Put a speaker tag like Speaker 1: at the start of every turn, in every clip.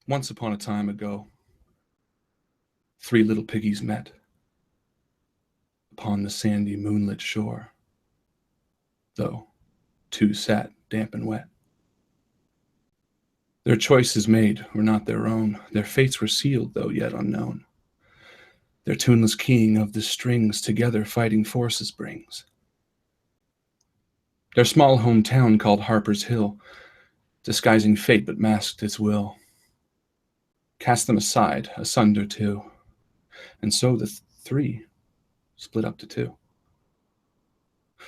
Speaker 1: Once upon a time ago, 3 little piggies met upon the sandy moonlit shore, though 2 sat damp and wet. Their choices made were not their own, their fates were sealed, though yet unknown. Their tuneless keying of the strings together fighting forces brings. Their small hometown called Harper's Hill, disguising fate but masked its will, cast them aside, asunder two, and so the 3 split up to 2.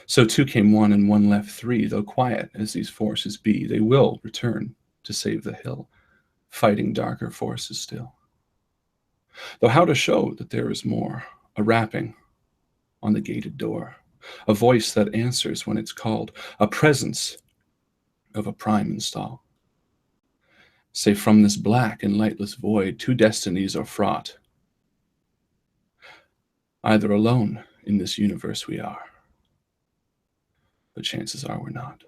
Speaker 1: So 2 came 1 and 1 left 3, though quiet as these forces be, they will return to save the hill, fighting darker forces still. Though how to show that there is more, a rapping on the gated door, a voice that answers when it's called, a presence of a prime install. Say from this black and lightless void, 2 destinies are fraught. Either alone in this universe we are, but chances are we're not.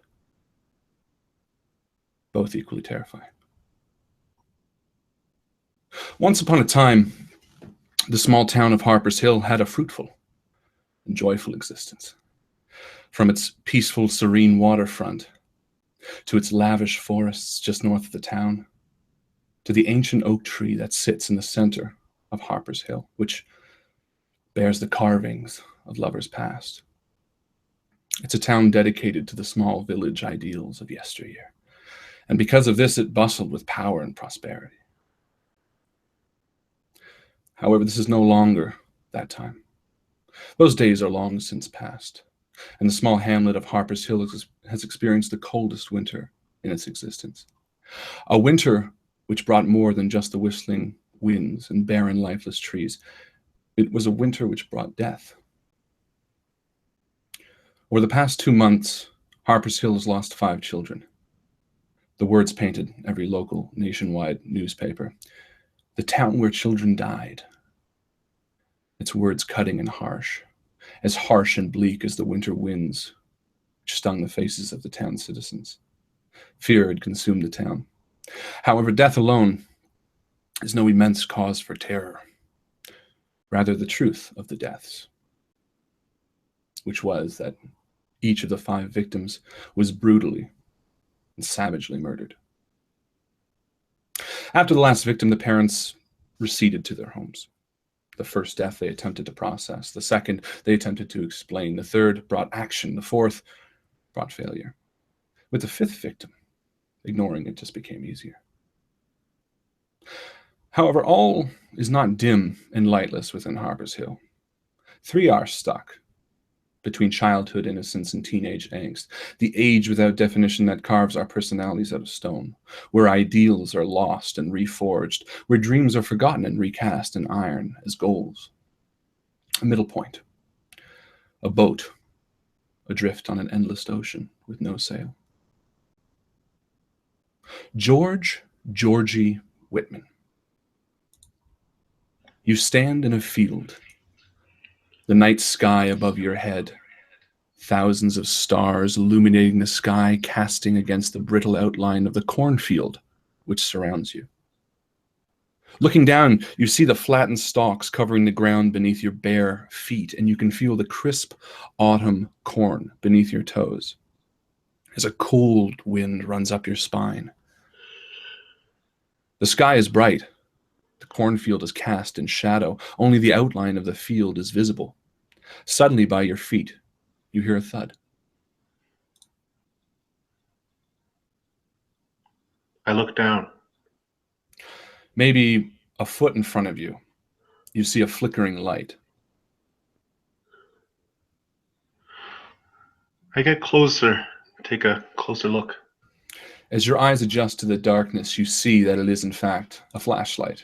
Speaker 1: Both equally terrifying. Once upon a time, the small town of Harper's Hill had a fruitful and joyful existence. From its peaceful, serene waterfront to its lavish forests just north of the town, to the ancient oak tree that sits in the center of Harper's Hill, which bears the carvings of lovers past. It's a town dedicated to the small village ideals of yesteryear, and because of this, it bustled with power and prosperity. However, this is no longer that time. Those days are long since past, and the small hamlet of Harper's Hill has experienced the coldest winter in its existence. A winter which brought more than just the whistling winds and barren, lifeless trees. It was a winter which brought death. Over the past 2 months, Harper's Hill has lost 5 children. The words painted every local, nationwide newspaper. The town where children died. Its words cutting and harsh and bleak as the winter winds which stung the faces of the town's citizens. Fear had consumed the town. However, death alone is no immense cause for terror. Rather, the truth of the deaths, which was that each of the 5 victims was brutally and savagely murdered. After the last victim, the parents receded to their homes. The first death they attempted to process. The second they attempted to explain. The third brought action. The fourth brought failure. With the 5th victim, ignoring it just became easier. However, all is not dim and lightless within Harper's Hill. 3 are stuck between childhood innocence and teenage angst, the age without definition that carves our personalities out of stone, where ideals are lost and reforged, where dreams are forgotten and recast in iron as goals. A middle point, a boat adrift on an endless ocean with no sail. Georgie Whitman. You stand in a field, the night sky above your head, thousands of stars illuminating the sky, casting against the brittle outline of the cornfield which surrounds you. Looking down, you see the flattened stalks covering the ground beneath your bare feet, and you can feel the crisp autumn corn beneath your toes as a cold wind runs up your spine. The sky is bright. The cornfield is cast in shadow. Only the outline of the field is visible. Suddenly, by your feet, you hear a thud.
Speaker 2: I look down.
Speaker 1: Maybe a foot in front of you, you see a flickering light.
Speaker 2: I get closer, take a closer look.
Speaker 1: As your eyes adjust to the darkness, you see that it is, in fact, a flashlight,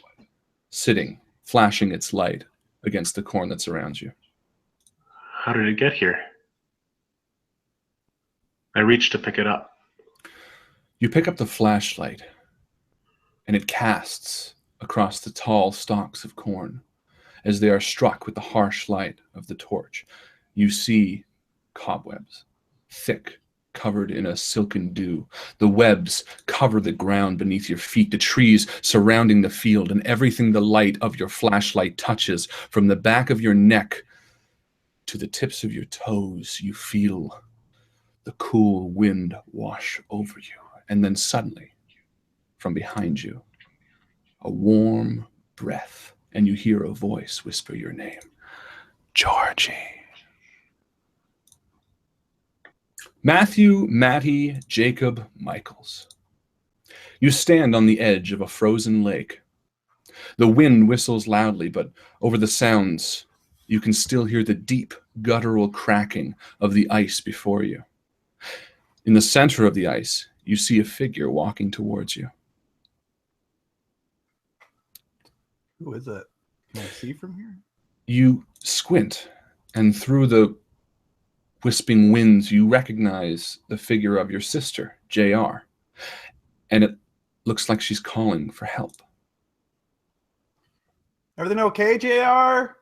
Speaker 1: sitting, flashing its light against the corn that surrounds you.
Speaker 2: How did it get here? I reach to pick it up.
Speaker 1: You pick up the flashlight, and it casts across the tall stalks of corn. As they are struck with the harsh light of the torch, you see cobwebs, thick covered in a silken dew. The webs cover the ground beneath your feet, the trees surrounding the field, and everything the light of your flashlight touches, from the back of your neck to the tips of your toes. You feel the cool wind wash over you, and then suddenly, from behind you, a warm breath, and you hear a voice whisper your name, Georgie. Matthew, Mattie, Jacob, Michaels. You stand on the edge of a frozen lake. The wind whistles loudly, but over the sounds, you can still hear the deep, guttural cracking of the ice before you. In the center of the ice, you see a figure walking towards you.
Speaker 3: Who is it? Can I see from here?
Speaker 1: You squint, and through the wisping winds, you recognize the figure of your sister, JR, and it looks like she's calling for help.
Speaker 3: Everything okay, JR?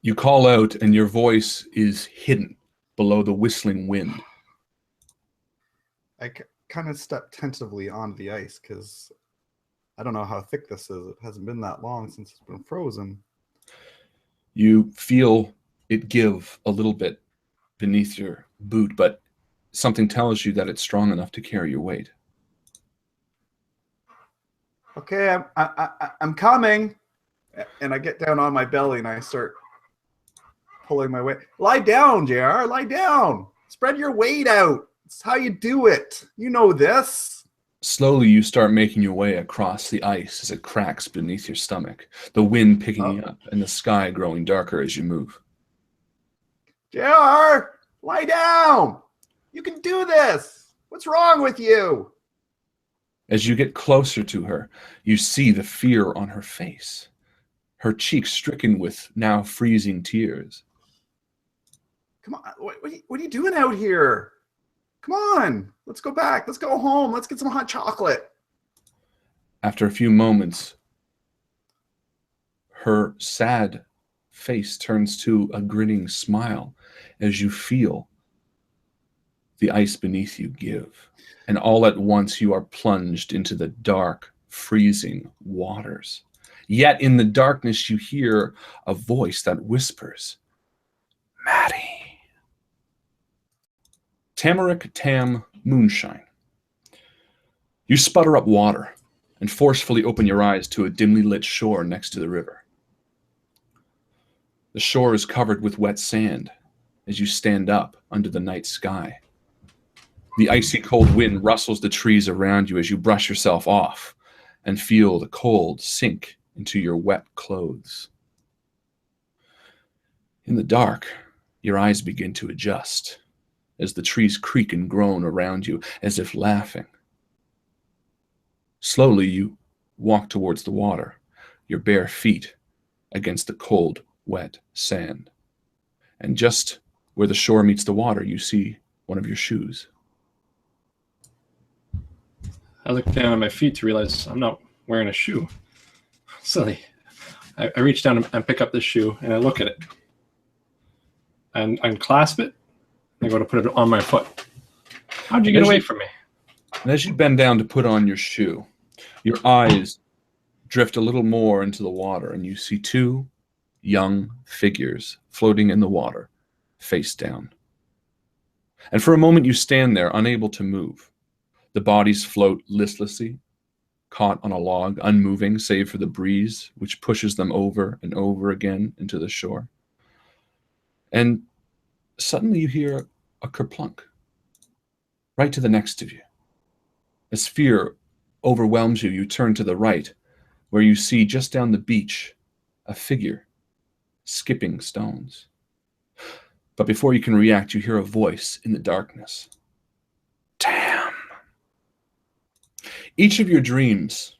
Speaker 1: You call out, and your voice is hidden below the whistling wind.
Speaker 3: I kind of step tentatively onto the ice because I don't know how thick this is. It hasn't been that long since it's been frozen.
Speaker 1: You feel it give a little bit beneath your boot, but something tells you that it's strong enough to carry your weight.
Speaker 3: Okay, I'm coming. And I get down on my belly and I start pulling my weight. Lie down, JR. Lie down. Spread your weight out. It's how you do it. You know this.
Speaker 1: Slowly, you start making your way across the ice as it cracks beneath your stomach, the wind picking up and the sky growing darker as you move.
Speaker 3: JR, lie down. You can do this. What's wrong with you?
Speaker 1: As you get closer to her, you see the fear on her face, her cheeks stricken with now freezing tears.
Speaker 3: Come on. What are you doing out here? Come on. Let's go back. Let's go home. Let's get some hot chocolate.
Speaker 1: After a few moments, her sad face turns to a grinning smile as you feel the ice beneath you give. And all at once you are plunged into the dark, freezing waters. Yet in the darkness you hear a voice that whispers, Mattie. Tamarick Tam Moonshine. You sputter up water and forcefully open your eyes to a dimly lit shore next to the river. The shore is covered with wet sand as you stand up under the night sky. The icy cold wind rustles the trees around you as you brush yourself off and feel the cold sink into your wet clothes. In the dark, your eyes begin to adjust as the trees creak and groan around you as if laughing. Slowly, you walk towards the water, your bare feet against the cold, wet sand. And just where the shore meets the water, you see one of your shoes.
Speaker 4: I look down at my feet to realize I'm not wearing a shoe. Silly. I reach down and pick up this shoe, and I look at it. And unclasp it, and I go to put it on my foot. How'd you get away from me?
Speaker 1: And as you bend down to put on your shoe, your eyes drift a little more into the water, and you see two young figures floating in the water, face down. And for a moment you stand there, unable to move. The bodies float listlessly, caught on a log, unmoving save for the breeze, which pushes them over and over again into the shore. And suddenly you hear a kerplunk right to the next of you. As fear overwhelms you, you turn to the right, where you see just down the beach a figure skipping stones. But before you can react, you hear a voice in the darkness. Tam. Each of your dreams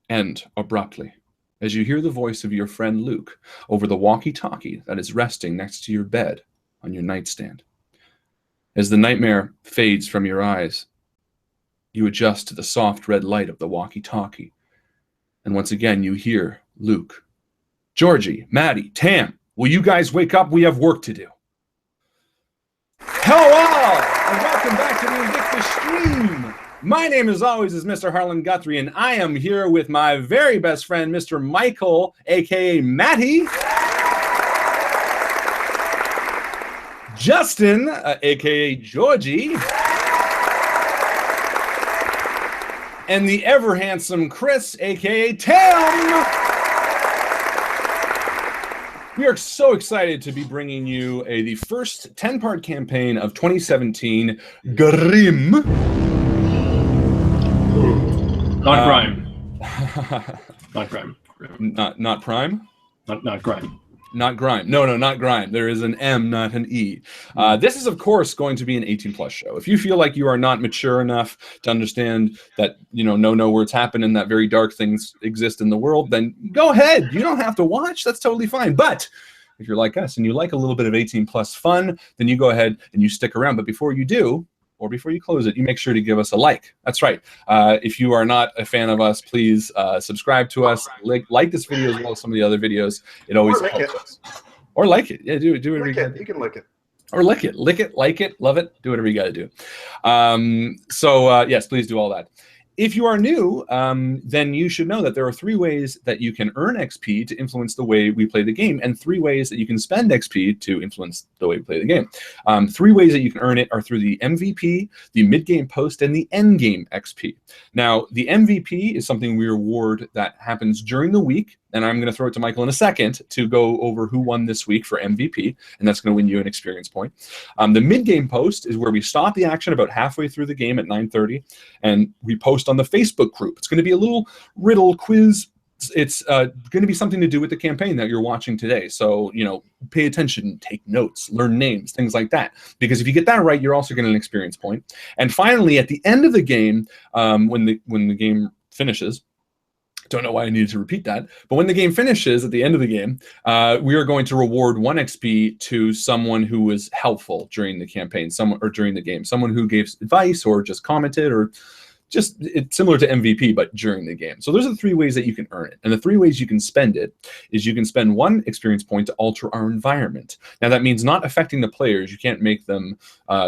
Speaker 1: end abruptly as you hear the voice of your friend Luke over the walkie-talkie that is resting next to your bed on your nightstand. As the nightmare fades from your eyes, you adjust to the soft red light of the walkie-talkie, and once again you hear Luke. Georgie, Mattie, Tam, will you guys wake up? We have work to do. Hello, and welcome back My name, as always, is Mr. Harlan Guthrie, and I am here with my very best friend, Mr. Michael, a.k.a. Mattie. Justin, a.k.a. Georgie. And the ever-handsome Chris, a.k.a. Tam. We are so excited to be bringing you the first 10-part campaign of 2017, GRIMM.
Speaker 4: Not grime. Not grime.
Speaker 1: Not prime?
Speaker 4: Not grime.
Speaker 1: Not grime. No, not grime. There is an M, not an E. This is, of course, going to be an 18-plus show. If you feel like you are not mature enough to understand that, no words happen and that very dark things exist in the world, then go ahead. You don't have to watch. That's totally fine. But if you're like us and you like a little bit of 18-plus fun, then you go ahead and you stick around. But before you do, or before you close it, you make sure to give us a like. That's right. If you are not a fan of us, please subscribe to us. Like this video as well as some of the other videos. It always helps us. Or like it. Yeah, do whatever you got to do.
Speaker 3: You can lick it.
Speaker 1: Or lick it, like it, love it, do whatever you got to do. Yes, please do all that. If you are new, then you should know that there are 3 ways that you can earn XP to influence the way we play the game, and 3 ways that you can spend XP to influence the way we play the game. 3 ways that you can earn it are through the MVP, the mid-game post, and the end-game XP. Now, the MVP is something we reward that happens during the week, and I'm going to throw it to Michael in a second to go over who won this week for MVP, and that's going to win you an experience point. The mid-game post is where we stop the action about halfway through the game at 9:30, and we post on the Facebook group. It's going to be a little riddle quiz. It's going to be something to do with the campaign that you're watching today. So, pay attention, take notes, learn names, things like that. Because if you get that right, you're also getting an experience point. And finally, at the end of the game, when the game finishes, don't know why I needed to repeat that, but when the game finishes at the end of the game, we are going to reward 1 XP to someone who was helpful during the campaign, during the game, someone who gave advice or just commented or just it's similar to MVP, but during the game. So those are the 3 ways that you can earn it. And the 3 ways you can spend it is you can spend 1 experience point to alter our environment. Now that means not affecting the players. You can't make them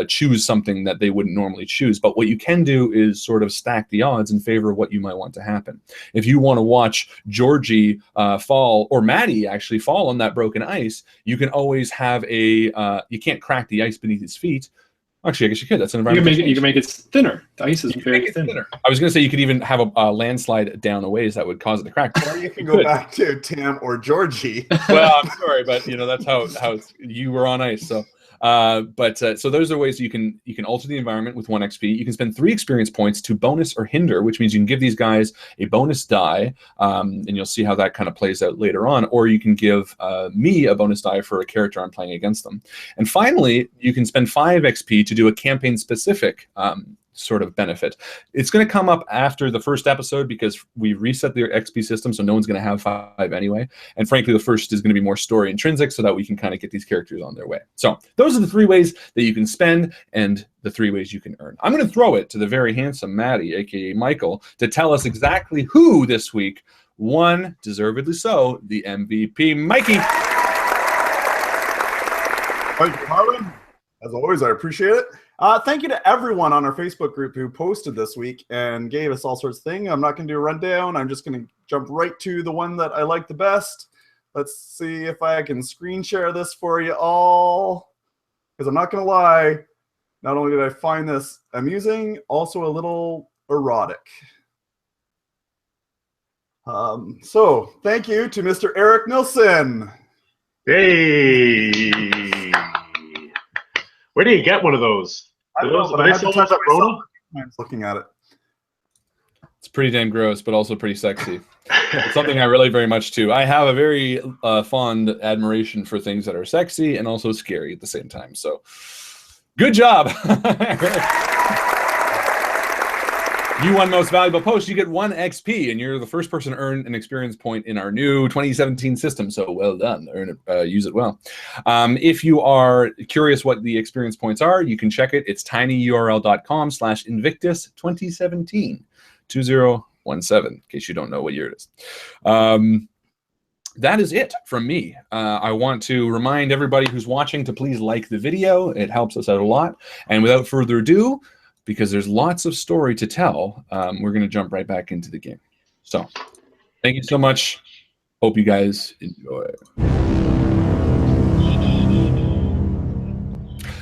Speaker 1: choose something that they wouldn't normally choose. But what you can do is sort of stack the odds in favor of what you might want to happen. If you want to watch Georgie fall, or Mattie actually fall on that broken ice, you can always have you can't crack the ice beneath his feet. Actually, I guess you could. That's an environment.
Speaker 4: You can make it thinner. The ice is very thin.
Speaker 1: I was going to say you could even have a landslide down a ways that would cause it to crack.
Speaker 3: Or you can go back to Tam or Georgie.
Speaker 1: Well, I'm sorry, but that's how you were on ice. So, so those are ways you can alter the environment with 1 XP. You can spend 3 experience points to bonus or hinder, which means you can give these guys a bonus die, and you'll see how that kind of plays out later on. Or you can give me a bonus die for a character I'm playing against them. And finally, you can spend 5 XP to do a campaign-specific sort of benefit. It's going to come up after the first episode because we reset the XP system, so no one's going to have 5 anyway. And frankly, the first is going to be more story intrinsic so that we can kind of get these characters on their way. So those are the 3 ways that you can spend and the 3 ways you can earn. I'm going to throw it to the very handsome Mattie, aka Michael, to tell us exactly who this week won, deservedly so, the MVP. Mikey.
Speaker 3: Thank you, Harlan. As always, I appreciate it. Thank you to everyone on our Facebook group who posted this week and gave us all sorts of things. I'm not going to do a rundown. I'm just going to jump right to the one that I like the best. Let's see if I can screen share this for you all. Because I'm not going to lie, not only did I find this amusing, also a little erotic. So thank you to Mr. Eric Nilsson.
Speaker 2: Hey! Where do you get one of those?
Speaker 3: I don't know, but I had to touch myself looking at it.
Speaker 1: It's pretty damn gross, but also pretty sexy. It's something I relate very much to. I have a very fond admiration for things that are sexy and also scary at the same time. So, good job. You won most valuable post. You get 1 XP, and you're the first person to earn an experience point in our new 2017 system. So well done. Earn it, use it well. If you are curious what the experience points are, you can check it. It's tinyurl.com/invictus2017 2017, in case you don't know what year it is. That is it from me. I want to remind everybody who's watching to please like the video. It helps us out a lot. And without further ado, because there's lots of story to tell. We're going to jump right back into the game. So thank you so much. Hope you guys enjoy.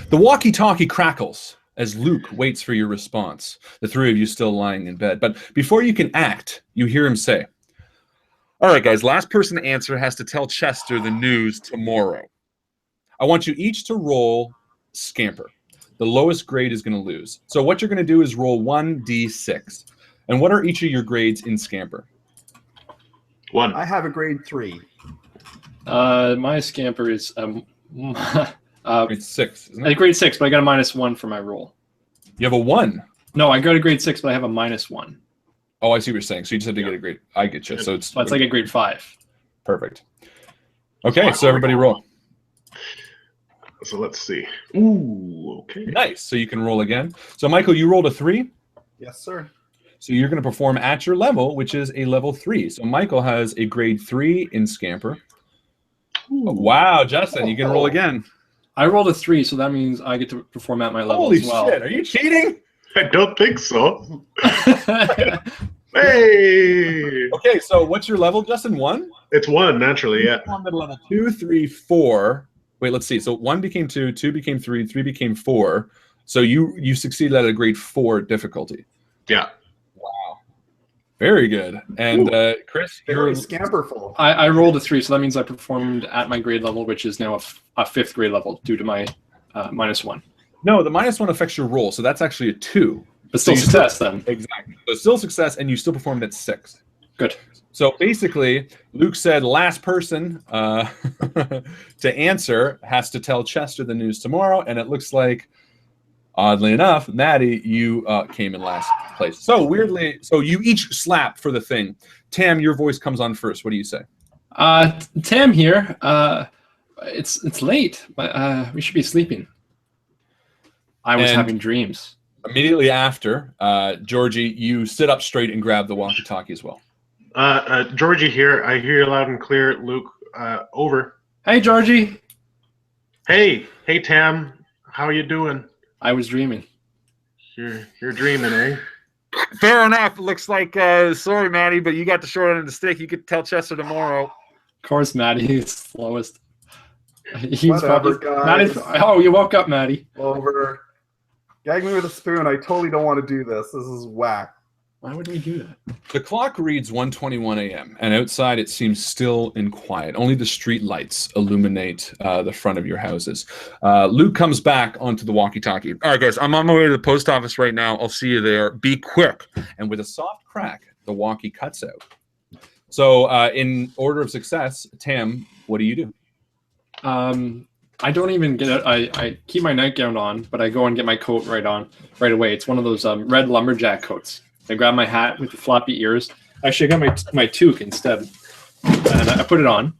Speaker 1: The walkie-talkie crackles as Luke waits for your response, the three of you still lying in bed. But before you can act, you hear him say, all right, guys, last person to answer has to tell Chester the news tomorrow. I want you each to roll Scamper. The lowest grade is going to lose. So what you're going to do is roll 1d6. And what are each of your grades in Scamper?
Speaker 2: 1.
Speaker 3: I have a grade 3.
Speaker 4: My Scamper is
Speaker 1: Grade 6, isn't it?
Speaker 4: grade 6, but I got a -1 for my roll.
Speaker 1: You have a 1.
Speaker 4: No, I got a grade 6, but I have a -1.
Speaker 1: Oh, I see what you're saying. So you just have to get a grade. I get you. So it's
Speaker 4: like a grade 5.
Speaker 1: perfect. Okay, so everybody roll.
Speaker 2: So let's see. Ooh, okay.
Speaker 1: Nice. So you can roll again. So Michael, you rolled a 3.
Speaker 3: Yes, sir.
Speaker 1: So you're going to perform at your level, which is a level 3. So Michael has a grade 3 in Scamper. Oh, wow, Justin, you can roll again.
Speaker 4: I rolled a 3, so that means I get to perform at my level
Speaker 1: Holy
Speaker 4: as well.
Speaker 1: shit, are you cheating?
Speaker 2: I don't think so. Hey!
Speaker 1: Okay, so what's your level, Justin? 1?
Speaker 2: It's 1, naturally, yeah.
Speaker 1: Performed at a level 2, 3, 4. Wait, let's see. So 1 became 2, 2 became 3, 3 became 4. So you succeeded at a grade 4 difficulty.
Speaker 2: Yeah.
Speaker 1: Wow. Very good. And Chris,
Speaker 3: Very
Speaker 1: you're
Speaker 3: scamperful.
Speaker 4: I rolled a 3, so that means I performed at my grade level, which is now a 5th grade level due to my -1.
Speaker 1: no, the -1 affects your roll, so that's actually a 2.
Speaker 4: But still
Speaker 1: So you
Speaker 4: success then.
Speaker 1: Exactly. So it's still success, and you still performed at 6.
Speaker 4: Good.
Speaker 1: So basically, Luke said last person to answer has to tell Chester the news tomorrow, and it looks like, oddly enough, Mattie, you came in last place. So weirdly, so you each slap for the thing. Tam, your voice comes on first. What do you say?
Speaker 4: Tam here. It's late, but we should be sleeping. I was
Speaker 1: And
Speaker 4: having dreams.
Speaker 1: immediately after, Georgie, you sit up straight and grab the walkie-talkie as well.
Speaker 2: Georgie here. I hear you loud and clear. Luke, over.
Speaker 4: Hey, Georgie.
Speaker 2: Hey, Tam. How you doing?
Speaker 4: I was dreaming.
Speaker 2: You're dreaming, eh?
Speaker 1: Fair enough. Looks like, sorry, Mattie, but you got the short end of the stick. You could tell Chester tomorrow.
Speaker 4: Of course, Mattie is slowest. He's
Speaker 3: Whatever, guys.
Speaker 4: Oh, you woke up, Mattie.
Speaker 3: Over. Gag me with a spoon. I totally don't want to do this. This is whack.
Speaker 4: Why would we do that?
Speaker 1: The clock reads 1:21 a.m., and outside it seems still and quiet. Only the street lights illuminate the front of your houses. Luke comes back onto the walkie-talkie. All right, guys, I'm on my way to the post office right now. I'll see you there. Be quick. And with a soft crack, the walkie cuts out. So in order of success, Tam, what do you do?
Speaker 4: I don't even get it. I keep my nightgown on, but I go and get my coat right away. It's one of those red lumberjack coats. I grab my hat with the floppy ears. Actually, I got my toque instead, and I put it on.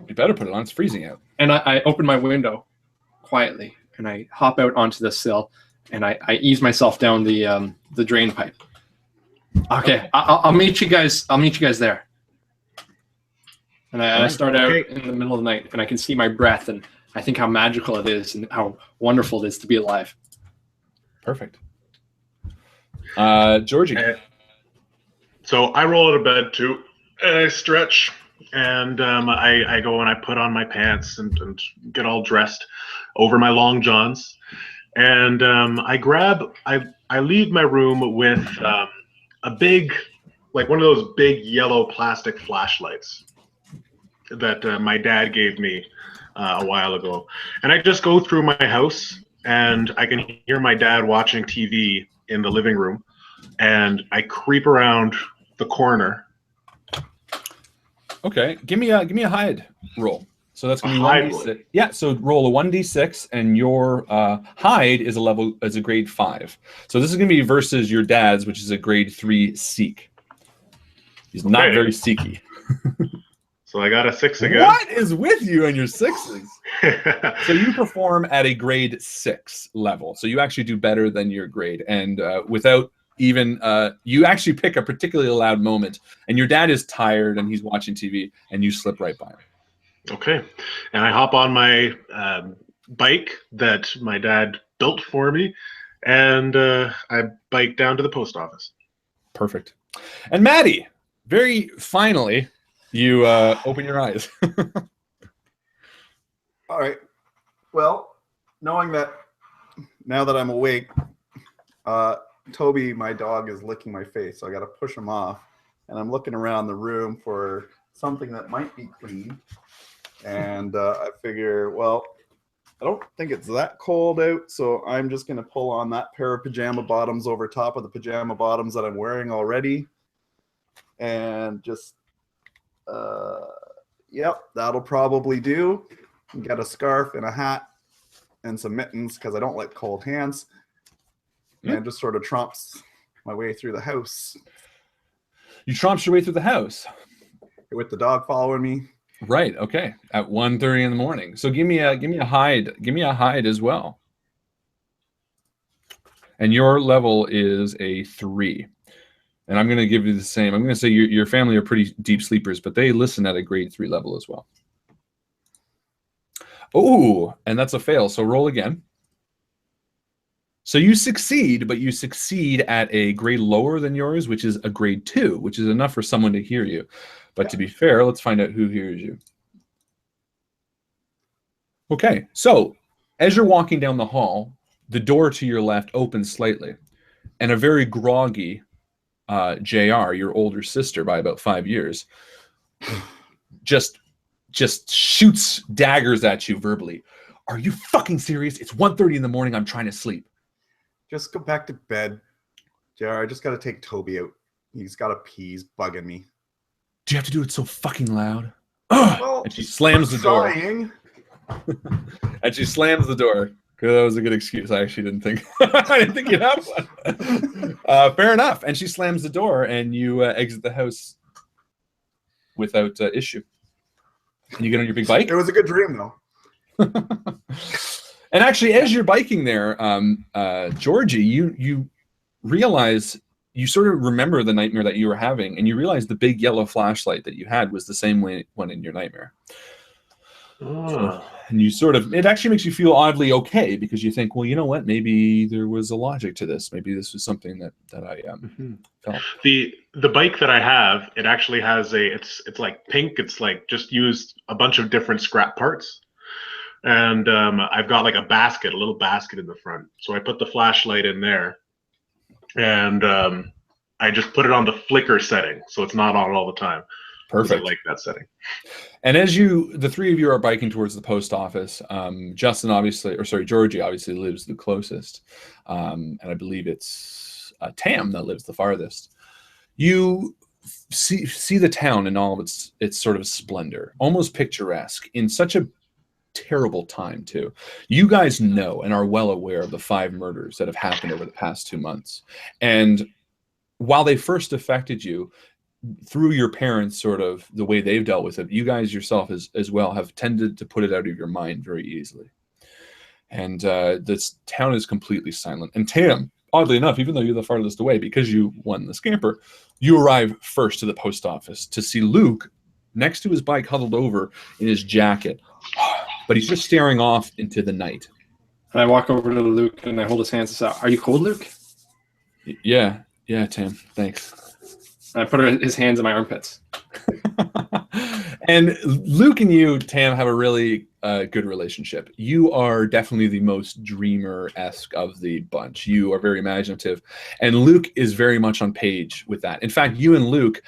Speaker 1: You better put it on. It's freezing out.
Speaker 4: And I open my window quietly, and I hop out onto the sill, and I ease myself down the drain pipe. Okay, I'll meet you guys. I'll meet you guys there. And I start out in the middle of the night, and I can see my breath, and I think how magical it is and how wonderful it is to be alive.
Speaker 1: Perfect. Georgie.
Speaker 2: So I roll out of bed too, and I stretch, and I go and I put on my pants and get all dressed over my long johns, and I leave my room with a big, like one of those big yellow plastic flashlights that my dad gave me a while ago, and I just go through my house, and I can hear my dad watching TV in the living room, and I creep around the corner.
Speaker 1: Okay, give me a hide roll. So that's gonna be
Speaker 2: hide
Speaker 1: 1d6. Yeah, so roll a 1d6, and your hide is a grade 5. So this is gonna be versus your dad's, which is a grade 3 seek. He's not very seeky.
Speaker 2: So I got a 6 again.
Speaker 1: What is with you and your 6s? So you perform at a grade 6 level. So you actually do better than your grade, and without even you actually pick a particularly loud moment, and your dad is tired and he's watching TV, and you slip right by him.
Speaker 2: Okay, and I hop on my bike that my dad built for me, and I bike down to the post office.
Speaker 1: Perfect. And Mattie, very finally, you open your eyes.
Speaker 3: All right. Well, knowing that now that I'm awake, Toby, my dog, is licking my face, so I got to push him off. And I'm looking around the room for something that might be clean. And I figure, well, I don't think it's that cold out, so I'm just going to pull on that pair of pajama bottoms over top of the pajama bottoms that I'm wearing already. And just, yep, that'll probably do. Get a scarf and a hat and some mittens because I don't like cold hands. And just sort of tromps my way through the house.
Speaker 1: You tromps your way through the house.
Speaker 3: With the dog following me.
Speaker 1: Right, okay. At 1:30 in the morning. So give me a hide as well. And your level is a 3. And I'm going to give you the same. I'm going to say your family are pretty deep sleepers, but they listen at a grade 3 level as well. Oh, and that's a fail. So roll again. So you succeed, but you succeed at a grade lower than yours, which is a grade 2, which is enough for someone to hear you. But to be fair, let's find out who hears you. Okay, so as you're walking down the hall, the door to your left opens slightly, and a very groggy JR, your older sister by about 5 years, just shoots daggers at you verbally. Are you fucking serious? It's 1:30 in the morning. I'm trying to sleep.
Speaker 3: Just go back to bed. JR, I just got to take Toby out. He's got to pee. He's bugging me.
Speaker 1: Do you have to do it so fucking loud? Well, and she slams the door. And she slams the door. That was a good excuse. I actually didn't think I didn't think you'd have one. Fair enough. And she slams the door, and you exit the house without issue. And you get on your big bike.
Speaker 3: It was a good dream, though.
Speaker 1: And actually, as you're biking there, Georgie, you realize, you sort of remember the nightmare that you were having, and you realize the big yellow flashlight that you had was the same one in your nightmare.
Speaker 2: Oh.
Speaker 1: And you sort of, it actually makes you feel oddly okay, because you think, well, you know what? Maybe there was a logic to this. Maybe this was something that I felt.
Speaker 2: The bike that I have, it actually has it's like pink. It's like just used a bunch of different scrap parts. And I've got like a little basket in the front. So I put the flashlight in there, and I just put it on the flicker setting, so it's not on all the time.
Speaker 1: Perfect.
Speaker 2: I like that setting.
Speaker 1: And as the three of you are biking towards the post office, Georgie obviously lives the closest, and I believe it's Tam that lives the farthest. You see the town in all of its sort of splendor, almost picturesque, in such a terrible time too. You guys know and are well aware of the 5 murders that have happened over the past 2 months, and while they first affected you through your parents, sort of the way they've dealt with it, you guys yourself as well have tended to put it out of your mind very easily. And this town is completely silent. And Tam, oddly enough, even though you're the farthest away, because you won the scamper, you arrive first to the post office to see Luke next to his bike, huddled over in his jacket. But he's just staring off into the night.
Speaker 4: And I walk over to Luke and I hold his hands and say, "Are you cold, Luke?"
Speaker 1: Yeah, Tam, thanks.
Speaker 4: And I put his hands in my armpits.
Speaker 1: And Luke and you, Tam, have a really good relationship. You are definitely the most dreamer-esque of the bunch. You are very imaginative. And Luke is very much on page with that. In fact, you and Luke,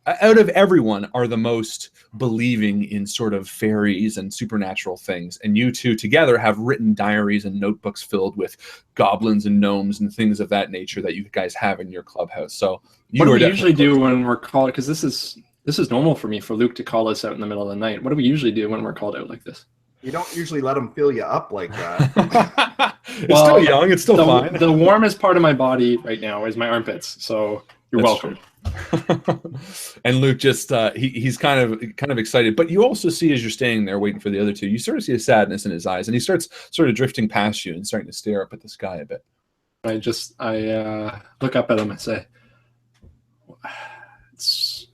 Speaker 1: out of everyone, are the most believing in sort of fairies and supernatural things. And you two together have written diaries and notebooks filled with goblins and gnomes and things of that nature that you guys have in your clubhouse. So
Speaker 4: what do we usually do when we're called? Because this is normal for me, for Luke to call us out in the middle of the night. What do we usually do when we're called out like this?
Speaker 3: You don't usually let him fill you up like that.
Speaker 1: It's still young. It's still fine.
Speaker 4: The warmest part of my body right now is my armpits. So you're welcome.
Speaker 1: And Luke just he's kind of excited, but you also see, as you're standing there waiting for the other two, you sort of see a sadness in his eyes, and he starts sort of drifting past you and starting to stare up at the sky a bit.
Speaker 4: I look up at him and say, it's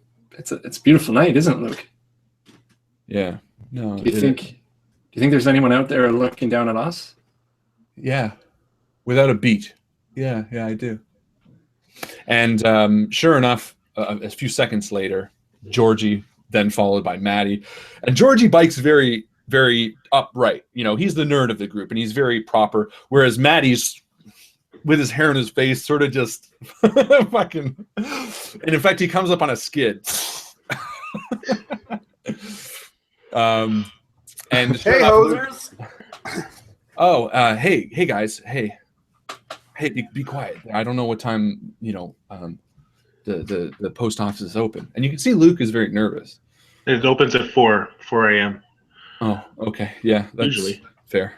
Speaker 4: a beautiful night, isn't it, Luke?
Speaker 1: Yeah. No.
Speaker 4: Do you think there's anyone out there looking down at us?
Speaker 1: Yeah, without a beat. Yeah, I do. And sure enough, a few seconds later, Georgie, then followed by Mattie. And Georgie bikes very, very upright. You know, he's the nerd of the group, and he's very proper. Whereas Mattie's, with his hair in his face, sort of just fucking... And in fact, he comes up on a skid. And
Speaker 3: Hey, hosers!
Speaker 1: Hey guys, hey, be quiet. I don't know what time, you know, the post office is open. And you can see Luke is very nervous.
Speaker 2: It opens at 4 a.m.
Speaker 1: Oh, okay. Yeah, that's
Speaker 2: Usually.
Speaker 1: fair.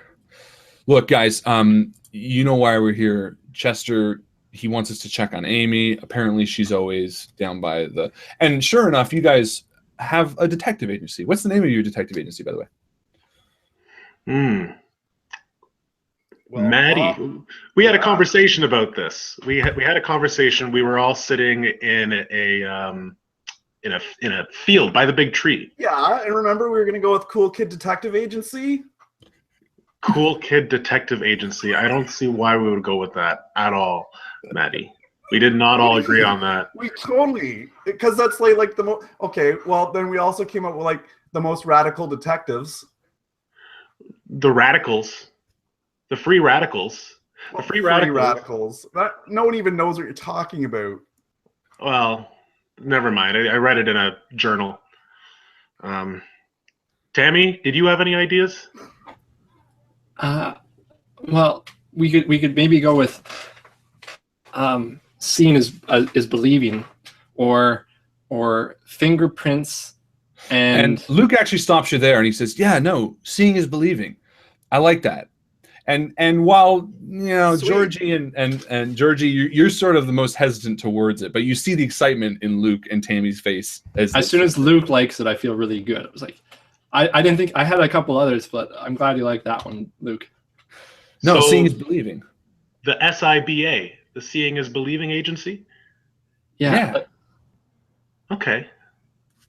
Speaker 1: Look, guys, you know why we're here. Chester, he wants us to check on Amy. Apparently she's always down by the... And sure enough, you guys have a detective agency. What's the name of your detective agency, by the way?
Speaker 3: Well,
Speaker 2: Mattie, we had a conversation about this. We had a conversation. We were all sitting in a field by the big tree.
Speaker 3: Yeah, and remember we were gonna go with Cool Kid Detective Agency.
Speaker 2: Cool Kid Detective Agency. I don't see why we would go with that at all, Mattie. We did not all agree on that.
Speaker 3: We totally, because that's like the most. Okay, well then we also came up with like the most radical detectives.
Speaker 2: The radicals. The free radicals. The free radicals.
Speaker 3: No one even knows what you're talking about.
Speaker 2: Well, never mind. I read it in a journal. Tammy, did you have any ideas?
Speaker 4: Well, we could maybe go with seeing is believing, or fingerprints, and
Speaker 1: Luke actually stops you there and he says, "Yeah, no, seeing is believing. I like that." And while, you know,
Speaker 3: Sweet.
Speaker 1: Georgie and Georgie, you're sort of the most hesitant towards it, but you see the excitement in Luke and Tammy's face
Speaker 4: as soon as Luke likes it, I feel really good. It was like, I didn't think I had a couple others, but I'm glad you like that one, Luke.
Speaker 1: No,
Speaker 2: So,
Speaker 1: seeing is believing.
Speaker 2: The SIBA, the Seeing is Believing Agency?
Speaker 1: Yeah.
Speaker 2: Okay.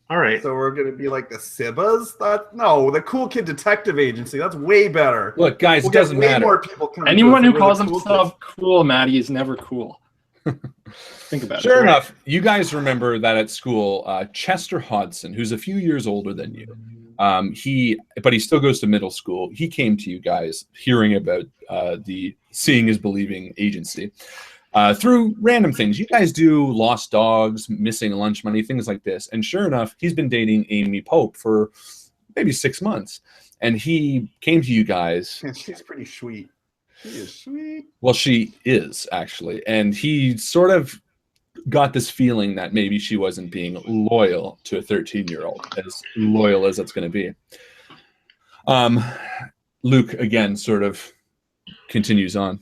Speaker 2: All right.
Speaker 3: So we're gonna be like the Sibas? No, the Cool Kid Detective Agency. That's way better.
Speaker 1: Look, guys,
Speaker 3: We'll
Speaker 1: it doesn't
Speaker 3: get way
Speaker 1: matter.
Speaker 3: more people coming.
Speaker 4: Anyone who
Speaker 3: to us.
Speaker 4: calls
Speaker 3: We're the
Speaker 4: himself cool, Mattie, is never cool. Think about it.
Speaker 1: Sure enough, you guys remember that at school, Chester Hodson, who's a few years older than you, but he still goes to middle school. He came to you guys hearing about the Seeing is Believing agency through random things. You guys do lost dogs, missing lunch money, things like this. And sure enough, he's been dating Amy Pope for maybe 6 months. And he came to you guys.
Speaker 3: And she's pretty sweet. She is sweet.
Speaker 1: Well, she is, actually. And he sort of got this feeling that maybe she wasn't being loyal to a 13-year-old, as loyal as that's going to be. Luke, again, sort of continues on.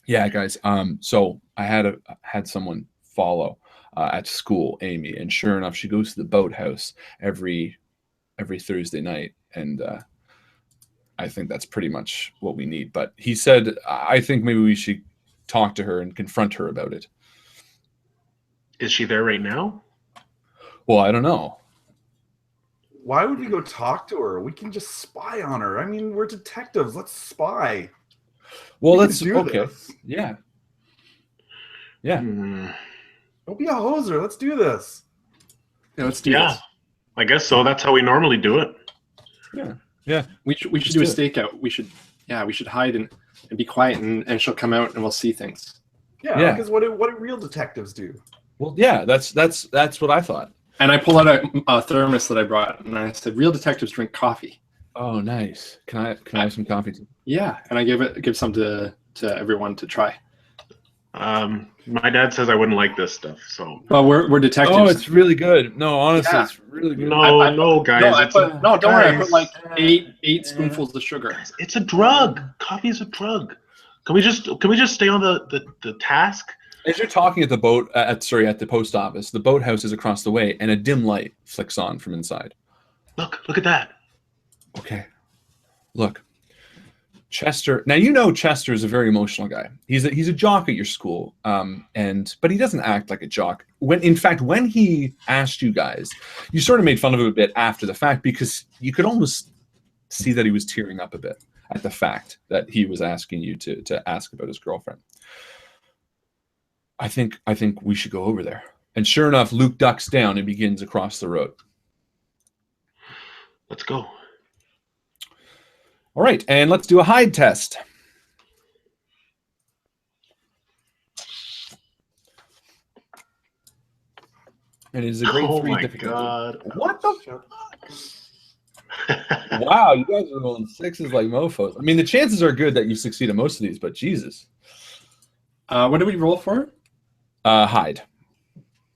Speaker 1: Yeah, guys. So I had someone follow at school, Amy, and sure enough, she goes to the boathouse every Thursday night, and I think that's pretty much what we need. But he said, I think maybe we should talk to her and confront her about it.
Speaker 2: Is she there right now?
Speaker 1: Well, I don't know.
Speaker 3: Why would we go talk to her? We can just spy on her. I mean, we're detectives. Let's spy.
Speaker 1: Well,
Speaker 3: We can
Speaker 1: let's
Speaker 3: do
Speaker 1: okay.
Speaker 3: this.
Speaker 1: Yeah.
Speaker 2: Hmm.
Speaker 3: Don't be a hoser. Let's do this.
Speaker 4: Yeah, let's do
Speaker 2: Yeah,
Speaker 4: this.
Speaker 2: I guess so. That's how we normally do it.
Speaker 1: Yeah.
Speaker 4: We should do a stakeout. We should hide and be quiet, and she'll come out and we'll see things.
Speaker 3: Yeah, because what do real detectives do?
Speaker 1: Well, yeah, that's what I thought.
Speaker 4: And I pull out a thermos that I brought, and I said, "Real detectives drink coffee."
Speaker 1: Oh, nice. Can I have some coffee too?
Speaker 4: Yeah, and I give some to everyone to try.
Speaker 2: My dad says I wouldn't like this stuff, so.
Speaker 4: Well, we're detectives.
Speaker 1: Oh, it's really good. No, honestly,
Speaker 4: Yeah.
Speaker 1: It's really good.
Speaker 2: No, guys.
Speaker 4: Don't worry. I put like
Speaker 2: Guys.
Speaker 4: eight spoonfuls of sugar.
Speaker 2: It's a drug. Coffee is a drug. Can we just stay on the task?
Speaker 1: As you're talking at the at the post office, the boathouse is across the way, and a dim light flicks on from inside.
Speaker 2: Look at that.
Speaker 1: Okay. Look. Chester. Now you know Chester is a very emotional guy. He's a jock at your school, but he doesn't act like a jock. When he asked you guys, you sort of made fun of him a bit after the fact because you could almost see that he was tearing up a bit at the fact that he was asking you to ask about his girlfriend. I think we should go over there. And sure enough, Luke ducks down and begins across the road.
Speaker 2: Let's go.
Speaker 1: All right, and let's do a hide test. And it is a grade 3
Speaker 2: my
Speaker 1: difficulty.
Speaker 2: God.
Speaker 1: What the fuck? Wow, you guys are rolling 6s like mofos. I mean, the chances are good that you succeed at most of these, but Jesus.
Speaker 4: What did we roll for?
Speaker 1: Hide.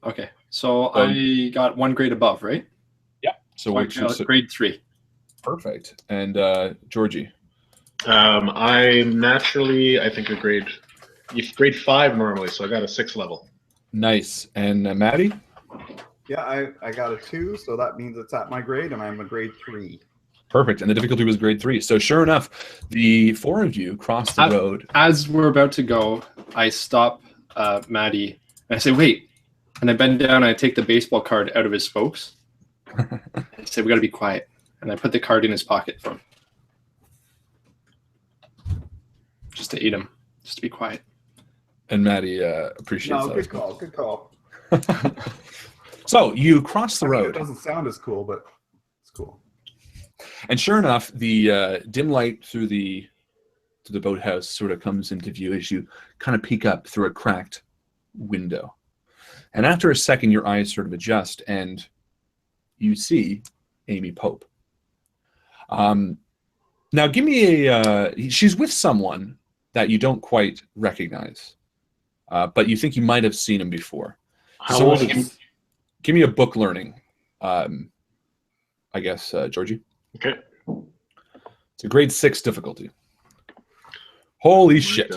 Speaker 4: Okay, so I got 1 grade above, right?
Speaker 1: Yeah. So
Speaker 4: I got grade 3.
Speaker 1: Perfect. And Georgie?
Speaker 2: I'm naturally, I think, a grade 5 normally, so I got a 6 level.
Speaker 1: Nice. And Mattie?
Speaker 3: Yeah, I got a 2, so that means it's at my grade, and I'm a grade 3.
Speaker 1: Perfect. And the difficulty was grade 3. So sure enough, the 4 of you cross the road.
Speaker 4: As we're about to go, I stop Mattie, and I say, wait. And I bend down, and I take the baseball card out of his spokes. I say, we got to be quiet. And I put the card in his pocket for him. Just to eat him. Just to be quiet.
Speaker 1: And Mattie appreciates that.
Speaker 3: Good call. Good call.
Speaker 1: So you cross the road.
Speaker 3: It doesn't sound as cool, but it's cool.
Speaker 1: And sure enough, the dim light through the boathouse sort of comes into view as you kind of peek up through a cracked window. And after a second, your eyes sort of adjust, and you see Amy Pope. Now, give me she's with someone that you don't quite recognize, but you think you might have seen him before.
Speaker 2: How old is he?
Speaker 1: Give me a book learning, I guess, Georgie.
Speaker 2: Okay.
Speaker 1: It's a grade 6 difficulty. Holy shit.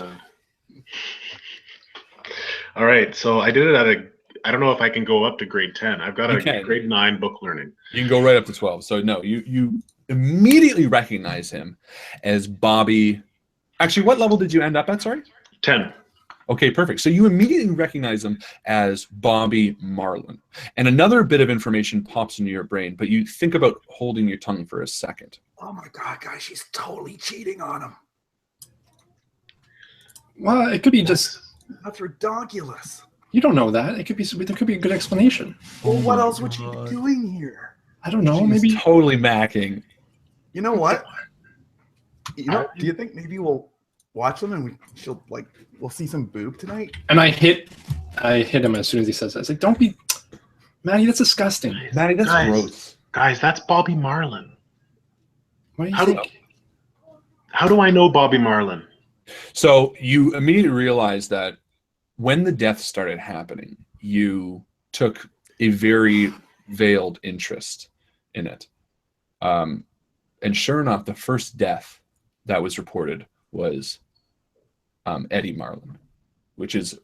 Speaker 2: All right, so I did it I don't know if I can go up to grade 10. I've got a grade 9 book learning.
Speaker 1: You can go right up to 12. So no, you immediately recognize him as Bobby. Actually, what level did you end up at? Sorry?
Speaker 2: 10.
Speaker 1: Okay, perfect. So you immediately recognize him as Bobby Marlin. And another bit of information pops into your brain, but you think about holding your tongue for a second.
Speaker 3: Oh my God, guys, she's totally cheating on him.
Speaker 4: Well, it could be just...
Speaker 3: That's ridiculous.
Speaker 4: You don't know that. It could be. There could be a good explanation.
Speaker 3: Well, what else would she be doing here?
Speaker 4: I don't know.
Speaker 1: She's
Speaker 4: maybe
Speaker 1: totally macking.
Speaker 3: You know what? Do you think maybe we'll watch them and we'll see some boob tonight?
Speaker 4: And I hit him as soon as he says that. I was like, "Don't be, Mattie. That's disgusting.
Speaker 1: Mattie, that's gross."
Speaker 2: Guys, that's Bobby Marlin.
Speaker 4: What do you think?
Speaker 2: How do I know Bobby Marlin?
Speaker 1: So you immediately realize that when the death started happening, you took a very veiled interest in it. And sure enough, the first death that was reported was Eddie Marlin, which is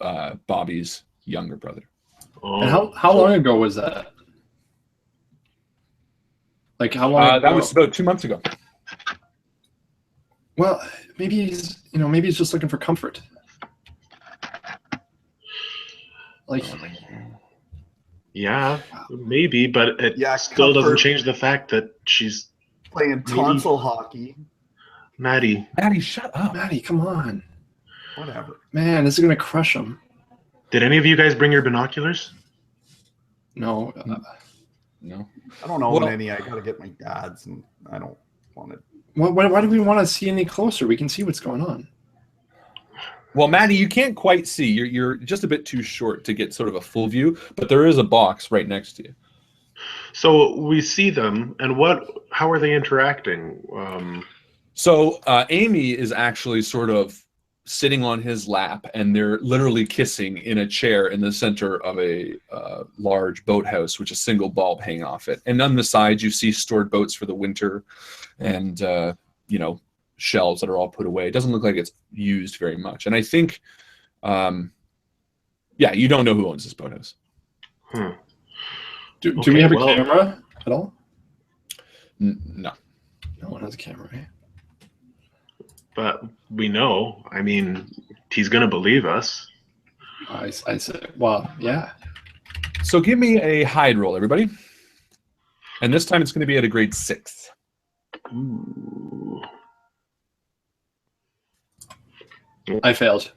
Speaker 1: Bobby's younger brother.
Speaker 2: Oh,
Speaker 4: And how long ago was that? Like how long ago?
Speaker 1: That was about 2 months ago.
Speaker 4: Well, maybe he's just looking for comfort. Like,
Speaker 2: yeah, maybe, but it still
Speaker 3: comfort.
Speaker 2: doesn't change the fact that she's
Speaker 3: Playing tonsil hockey.
Speaker 2: Mattie.
Speaker 1: Mattie, shut up.
Speaker 4: Mattie, come on.
Speaker 3: Whatever.
Speaker 4: Man, this is gonna crush him.
Speaker 2: Did any of you guys bring your binoculars?
Speaker 4: No.
Speaker 1: No.
Speaker 3: I don't own any. I gotta get my dad's, and I don't want it.
Speaker 4: Why do we want to see any closer? We can see what's going on.
Speaker 1: Well, Mattie, you can't quite see. You're just a bit too short to get sort of a full view, but there is a box right next to you.
Speaker 2: So we see them, and how are they interacting?
Speaker 1: So Amy is actually sort of sitting on his lap, and they're literally kissing in a chair in the center of a large boathouse, which is a single bulb hanging off it. And on the sides, you see stored boats for the winter, and shelves that are all put away. It doesn't look like it's used very much. And I think, you don't know who owns this boathouse.
Speaker 4: Do we have a camera at all?
Speaker 1: No.
Speaker 4: No one has a camera, right?
Speaker 2: But we know. I mean, he's going to believe us.
Speaker 4: I said, well, yeah.
Speaker 1: So give me a hide roll, everybody. And this time it's going to be at a grade 6.
Speaker 2: Ooh.
Speaker 4: I failed.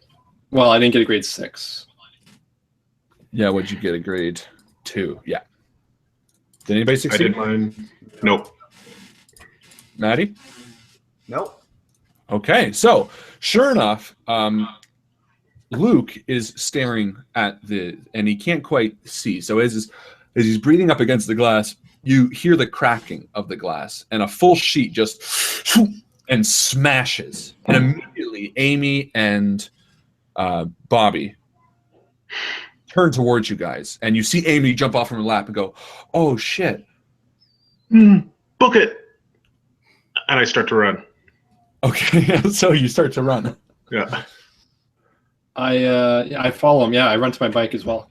Speaker 4: Well, I didn't get a grade 6.
Speaker 1: Yeah, what'd you get? A grade 2. Yeah. Did anybody
Speaker 2: I
Speaker 1: succeed?
Speaker 2: did mine. Nope.
Speaker 1: Mattie?
Speaker 3: Nope.
Speaker 1: Okay, so sure enough, Luke is staring at and he can't quite see. So as he's breathing up against the glass, you hear the cracking of the glass, and a full sheet just and smashes. And immediately, Amy and Bobby turn towards you guys, and you see Amy jump off from her lap and go, "Oh shit!"
Speaker 2: Book it. And I start to run.
Speaker 1: Okay, so you start to run.
Speaker 2: Yeah.
Speaker 4: I follow him. Yeah, I run to my bike as well.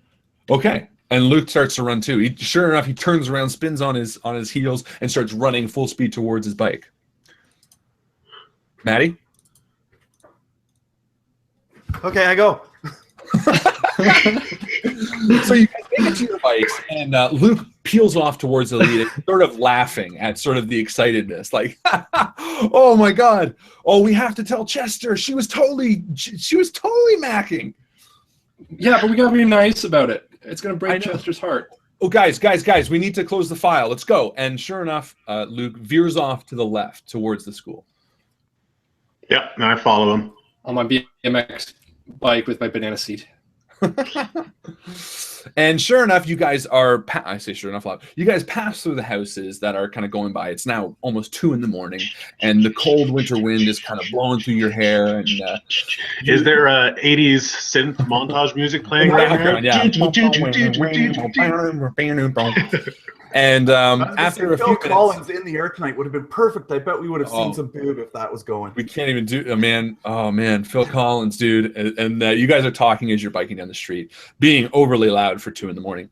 Speaker 1: Okay. And Luke starts to run too. Sure enough, he turns around, spins on his heels, and starts running full speed towards his bike. Mattie?
Speaker 3: Okay, I go.
Speaker 1: So you guys make it to your bikes, and Luke peels off towards the lead, sort of laughing at sort of the excitedness, like, "Oh my God! Oh, we have to tell Chester. She was totally macking."
Speaker 4: Yeah, but we gotta be nice about it. It's gonna break Chester's heart.
Speaker 1: Oh, guys, we need to close the file. Let's go. And sure enough, Luke veers off to the left towards the school.
Speaker 2: Yeah, and I follow him.
Speaker 4: On my BMX bike with my banana seat.
Speaker 1: And sure enough, you guys are, I say sure enough, you guys pass through the houses that are kind of going by. It's now almost 2 in the morning, and the cold winter wind is kind of blowing through your hair. And
Speaker 2: is there 80s synth montage music playing right now?
Speaker 1: And after a few
Speaker 3: Phil
Speaker 1: minutes,
Speaker 3: Collins in the air tonight would have been perfect. I bet we would have seen some boob if that was going.
Speaker 1: we can't even do, man. Oh man, Phil Collins, dude. And you guys are talking as you're biking down the street, being overly loud for 2 in the morning.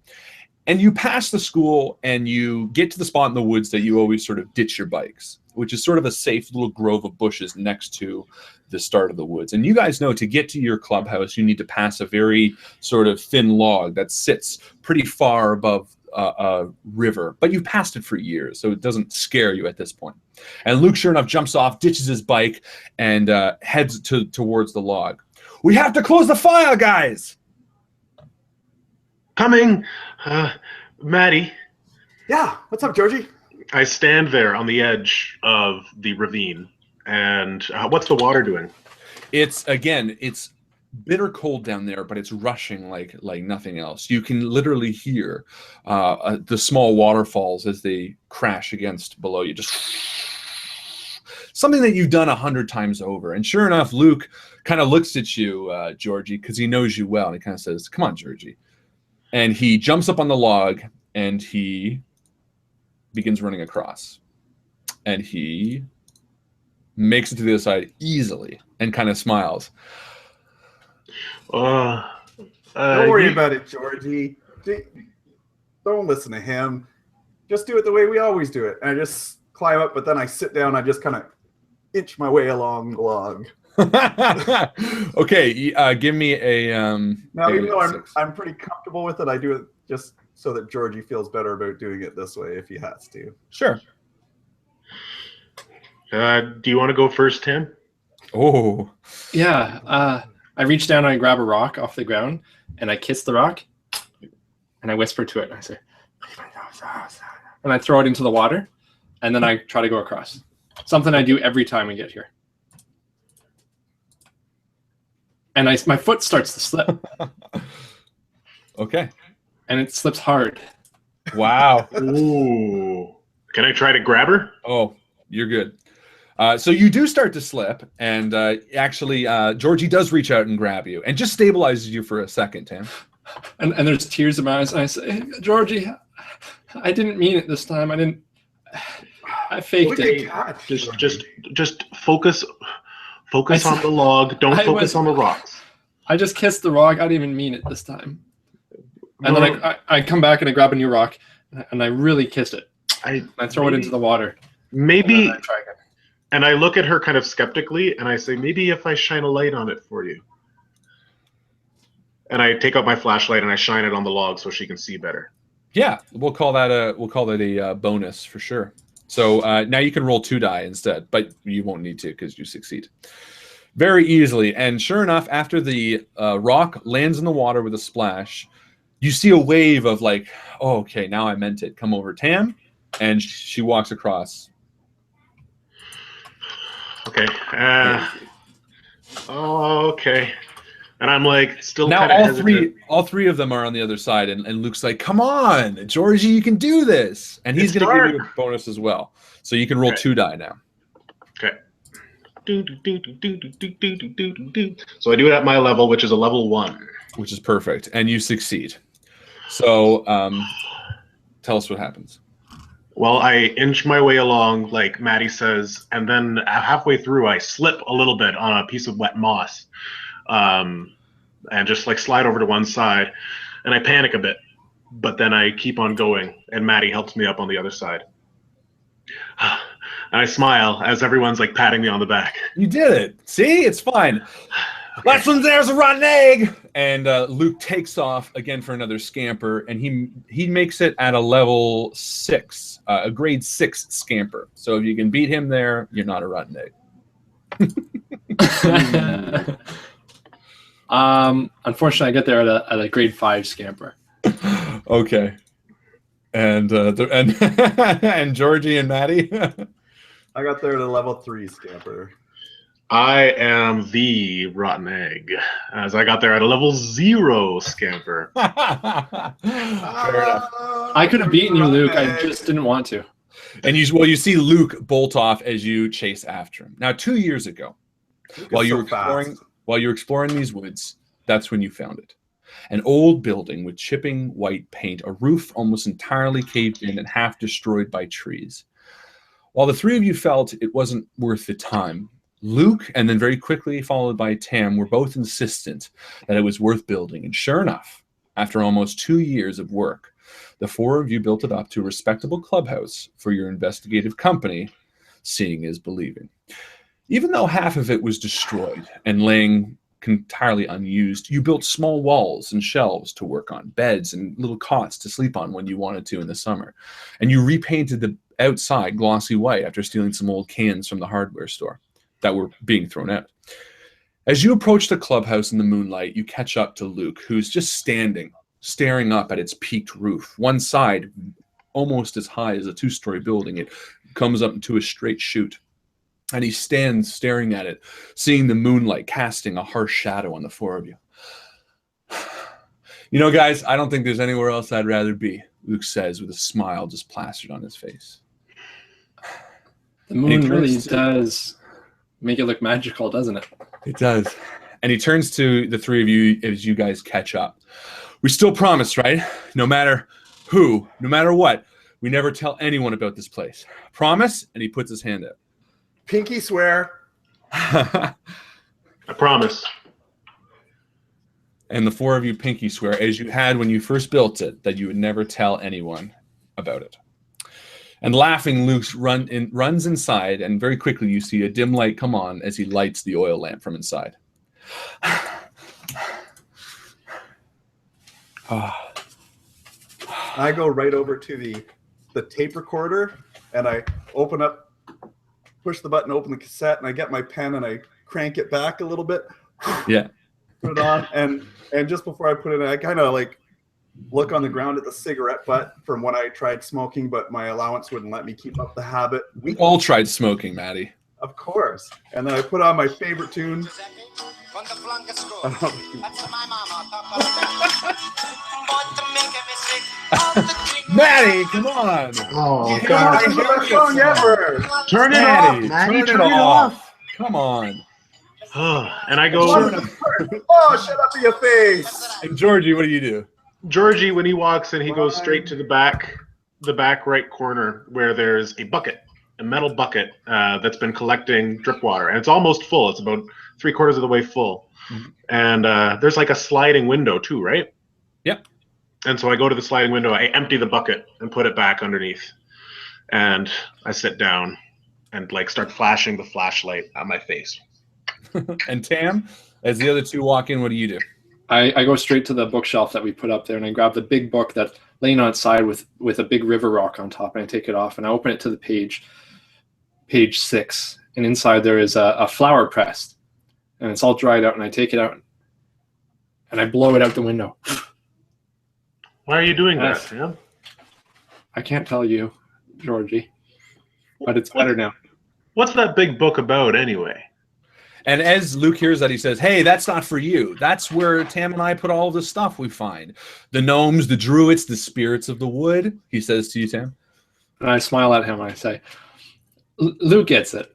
Speaker 1: And you pass the school and you get to the spot in the woods that you always sort of ditch your bikes, which is sort of a safe little grove of bushes next to the start of the woods. And you guys know to get to your clubhouse, you need to pass a very sort of thin log that sits pretty far above a river, but you've passed it for years, so it doesn't scare you at this point. And Luke, sure enough, jumps off, ditches his bike, and heads towards the log. "We have to close the file, guys!"
Speaker 2: Coming! Mattie.
Speaker 3: Yeah, what's up, Georgie?
Speaker 2: I stand there on the edge of the ravine, and what's the water doing?
Speaker 1: It's bitter cold down there, but it's rushing like nothing else. You can literally hear the small waterfalls as they crash against below you. Just something that you've done 100 times over. And sure enough, Luke kind of looks at you, Georgie, because he knows you well. And he kind of says, "Come on, Georgie." And he jumps up on the log and he begins running across. And he makes it to the other side easily and kind of smiles.
Speaker 3: Don't worry about it, Georgie. Don't listen to him. Just do it the way we always do it. And I just climb up, but then I sit down. I just kind of inch my way along the log.
Speaker 1: Okay, give me a.
Speaker 3: Now, even though I'm pretty comfortable with it, I do it just so that Georgie feels better about doing it this way if he has to.
Speaker 1: Sure.
Speaker 2: Do you want to go first, Tim?
Speaker 1: Oh.
Speaker 4: Yeah. I reach down and I grab a rock off the ground and I kiss the rock and I whisper to it and I say, and I throw it into the water and then I try to go across. Something I do every time we get here. And my foot starts to slip.
Speaker 1: Okay.
Speaker 4: And it slips hard.
Speaker 1: Wow.
Speaker 2: Ooh. Can I try to grab her?
Speaker 1: Oh, you're good. So you do start to slip, and actually, Georgie does reach out and grab you, and just stabilizes you for a second, Tam.
Speaker 4: And there's tears in my eyes, and I say, "Georgie, I didn't mean it this time. I faked it.
Speaker 2: Just focus on the log. Don't focus on the rocks."
Speaker 4: I just kissed the rock. I didn't even mean it this time. And then I come back and I grab a new rock, and I really kissed it. I throw it into the water.
Speaker 2: Maybe.
Speaker 4: And I try again.
Speaker 2: And I look at her kind of skeptically, and I say, "Maybe if I shine a light on it for you." And I take out my flashlight and I shine it on the log so she can see better.
Speaker 1: Yeah, we'll call that a bonus for sure. So now you can roll 2 die instead, but you won't need to because you succeed very easily. And sure enough, after the rock lands in the water with a splash, You see a wave of like, oh, okay, now I meant it. Come over, Tam, and she walks across.
Speaker 2: Okay. Okay. And I'm like still
Speaker 1: Now
Speaker 2: kind of hesitant.
Speaker 1: all three of them are on the other side, and Luke's like, "Come on, Georgie, you can do this!" And he's going to give you a bonus as well, so you can roll 2 die now.
Speaker 2: Okay. So I do it at my level, which is a level 1.
Speaker 1: Which is perfect, and you succeed. So, tell us what happens.
Speaker 2: Well, I inch my way along, like Mattie says, and then halfway through, I slip a little bit on a piece of wet moss. And just like slide over to one side, and I panic a bit, but then I keep on going, and Mattie helps me up on the other side. And I smile as everyone's like patting me on the back.
Speaker 1: You did it. See, it's fine. Okay. Last one there's a rotten egg. And Luke takes off again for another scamper, and he makes it at a level 6, a grade 6 scamper. So if you can beat him there, you're not a rotten egg.
Speaker 4: Unfortunately, I get there at a grade 5 scamper.
Speaker 1: Okay. And and Georgie and Mattie.
Speaker 3: I got there at a level 3 scamper.
Speaker 2: I am the rotten egg, as I got there at a level 0 scamper.
Speaker 1: Fair enough.
Speaker 4: I could have beaten you, Luke. I just didn't want to.
Speaker 1: And you see Luke bolt off as you chase after him. Now, 2 years ago, while you were exploring these woods, that's when you found it. An old building with chipping white paint, a roof almost entirely caved in and half destroyed by trees. While the 3 of you felt it wasn't worth the time, Luke, and then very quickly followed by Tam, were both insistent that it was worth building. And sure enough, after almost 2 years of work, the 4 of you built it up to a respectable clubhouse for your investigative company. Seeing is believing. Even though half of it was destroyed and laying entirely unused, you built small walls and shelves to work on, beds and little cots to sleep on when you wanted to in the summer. And you repainted the outside glossy white after stealing some old cans from the hardware store that were being thrown out. As you approach the clubhouse in the moonlight, you catch up to Luke, who's just standing, staring up at its peaked roof. One side, almost as high as a 2-story building, it comes up into a straight chute. And he stands staring at it, seeing the moonlight casting a harsh shadow on the 4 of you. You know, guys, I don't think there's anywhere else I'd rather be, Luke says with a smile just plastered on his face.
Speaker 4: The moon really does make it look magical, doesn't it?
Speaker 1: It does. And he turns to the 3 of you as you guys catch up. We still promise, right? No matter who, no matter what, we never tell anyone about this place. Promise? And he puts his hand out.
Speaker 3: Pinky swear.
Speaker 2: I promise.
Speaker 1: And the 4 of you pinky swear, as you had when you first built it, that you would never tell anyone about it. And laughing, Luke runs inside, and very quickly you see a dim light come on as he lights the oil lamp from inside.
Speaker 3: I go right over to the tape recorder, and I open up, push the button, open the cassette, and I get my pen and I crank it back a little bit.
Speaker 1: Yeah.
Speaker 3: Put it on, and just before I put it in, I kind of like look on the ground at the cigarette butt from when I tried smoking, but my allowance wouldn't let me keep up the habit.
Speaker 1: We all tried smoking, Mattie.
Speaker 3: Of course. And then I put on my favorite tune.
Speaker 1: Mattie, come on.
Speaker 2: Oh, God.
Speaker 3: It's the best song ever.
Speaker 2: Turn it
Speaker 1: Mattie,
Speaker 2: off, Mattie.
Speaker 1: Turn it off. Come on.
Speaker 2: And I go,
Speaker 3: oh, shut up in your face.
Speaker 1: And Georgie, what do you do?
Speaker 2: Georgie, when he walks in, he goes straight to the back right corner where there's a metal bucket that's been collecting drip water. And it's almost full. It's about 3/4 of the way full. Mm-hmm. And there's like a sliding window too, right?
Speaker 1: Yep.
Speaker 2: And so I go to the sliding window, I empty the bucket and put it back underneath. And I sit down and like start flashing the flashlight at my face.
Speaker 1: And Tam, as the other 2 walk in, what do you do?
Speaker 4: I go straight to the bookshelf that we put up there, and I grab the big book that's laying on its side with a big river rock on top, and I take it off, and I open it to the page 6, and inside there is a flower press, and it's all dried out, and I take it out, and I blow it out the window.
Speaker 2: Why are you doing
Speaker 4: Yes.
Speaker 2: that, Tam?
Speaker 4: I can't tell you, Georgie, but it's better now.
Speaker 2: What's that big book about anyway?
Speaker 1: And as Luke hears that, he says, hey, that's not for you. That's where Tam and I put all the stuff we find. The gnomes, the druids, the spirits of the wood, he says to you, Tam.
Speaker 4: And I smile at him and I say, Luke gets it.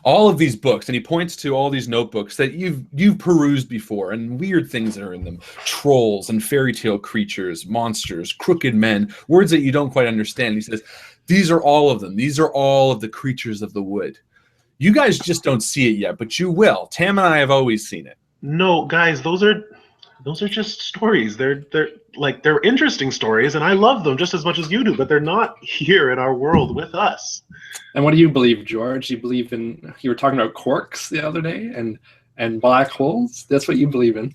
Speaker 1: All of these books, and he points to all these notebooks that you've perused before, and weird things that are in them. Trolls and fairy tale creatures, monsters, crooked men, words that you don't quite understand. He says, these are all of them. These are all of the creatures of the wood. You guys just don't see it yet, but you will. Tam and I have always seen it.
Speaker 2: No, guys, those are just stories. They're interesting stories, and I love them just as much as you do, but they're not here in our world with us.
Speaker 4: And what do you believe, George? You believe in, you were talking about corks the other day and black holes? That's what you believe in.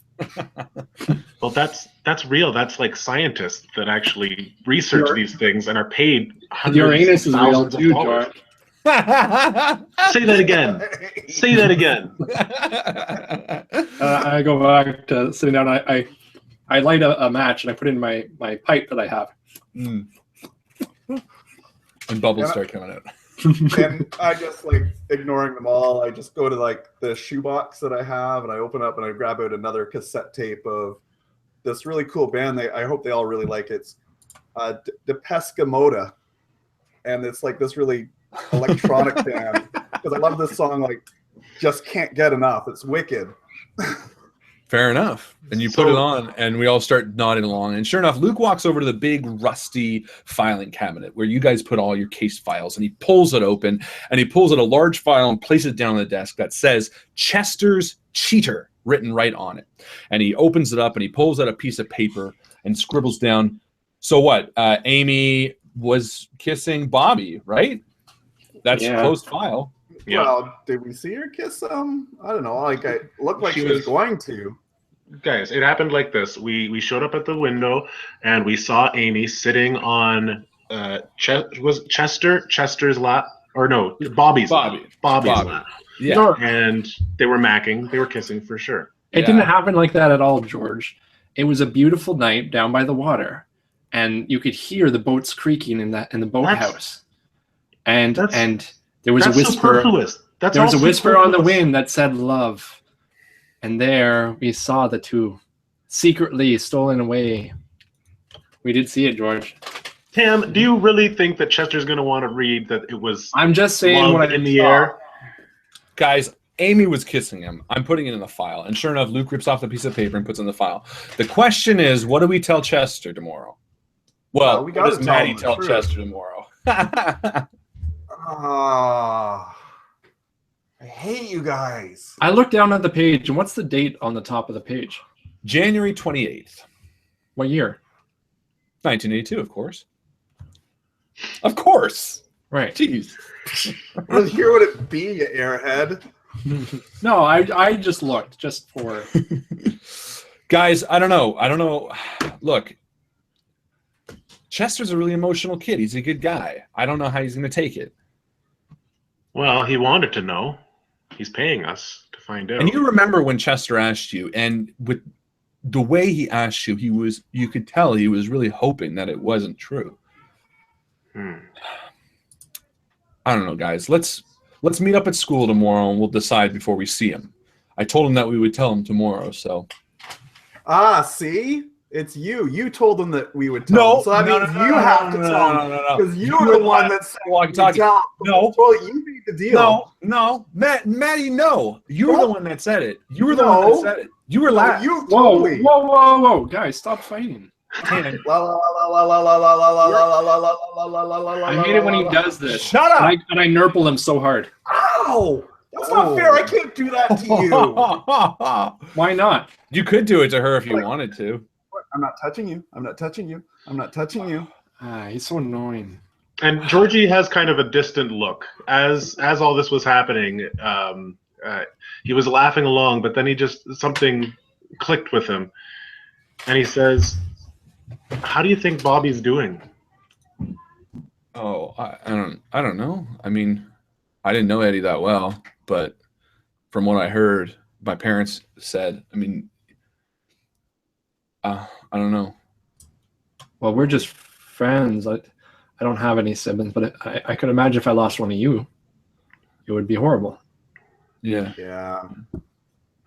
Speaker 2: Well, that's real. That's like scientists that actually research these things and are paid hundreds
Speaker 4: Uranus is
Speaker 2: of
Speaker 4: real
Speaker 2: thousands of
Speaker 4: too,
Speaker 2: dollars.
Speaker 4: George.
Speaker 2: Say that again. Say that again.
Speaker 4: I go back to sitting down. I light a match and I put in my pipe that I have.
Speaker 1: Mm. And bubbles start coming out.
Speaker 3: And I just like ignoring them all. I just go to like the shoebox that I have and I open up and I grab out another cassette tape of this really cool band. I hope they all really like it. It's De Pesca Moda. And it's like this really electronic band because I love this song, like just can't get enough. It's wicked.
Speaker 1: Fair enough. And you put it on, and we all start nodding along. And sure enough, Luke walks over to the big rusty filing cabinet where you guys put all your case files, and he pulls it open, and he pulls out a large file and places it down on the desk that says Chester's Cheater written right on it. And he opens it up and he pulls out a piece of paper and scribbles down, so what? Amy was kissing Bobby, right? That's a closed file.
Speaker 2: Yeah.
Speaker 3: Well, did we see her kiss him? I don't know. Like, it looked like she was going to.
Speaker 2: Guys, it happened like this. We showed up at the window and we saw Amy sitting on Chester's lap, or no, Bobby's lap.
Speaker 1: Yeah.
Speaker 2: And they were macking. They were kissing for sure.
Speaker 4: It didn't happen like that at all, George. It was a beautiful night down by the water, and you could hear the boats creaking in the boathouse. And there was a whisper. There was a whisper on the wind that said love. And there we saw the two secretly stolen away. We did see it, George.
Speaker 2: Tam, do you really think that Chester's going to want to read that it was
Speaker 4: I'm just saying
Speaker 2: love
Speaker 4: what I
Speaker 2: in the air?
Speaker 1: Guys, Amy was kissing him. I'm putting it in the file. And sure enough, Luke rips off the piece of paper and puts it in the file. The question is, what do we tell Chester tomorrow? Well,
Speaker 3: we
Speaker 1: what does Mattie tell
Speaker 3: truth.
Speaker 1: Chester tomorrow?
Speaker 3: I hate you guys.
Speaker 4: I looked down at the page, and what's the date on the top of the page?
Speaker 1: January 28th.
Speaker 4: What year?
Speaker 1: 1982, of course. Of course.
Speaker 4: Right.
Speaker 1: Jeez.
Speaker 3: Well, here would it be, you airhead?
Speaker 4: No, I just looked just for.
Speaker 1: Guys, I don't know. Look, Chester's a really emotional kid. He's a good guy. I don't know how he's going to take it.
Speaker 2: Well, he wanted to know. He's paying us to find out.
Speaker 1: And you remember when Chester asked you, and with the way he asked you, you could tell he was really hoping that it wasn't true. I don't know, guys. Let's meet up at school tomorrow and we'll decide before we see him. I told him that we would tell him tomorrow, so.
Speaker 3: See? It's you. You told them that we would tell them. So that means you have to tell them. Because you were the one that said
Speaker 1: No.
Speaker 3: Well, you made the deal.
Speaker 1: No. Mattie, no. You were the one that said it. You were the one that said it. You were laughing.
Speaker 3: You totally.
Speaker 4: Whoa. Guys, stop fighting.
Speaker 3: La la la la la la la la la la la la la la la la.
Speaker 4: I hate it when he does this.
Speaker 1: Shut up!
Speaker 4: And I nurple him so hard.
Speaker 3: Ow! That's not fair. I can't do that to you.
Speaker 4: Why not?
Speaker 1: You could do it to her if you wanted to.
Speaker 3: I'm not touching you. I'm not touching you. I'm not touching you.
Speaker 4: He's so annoying.
Speaker 2: And Georgie has kind of a distant look as all this was happening. He was laughing along, but then something clicked with him, and he says, "How do you think Bobby's doing?"
Speaker 1: Oh, I don't know. I mean, I didn't know Eddie that well, but from what I heard, my parents said, I mean, I don't know.
Speaker 4: Well, we're just friends. I don't have any siblings, but I could imagine if I lost one of you, it would be horrible.
Speaker 1: Yeah.
Speaker 3: Yeah.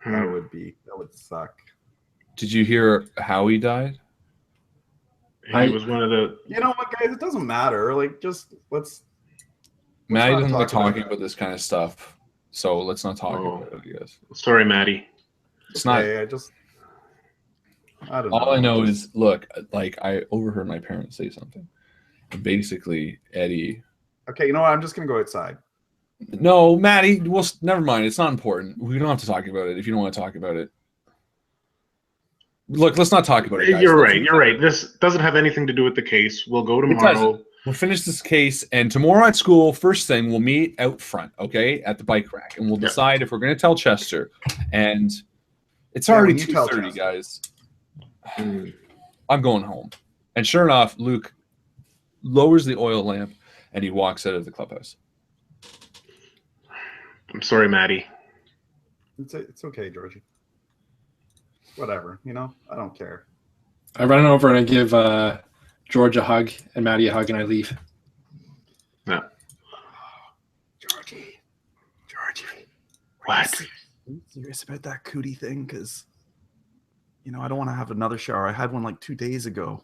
Speaker 3: That would suck.
Speaker 1: Did you hear how he died?
Speaker 2: He was one of the.
Speaker 3: You know what, guys? It doesn't matter. Like, just let's
Speaker 1: Maddie
Speaker 3: not
Speaker 1: doesn't like
Speaker 3: talk about
Speaker 1: talking about this kind of stuff, so let's not talk about it, I guess.
Speaker 2: Sorry, Mattie.
Speaker 1: It's not.
Speaker 3: I don't know.
Speaker 1: All I know is, look, like, I overheard my parents say something. And basically, Eddie.
Speaker 3: Okay, you know what? I'm just gonna go outside.
Speaker 1: No, Maddie. Well, never mind. It's not important. We don't have to talk about it if you don't want to talk about it. Look, let's not talk about it, guys.
Speaker 2: You're right. This doesn't have anything to do with the case. We'll go tomorrow.
Speaker 1: We'll finish this case, and tomorrow at school, first thing, we'll meet out front, okay, at the bike rack, and we'll decide if we're going to tell Chester. And it's already 2:30, guys. I'm going home. And sure enough, Luke lowers the oil lamp, and he walks out of the clubhouse.
Speaker 2: I'm sorry, Mattie.
Speaker 3: It's okay, Georgie. Whatever, you know, I don't care.
Speaker 4: I run over and I give George a hug and Mattie a hug, and I leave.
Speaker 2: Yeah.
Speaker 3: Georgie.
Speaker 2: What?
Speaker 3: Are you serious about that cootie thing? Because, you know, I don't want to have another shower. I had one like 2 days ago.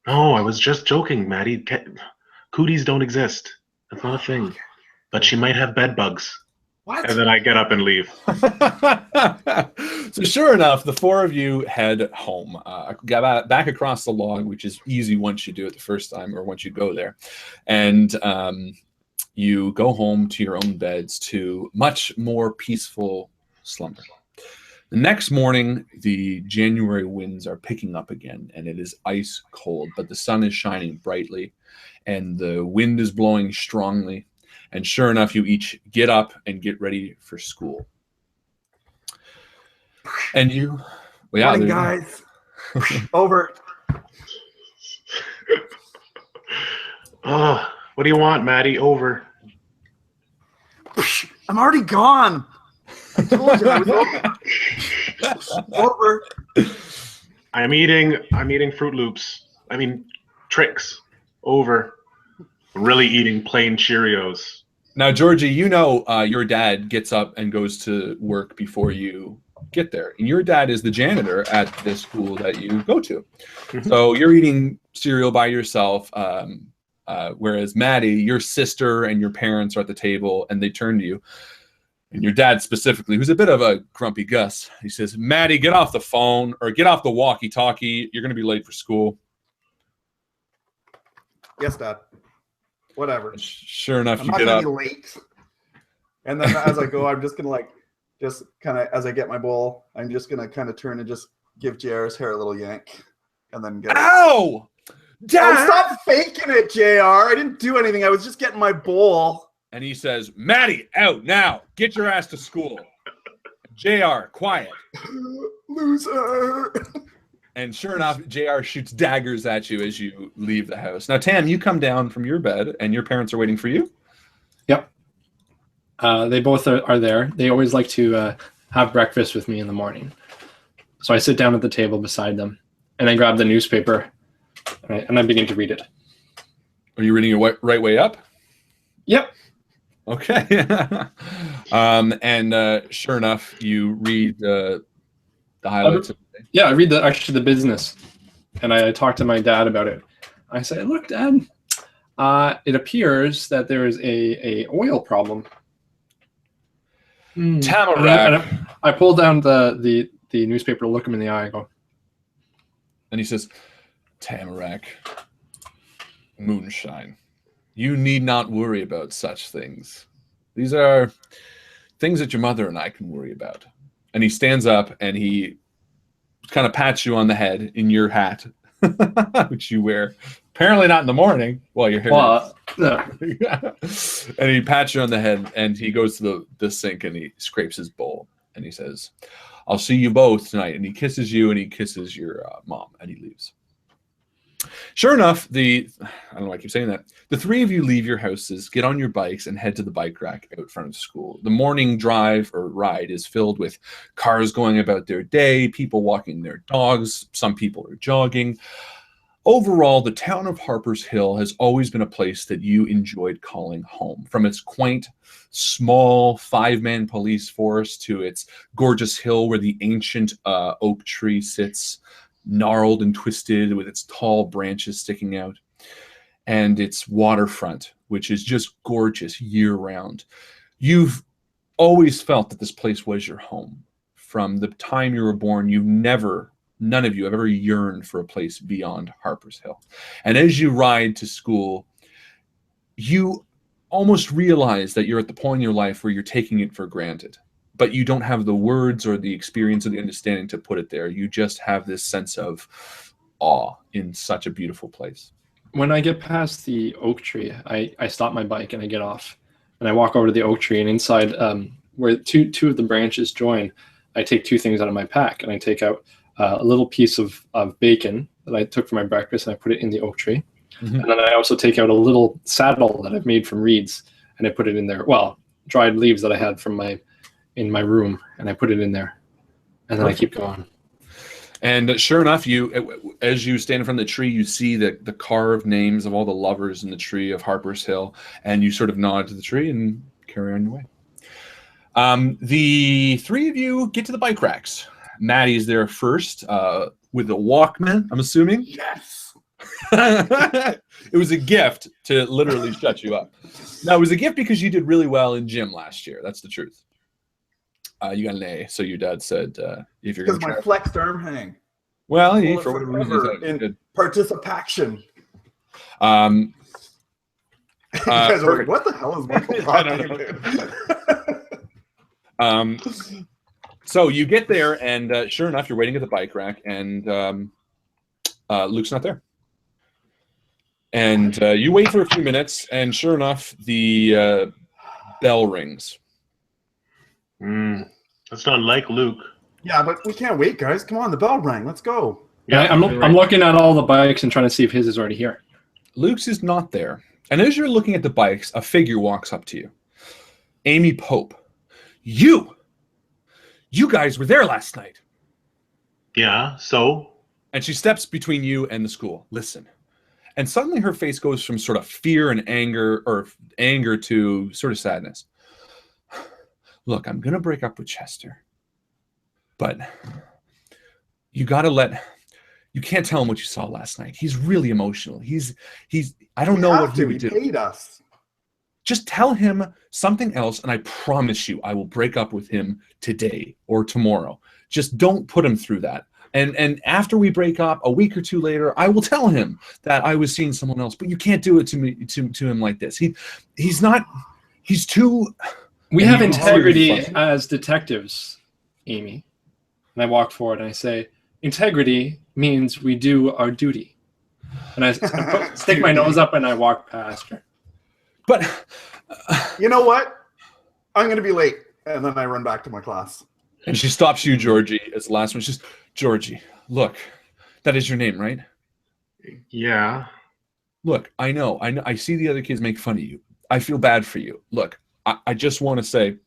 Speaker 2: No, I was just joking, Mattie. Cooties don't exist. That's not a thing. But she might have bed bugs.
Speaker 3: What?
Speaker 2: And then I get up and leave.
Speaker 1: So sure enough, the four of you head home, back across the log, which is easy once you do it the first time or once you go there. And you go home to your own beds to much more peaceful slumber. The next morning, the January winds are picking up again, and it is ice cold, but the sun is shining brightly, and the wind is blowing strongly. And sure enough, you each get up and get ready for school. And you, well, yeah,
Speaker 3: morning, guys. Over.
Speaker 2: Oh, what do you want, Mattie? Over.
Speaker 3: I'm already gone. I told you I was over.
Speaker 2: I'm eating Fruit Loops. I mean, Tricks. Over. I'm really eating plain Cheerios.
Speaker 1: Now, Georgie, you know your dad gets up and goes to work before you get there. And your dad is the janitor at the school that you go to. Mm-hmm. So you're eating cereal by yourself, whereas Mattie, your sister and your parents are at the table, and they turn to you. And your dad specifically, who's a bit of a grumpy Gus, he says, Mattie, get off the phone or get off the walkie-talkie. You're going to be late for school.
Speaker 3: Yes, Dad. Whatever.
Speaker 1: Sure enough,
Speaker 3: I'm
Speaker 1: you
Speaker 3: not
Speaker 1: get
Speaker 3: gonna
Speaker 1: up.
Speaker 3: Be late. And then as I go, I'm just gonna just kind of as I get my bowl, I'm just gonna kind of turn and just give JR's hair a little yank, and then get.
Speaker 1: Ow! Dad!
Speaker 3: Oh, stop faking it, JR. I didn't do anything. I was just getting my bowl.
Speaker 1: And he says, Mattie, out now. Get your ass to school. JR, quiet.
Speaker 3: Loser.
Speaker 1: And sure enough, JR shoots daggers at you as you leave the house. Now, Tam, you come down from your bed, and your parents are waiting for you?
Speaker 4: Yep. They both are there. They always like to have breakfast with me in the morning. So I sit down at the table beside them, and I grab the newspaper, and I begin to read it.
Speaker 1: Are you reading it right way up?
Speaker 4: Yep.
Speaker 1: Okay. And sure enough, you read the highlights of the day.
Speaker 4: Yeah, I read the business, and I talk to my dad about it. I say, look, Dad, it appears that there is a oil problem.
Speaker 1: Tamarack.
Speaker 4: And I pull down the newspaper to look him in the eye. I go,
Speaker 1: and he says, Tamarack, moonshine. You need not worry about such things. These are things that your mother and I can worry about. And he stands up and he kind of pats you on the head in your hat, which you wear. Apparently not in the morning while you're here.
Speaker 4: No.
Speaker 1: And he pats you on the head and he goes to the sink and he scrapes his bowl. And he says, I'll see you both tonight. And he kisses you and he kisses your mom and he leaves. Sure enough, I don't know why I keep saying that. The three of you leave your houses, get on your bikes, and head to the bike rack out front of school. The morning drive or ride is filled with cars going about their day, people walking their dogs, some people are jogging. Overall, the town of Harper's Hill has always been a place that you enjoyed calling home. From its quaint, small, five-man police force to its gorgeous hill where the ancient oak tree sits, gnarled and twisted with its tall branches sticking out, and its waterfront, which is just gorgeous year-round. You've always felt that this place was your home. From the time you were born, none of you have ever yearned for a place beyond Harper's Hill. And as you ride to school, you almost realize that you're at the point in your life where you're taking it for granted, but you don't have the words or the experience or the understanding to put it there. You just have this sense of awe in such a beautiful place.
Speaker 4: When I get past the oak tree, I stop my bike and I get off. And I walk over to the oak tree, and inside where two of the branches join, I take two things out of my pack. And I take out a little piece of bacon that I took for my breakfast, and I put it in the oak tree. Mm-hmm. And then I also take out a little saddle that I've made from reeds, and I put it in there. Well, dried leaves that I had in my room, and I put it in there. And then I keep going.
Speaker 1: And sure enough, as you stand in front of the tree, you see the carved names of all the lovers in the tree of Harper's Hill, and you sort of nod to the tree and carry on your way. The three of you get to the bike racks. Mattie's there first with a Walkman, I'm assuming.
Speaker 3: Yes.
Speaker 1: It was a gift to literally shut you up. No, it was a gift because you did really well in gym last year. That's the truth. You got an A, so your dad said if you're going to
Speaker 3: because my flexed arm hang.
Speaker 1: Well, for whatever reason,
Speaker 3: in participation.
Speaker 1: You
Speaker 3: guys are like, what the hell is Michael talking about?
Speaker 1: So you get there, and sure enough, you're waiting at the bike rack, and Luke's not there. And you wait for a few minutes, and sure enough, the bell rings.
Speaker 2: That's not like Luke.
Speaker 3: Yeah, but we can't wait, guys. Come on, the bell rang. Let's go.
Speaker 4: Yeah, I'm looking at all the bikes and trying to see if his is already here.
Speaker 1: Luke's is not there. And as you're looking at the bikes, a figure walks up to you. Amy Pope. You guys were there last night.
Speaker 2: Yeah, so?
Speaker 1: And she steps between you and the school. Listen. And suddenly her face goes from sort of fear and anger, or anger to sort of sadness. Look, I'm going to break up with Chester. But you can't tell him what you saw last night. He's really emotional. I don't know what he would do.
Speaker 3: He paid us.
Speaker 1: Just tell him something else, and I promise you I will break up with him today or tomorrow. Just don't put him through that. And after we break up, a week or two later, I will tell him that I was seeing someone else. But you can't do it to him like this. He's too.
Speaker 4: We have integrity as detectives, Amy. And I walk forward and I say, integrity means we do our duty. And I stick my nose up and I walk past her.
Speaker 1: But
Speaker 3: you know what? I'm going to be late. And then I run back to my class.
Speaker 1: And she stops you, Georgie, as the last one. She's, Georgie, look, that is your name, right?
Speaker 2: Yeah.
Speaker 1: Look, I know. I see the other kids make fun of you. I feel bad for you. Look, I just want to say,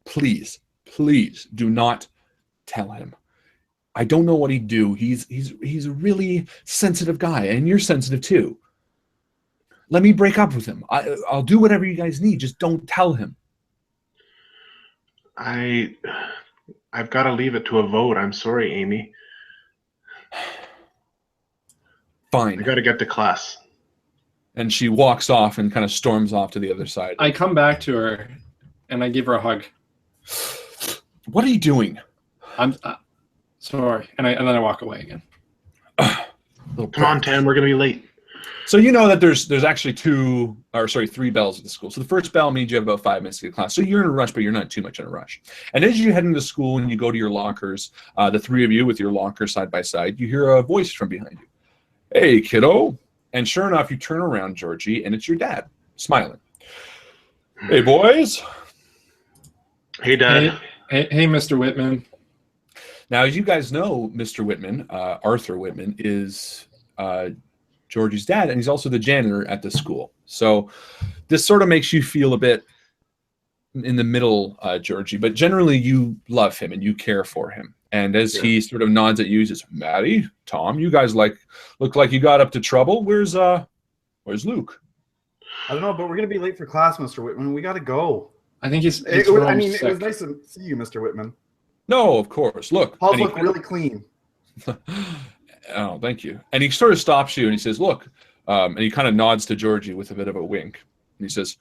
Speaker 1: please do not tell him. I don't know what he'd do. He's a really sensitive guy, and you're sensitive too. Let me break up with him. I'll do whatever you guys need. Just don't tell him.
Speaker 2: I've got to leave it to a vote. I'm sorry, Amy.
Speaker 1: Fine.
Speaker 2: I got to get to class.
Speaker 1: And she walks off and kind of storms off to the other side.
Speaker 4: I come back to her, and I give her a hug.
Speaker 1: What are you doing?
Speaker 4: I'm sorry. And then I walk away again.
Speaker 2: Come on, Tam. We're going to be late.
Speaker 1: So you know that there's actually three bells at the school. So the first bell means you have about 5 minutes to get to class. So you're in a rush, but you're not too much in a rush. And as you head into school and you go to your lockers, the three of you with your lockers side by side, you hear a voice from behind you. Hey, kiddo. And sure enough, you turn around, Georgie, and it's your dad, smiling. Hey, boys.
Speaker 2: Hey, Dad.
Speaker 4: Hey, Mr. Whitman.
Speaker 1: Now, as you guys know, Mr. Whitman, Arthur Whitman, is Georgie's dad, and he's also the janitor at the school. So this sort of makes you feel a bit in the middle, Georgie, but generally you love him and you care for him. And as he sort of nods at you, he says, Mattie, Tom, you guys look like you got up to trouble. Where's Luke?
Speaker 3: I don't know, but we're gonna be late for class, Mr. Whitman. We gotta go.
Speaker 4: I think he's
Speaker 3: It was
Speaker 4: sick.
Speaker 3: nice to see you, Mr. Whitman.
Speaker 1: No, of course. Look.
Speaker 3: Halls look really clean.
Speaker 1: Oh, thank you. And he sort of stops you and he says, look, and he kind of nods to Georgie with a bit of a wink. And he says,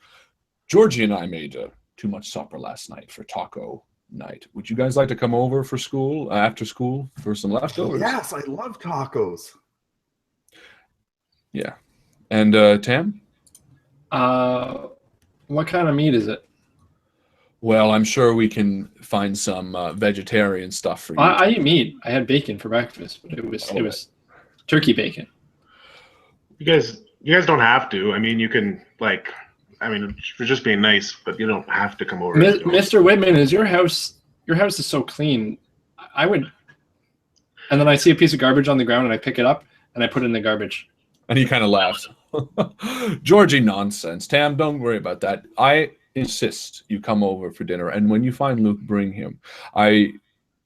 Speaker 1: Georgie and I made too much supper last night for taco night. Would you guys like to come over for school, after school, for some leftovers?
Speaker 3: Yes, I love tacos.
Speaker 1: Yeah. And Tam?
Speaker 4: What kind of meat is it?
Speaker 1: Well, I'm sure we can find some vegetarian stuff for you.
Speaker 4: I eat meat. I had bacon for breakfast, but it was turkey bacon.
Speaker 2: You guys don't have to. I mean, you can you're just being nice, but you don't have to come over.
Speaker 4: Mr. Whitman, is your house is so clean. I would. And then I see a piece of garbage on the ground and I pick it up and I put it in the garbage.
Speaker 1: And he kind of laughs. Georgie, nonsense. Tam, don't worry about that. I insist you come over for dinner, and when you find Luke, bring him. And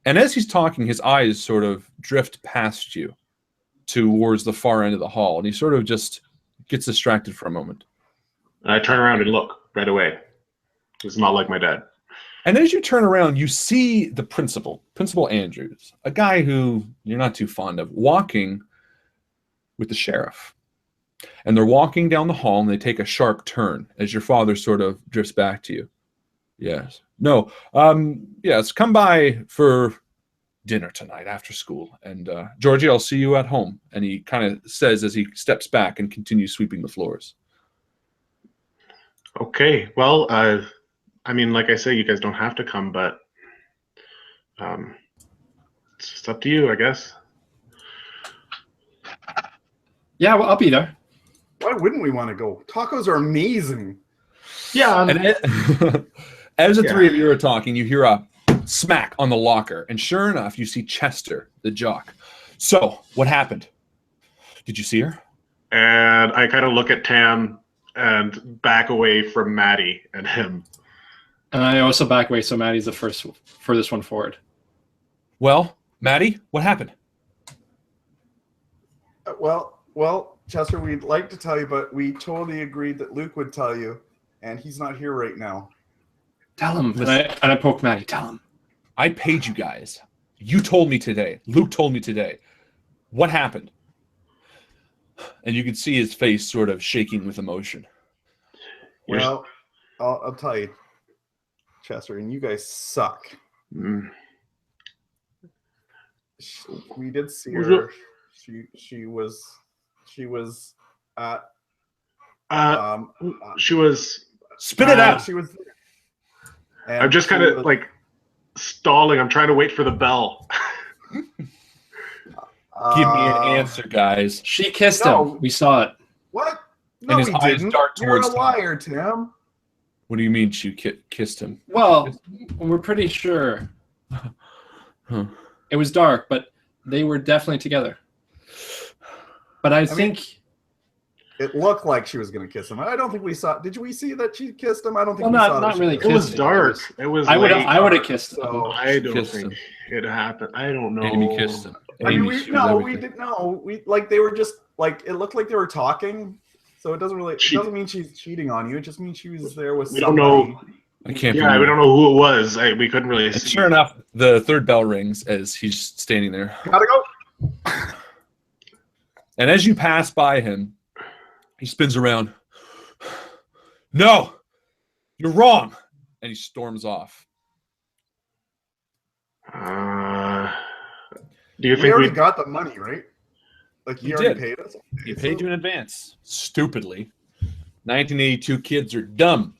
Speaker 1: as he's talking, his eyes sort of drift past you towards the far end of the hall, and he sort of just gets distracted for a moment.
Speaker 2: And I turn around and look right away. It's not like my dad.
Speaker 1: And as you turn around, you see the Principal Andrews, a guy who you're not too fond of, walking with the sheriff. And they're walking down the hall, and they take a sharp turn as your father sort of drifts back to you. Yes. No. Yes, come by for dinner tonight after school. And Georgie, I'll see you at home. And he kind of says as he steps back and continues sweeping the floors.
Speaker 2: Okay. Well, I mean, like I say, you guys don't have to come, but it's just up to you, I guess.
Speaker 4: Yeah, well, I'll be there.
Speaker 3: Why wouldn't we want to go? Tacos are amazing.
Speaker 2: Yeah.
Speaker 1: And as the three of you are talking, you hear a smack on the locker. And sure enough, you see Chester, the jock. So, what happened? Did you see her?
Speaker 2: And I kind of look at Tam and back away from Mattie and him.
Speaker 4: And I also back away, so Maddie's the furthest one forward.
Speaker 1: Well, Mattie, what happened?
Speaker 3: Well, Chester, we'd like to tell you, but we totally agreed that Luke would tell you, and he's not here right now.
Speaker 4: Tell him. And I poke Mattie. Tell him.
Speaker 1: I paid you guys. You told me today. Luke told me today. What happened? And you can see his face sort of shaking with emotion.
Speaker 3: Well, I'll tell you, Chester, and you guys suck.
Speaker 2: Mm.
Speaker 3: We did see her. She was at.
Speaker 2: She was.
Speaker 1: Spit it out.
Speaker 3: She was.
Speaker 2: I'm just kind of like stalling. I'm trying to wait for the bell.
Speaker 1: Give me an answer, guys.
Speaker 4: She kissed him. We saw it.
Speaker 3: What? No,
Speaker 1: And his
Speaker 3: we
Speaker 1: eyes
Speaker 3: didn't.
Speaker 1: dart
Speaker 3: You're a
Speaker 1: towards Tom.
Speaker 3: liar, Tim.
Speaker 1: What do you mean she kissed him?
Speaker 4: Well, we're pretty sure.
Speaker 1: Huh.
Speaker 4: It was dark, but they were definitely together. But I think
Speaker 3: it looked like she was going to kiss him. I don't think we saw. Did we see that she kissed him? I don't think
Speaker 4: Well,
Speaker 3: we
Speaker 4: not-
Speaker 3: saw.
Speaker 4: not
Speaker 3: that
Speaker 4: really
Speaker 3: she
Speaker 2: It was
Speaker 3: kissed him.
Speaker 2: dark. It was.
Speaker 4: I would
Speaker 2: late.
Speaker 4: have kissed him.
Speaker 3: So
Speaker 2: I don't
Speaker 1: Kissed
Speaker 2: think
Speaker 1: him.
Speaker 2: it happened. I don't know.
Speaker 1: Amy kissed him.
Speaker 3: I mean,
Speaker 1: Amy,
Speaker 3: we
Speaker 1: she was everything.
Speaker 3: didn't know. We like they were just like it looked like they were talking. So it doesn't really. It doesn't mean she's cheating on you. It just means she was there with.
Speaker 2: We don't
Speaker 3: somebody.
Speaker 2: know.
Speaker 1: I can't
Speaker 2: Yeah,
Speaker 1: believe
Speaker 2: we don't know who it was. We couldn't really
Speaker 1: And
Speaker 2: see.
Speaker 1: sure enough, the third bell rings as he's standing there.
Speaker 3: Gotta go.
Speaker 1: And as you pass by him, he spins around. No, you're wrong. And he storms off.
Speaker 2: Do you
Speaker 3: We
Speaker 2: think
Speaker 3: already
Speaker 2: we?
Speaker 3: got the money, right? Like he
Speaker 1: You
Speaker 3: already
Speaker 1: did.
Speaker 3: paid us.
Speaker 1: He paid you in advance. Stupidly. 1982 kids are dumb.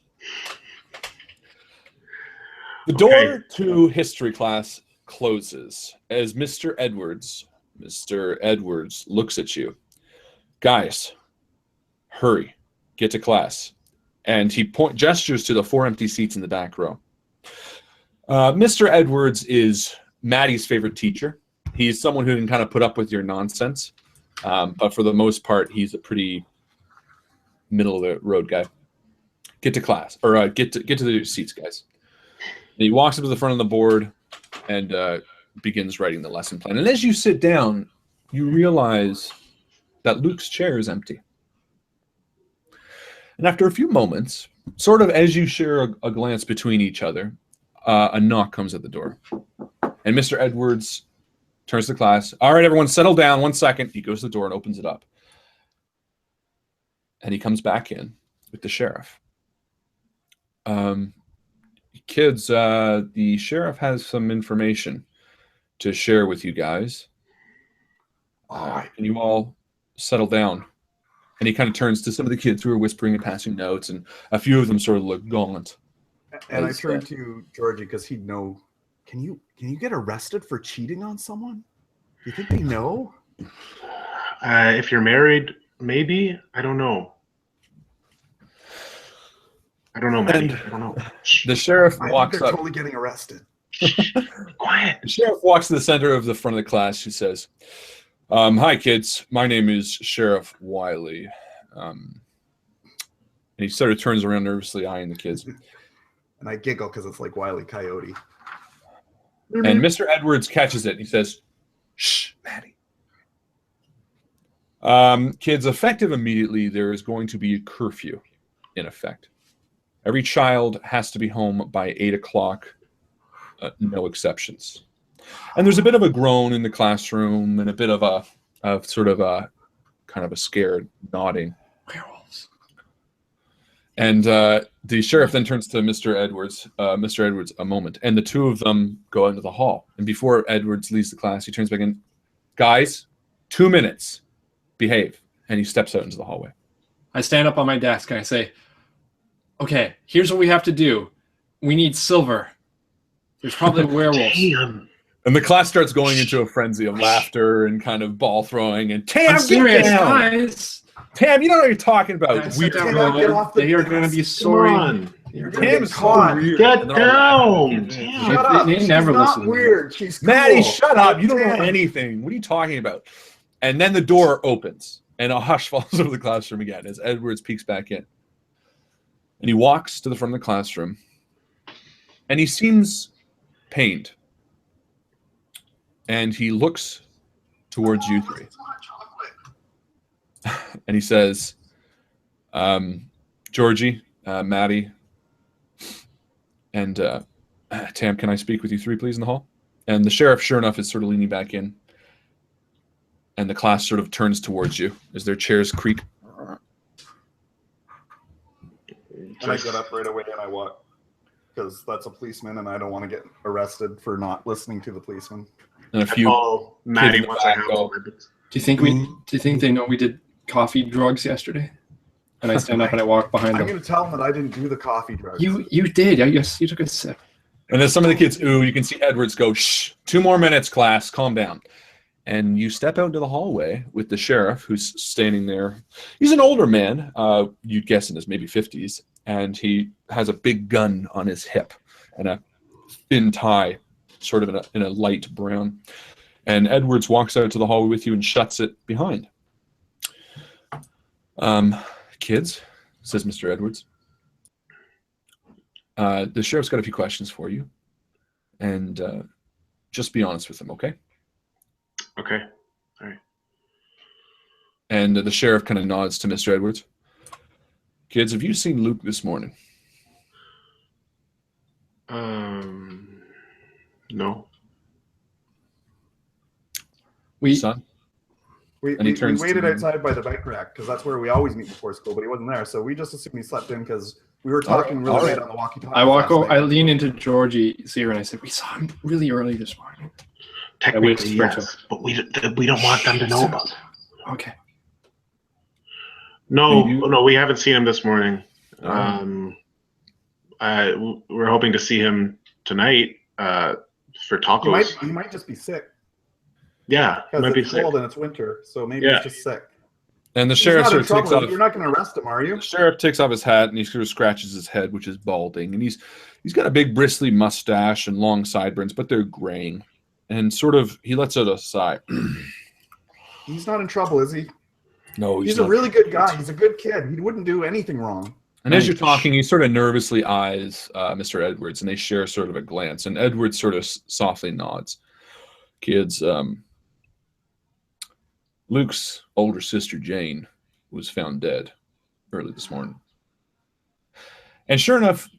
Speaker 1: The door
Speaker 2: Okay.
Speaker 1: to history class closes as Mr. Edwards looks at you. Guys, hurry. Get to class. And he gestures to the 4 empty seats in the back row. Mr. Edwards is Maddie's favorite teacher. He's someone who can kind of put up with your nonsense. But for the most part, he's a pretty middle of the road guy. Get to class, or get to the seats, guys. And he walks up to the front of the board, and begins writing the lesson plan. And as you sit down, you realize that Luke's chair is empty. And after a few moments, sort of as you share a glance between each other, a knock comes at the door. And Mr. Edwards turns to the class. All right, everyone, settle down. 1 second. He goes to the door and opens it up. And he comes back in with the sheriff. Kids, the sheriff has some information to share with you guys. Can you all settle down? And he kind of turns to some of the kids who are whispering and passing notes, and a few of them sort of look gaunt.
Speaker 3: And I turn to Georgie because he'd know. Can you get arrested for cheating on someone? Do you think they know?
Speaker 2: If you're married, maybe. I don't know. I don't know, Mattie. I don't know.
Speaker 1: The sheriff
Speaker 3: I
Speaker 1: walks
Speaker 3: think they're
Speaker 1: up.
Speaker 3: totally getting arrested.
Speaker 2: Quiet.
Speaker 1: The sheriff walks to the center of the front of the class. He says, hi, kids. My name is Sheriff Wiley. And he sort of turns around nervously, eyeing the kids.
Speaker 3: And I giggle because it's like Wile E. Coyote.
Speaker 1: And Mr. Edwards catches it. And he says, shh, Mattie. Kids, effective immediately, there is going to be a curfew in effect. Every child has to be home by 8 o'clock, no exceptions. And there's a bit of a groan in the classroom and a bit of a kind of a scared nodding.
Speaker 4: Werewolves.
Speaker 1: And the sheriff then turns to Mr. Edwards. Mr. Edwards, a moment. And the two of them go into the hall. And before Edwards leaves the class, he turns back in. Guys, 2 minutes. Behave. And he steps out into the hallway.
Speaker 4: I stand up on my desk and I say, okay, here's what we have to do. We need silver. There's probably werewolves.
Speaker 2: Damn.
Speaker 1: And the class starts going into a frenzy of laughter and kind of ball throwing. And Tam,
Speaker 4: I'm serious,
Speaker 1: get down.
Speaker 4: guys.
Speaker 1: Tam, you don't know what you're talking about.
Speaker 4: They are going to be sorry.
Speaker 1: Tam is so weird.
Speaker 2: Get down.
Speaker 3: Shut up.
Speaker 4: They
Speaker 3: She's
Speaker 4: never
Speaker 3: not
Speaker 4: listen to me.
Speaker 3: weird. She's cool.
Speaker 1: Mattie, shut up. You don't know
Speaker 3: Tam.
Speaker 1: anything. What are you talking about? And then the door opens and a hush falls over the classroom again as Edwards peeks back in. And he walks to the front of the classroom and he seems pained. And he looks towards you three. And he says, Georgie, Mattie, and Tam, can I speak with you three, please, in the hall? And the sheriff, sure enough, is sort of leaning back in. And the class sort of turns towards you as their chairs creak.
Speaker 3: And I get up right away and I walk. Because that's a policeman and I don't want to get arrested for not listening to the policeman.
Speaker 1: And a few
Speaker 2: Mattie
Speaker 1: kids
Speaker 2: wants to
Speaker 1: back
Speaker 2: have
Speaker 1: go.
Speaker 2: a
Speaker 4: Do you think they know we did coffee drugs yesterday? And I stand up and I walk behind
Speaker 3: I'm
Speaker 4: them.
Speaker 3: going to tell them that I didn't do the coffee drugs.
Speaker 4: You did. Yes, you took a sip.
Speaker 1: And as some of the kids, you can see Edwards go, shh, 2 more minutes, class, calm down. And you step out into the hallway with the sheriff who's standing there. He's an older man, you'd guess in his maybe 50s, and he has a big gun on his hip and a thin tie, sort of in a light brown. And Edwards walks out to the hallway with you and shuts it behind. Kids, says Mr. Edwards, the sheriff's got a few questions for you. And just be honest with them, okay?
Speaker 2: Okay. All right.
Speaker 1: And the sheriff kind of nods to Mr. Edwards. Kids, have you seen Luke this morning?
Speaker 2: No.
Speaker 1: Son?
Speaker 3: We
Speaker 1: turns to
Speaker 3: waited
Speaker 1: you.
Speaker 3: outside by the bike rack because that's where we always meet before school, but he wasn't there. So we just assumed he slept in because we were talking really late on the walkie-talkie.
Speaker 4: I walk
Speaker 3: last
Speaker 4: over.
Speaker 3: night.
Speaker 4: I lean into Georgie's ear and I said, "We saw him really early this morning."
Speaker 2: Technically,
Speaker 4: whisper
Speaker 2: yes, but we don't want them to know about it.
Speaker 4: Okay.
Speaker 2: No,
Speaker 1: You-
Speaker 2: no, we haven't seen him this morning.
Speaker 1: Oh.
Speaker 2: We're hoping to see him tonight for tacos.
Speaker 3: He might just be sick
Speaker 2: Yeah, he might
Speaker 3: because
Speaker 2: be
Speaker 3: it's
Speaker 2: sick.
Speaker 3: cold and it's winter, so maybe
Speaker 2: Yeah.
Speaker 3: he's just sick.
Speaker 1: And the
Speaker 3: He's
Speaker 1: sheriff
Speaker 3: not
Speaker 1: sort
Speaker 3: in
Speaker 1: of takes
Speaker 3: trouble.
Speaker 1: off.
Speaker 3: You're not going to arrest him, are you?
Speaker 1: The sheriff takes off his hat and he sort of scratches his head, which is balding, and he's got a big bristly mustache and long sideburns, but they're graying. And sort of he lets out a sigh.
Speaker 3: He's not in trouble, is he?
Speaker 1: No,
Speaker 3: He's
Speaker 1: not.
Speaker 3: a really good guy. He's a good kid. He wouldn't do anything wrong.
Speaker 1: And as you're talking, he sort of nervously eyes Mr. Edwards, and they share sort of a glance. And Edwards sort of softly nods. Kids, Luke's older sister, Jane, was found dead early this morning. And sure enough,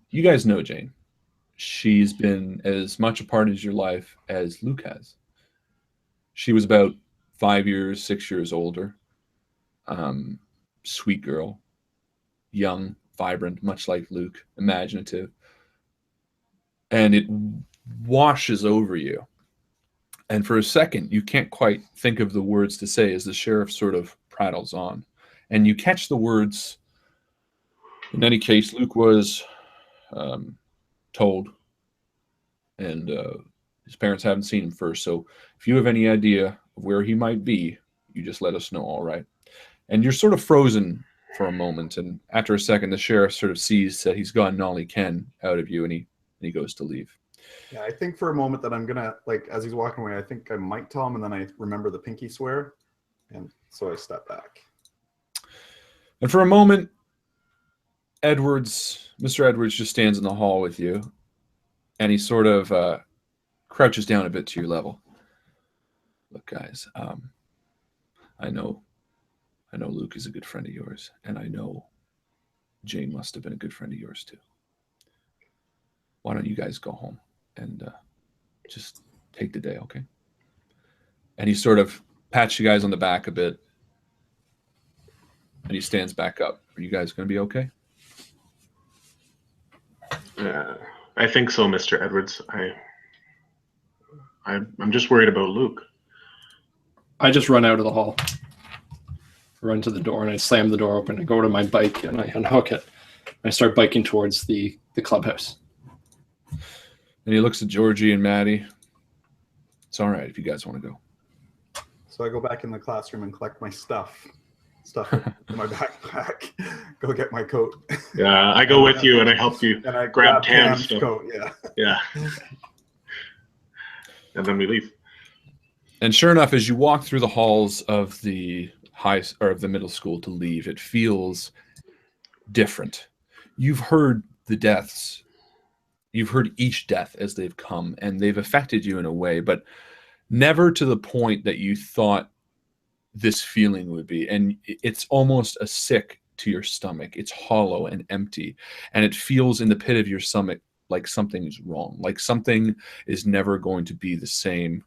Speaker 1: you guys know Jane. She's been as much a part of your life as Luke has. She was about 5 years, 6 years older. Sweet girl, young, vibrant, much like Luke, imaginative. And it washes over you. And for a second, you can't quite think of the words to say as the sheriff sort of prattles on. And you catch the words, in any case, Luke was told, and his parents haven't seen him first. So if you have any idea of where he might be, you just let us know, all right? And you're sort of frozen for a moment. And after a second, the sheriff sort of sees that he's gotten all he can out of you, and he goes to leave.
Speaker 3: Yeah, I think for a moment that I'm gonna, like, as he's walking away, I think I might tell him, and then I remember the pinky swear, and so I step back.
Speaker 1: And for a moment, Mr. Edwards just stands in the hall with you, and he sort of crouches down a bit to your level. Look, guys, I know Luke is a good friend of yours, and I know Jane must have been a good friend of yours too. Why don't you guys go home and just take the day, okay? And he sort of pats you guys on the back a bit, and he stands back up. Are you guys going to be okay?
Speaker 2: I think so, Mr. Edwards. I'm just worried about Luke.
Speaker 4: I just run out of the hall, run to the door, and I slam the door open. I go to my bike and I unhook it. I start biking towards the clubhouse.
Speaker 1: And he looks at Georgie and Mattie. It's all right if you guys want to go.
Speaker 3: So I go back in the classroom and collect my stuff in my backpack. Go get my coat.
Speaker 2: Yeah, I go with you and I help you
Speaker 3: and I
Speaker 2: grab Tam's stuff.
Speaker 3: coat. Yeah.
Speaker 2: Yeah. And then we leave.
Speaker 1: And sure enough, as you walk through the halls of the middle school to leave, it feels different. You've heard the deaths. You've heard each death as they've come, and they've affected you in a way, but never to the point that you thought this feeling would be. And it's almost a sick to your stomach. It's hollow and empty, and it feels in the pit of your stomach like something is wrong, like something is never going to be the same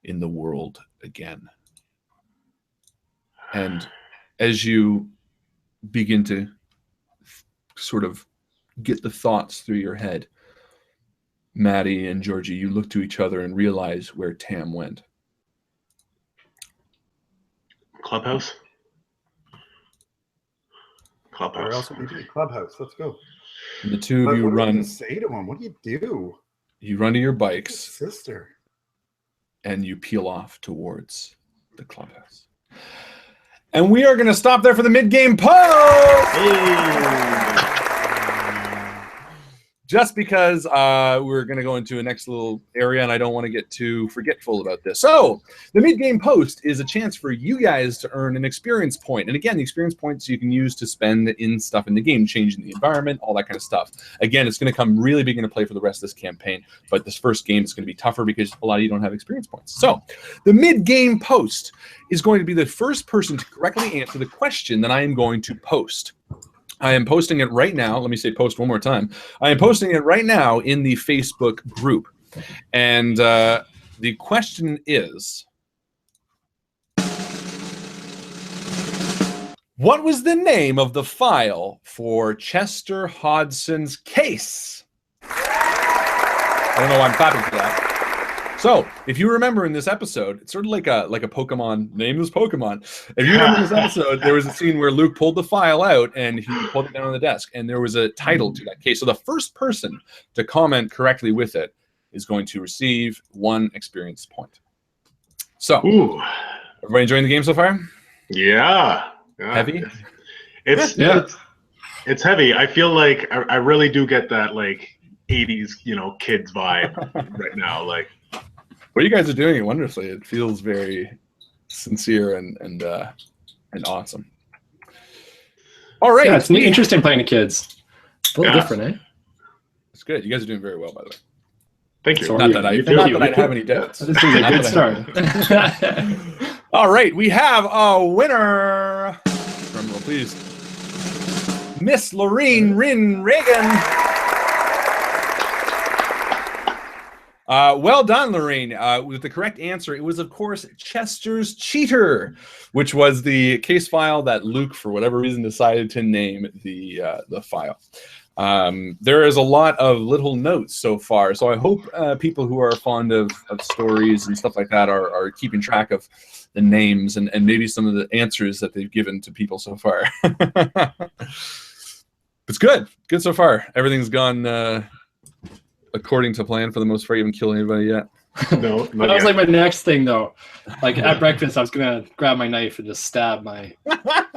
Speaker 1: in the world again. And as you begin to sort of get the thoughts through your head, Mattie and Georgie, you look to each other and realize where Tam went.
Speaker 2: Clubhouse?
Speaker 3: Where else would we be? Clubhouse. Let's go.
Speaker 1: And the two of you
Speaker 3: what
Speaker 1: run.
Speaker 3: do you say to him? What do you do?
Speaker 1: You run to your bikes.
Speaker 3: Sister.
Speaker 1: And you peel off towards the clubhouse. And we are going to stop there for the mid-game post!
Speaker 2: Hey.
Speaker 1: Just because we're going to go into a next little area, and I don't want to get too forgetful about this. So the mid-game post is a chance for you guys to earn an experience point. And again, the experience points you can use to spend in stuff in the game, changing the environment, all that kind of stuff. Again, it's going to come really big into play for the rest of this campaign, but this first game is going to be tougher because a lot of you don't have experience points. So the mid-game post is going to be the first person to correctly answer the question that I am going to post. I am posting it right now. Let me say post one more time. I am posting it right now in the Facebook group. And the question is, what was the name of the file for Chester Hodson's case? I don't know why I'm clapping for that. So, if you remember in this episode, it's sort of like a Pokemon, nameless Pokemon. If you remember this episode, there was a scene where Luke pulled the file out and he pulled it down on the desk, and there was a title to that case. So the first person to comment correctly with it is going to receive 1 experience point. So, everybody enjoying the game so far?
Speaker 2: Yeah.
Speaker 1: Heavy?
Speaker 2: It's heavy. I feel like I really do get that like 80s, kids vibe right now. Like,
Speaker 1: well, you guys are doing it wonderfully. It feels very sincere and awesome. All right.
Speaker 4: Yeah, it's interesting playing to kids. A little different, eh?
Speaker 1: It's good. You guys are doing very well, by the way.
Speaker 2: Thank you.
Speaker 4: So
Speaker 1: Not
Speaker 4: you-
Speaker 1: that I,
Speaker 2: you
Speaker 1: not
Speaker 2: too.
Speaker 1: that I'd have any doubts.
Speaker 4: This is a
Speaker 1: Not
Speaker 4: good
Speaker 1: that
Speaker 4: start.
Speaker 1: All right, we have a winner. Drum roll, please. Miss Lorene Rin Reagan. Well done, Lorene. With the correct answer, it was, of course, Chester's Cheater, which was the case file that Luke, for whatever reason, decided to name the file. There is a lot of little notes so far, so I hope people who are fond of stories and stuff like that are keeping track of the names and maybe some of the answers that they've given to people so far. It's good so far. Everything's gone according to plan for the most part. You haven't killed anybody yet.
Speaker 2: No,
Speaker 4: That was like my next thing, though. Like at breakfast, I was gonna grab my knife and just stab my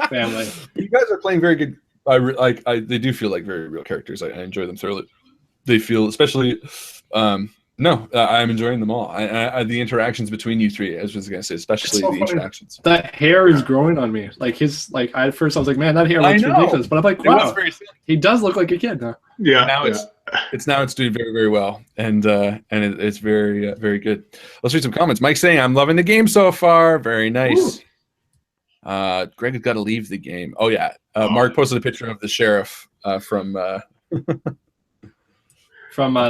Speaker 4: family.
Speaker 1: You guys are playing very good. They do feel like very real characters. I enjoy them thoroughly. They feel, especially, I'm enjoying them all. The interactions between you three, I was just gonna say, especially
Speaker 4: So
Speaker 1: the
Speaker 4: funny.
Speaker 1: interactions.
Speaker 4: That hair is growing on me. Like at first I was like, man, that hair
Speaker 1: I
Speaker 4: looks
Speaker 1: know.
Speaker 4: ridiculous. But I'm like,
Speaker 1: It was
Speaker 4: wow,
Speaker 1: very silly.
Speaker 4: he does look like a kid now.
Speaker 2: Yeah.
Speaker 1: Now
Speaker 2: yeah.
Speaker 1: it's doing very, very well, and it's very very good. Let's read some comments. Mike saying, "I'm loving the game so far. Very nice." Greg has got to leave the game. Oh yeah, Mark posted a picture of the sheriff from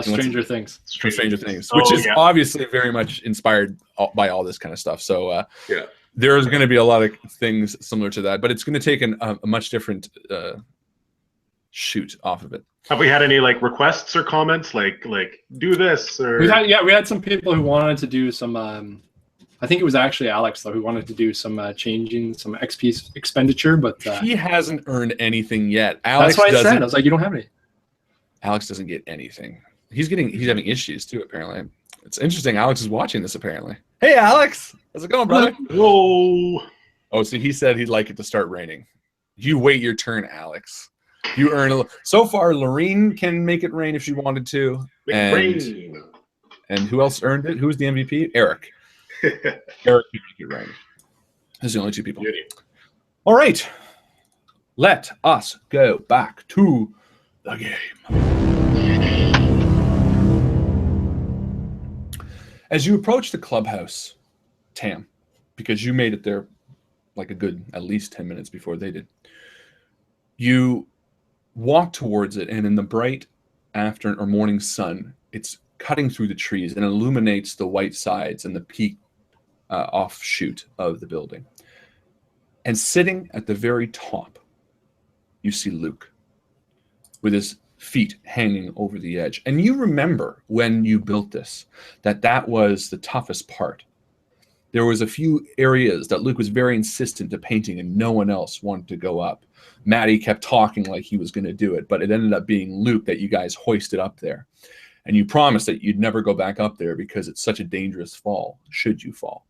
Speaker 4: Stranger Things.
Speaker 1: Stranger Things, which is
Speaker 2: yeah.
Speaker 1: obviously very much inspired by all this kind of stuff. So
Speaker 2: Yeah.
Speaker 1: there's going to be a lot of things similar to that, but it's going to take a much different shoot off of it.
Speaker 2: Have we had any like requests or comments like do this or?
Speaker 4: We had some people who wanted to do some. I think it was actually Alex though who wanted to do some changing some XP expenditure, but
Speaker 1: He hasn't earned anything yet. Alex
Speaker 4: that's what I
Speaker 1: doesn't.
Speaker 4: said. I was like, you don't have any.
Speaker 1: Alex doesn't get anything. He's having issues too, apparently. It's interesting. Alex is watching this, apparently. Hey, Alex. How's it going, brother?
Speaker 2: Whoa.
Speaker 1: Oh, so he said he'd like it to start raining. You wait your turn, Alex. You earn so far, Lorene can make it rain if she wanted to. And who else earned it? Who was the MVP? Eric. Eric can make it rain. Those are the only two people.
Speaker 2: Beauty.
Speaker 1: All right. Let us go back to the game. As you approach the clubhouse, Tam, because you made it there like a good at least 10 minutes before they did, you walk towards it, and in the bright afternoon or morning sun, it's cutting through the trees and illuminates the white sides and the peak offshoot of the building. And sitting at the very top, you see Luke with his feet hanging over the edge. And you remember when you built this, that was the toughest part. There was a few areas that Luke was very insistent to painting and no one else wanted to go up. Mattie kept talking like he was going to do it, but it ended up being Luke that you guys hoisted up there. And you promised that you'd never go back up there because it's such a dangerous fall, should you fall.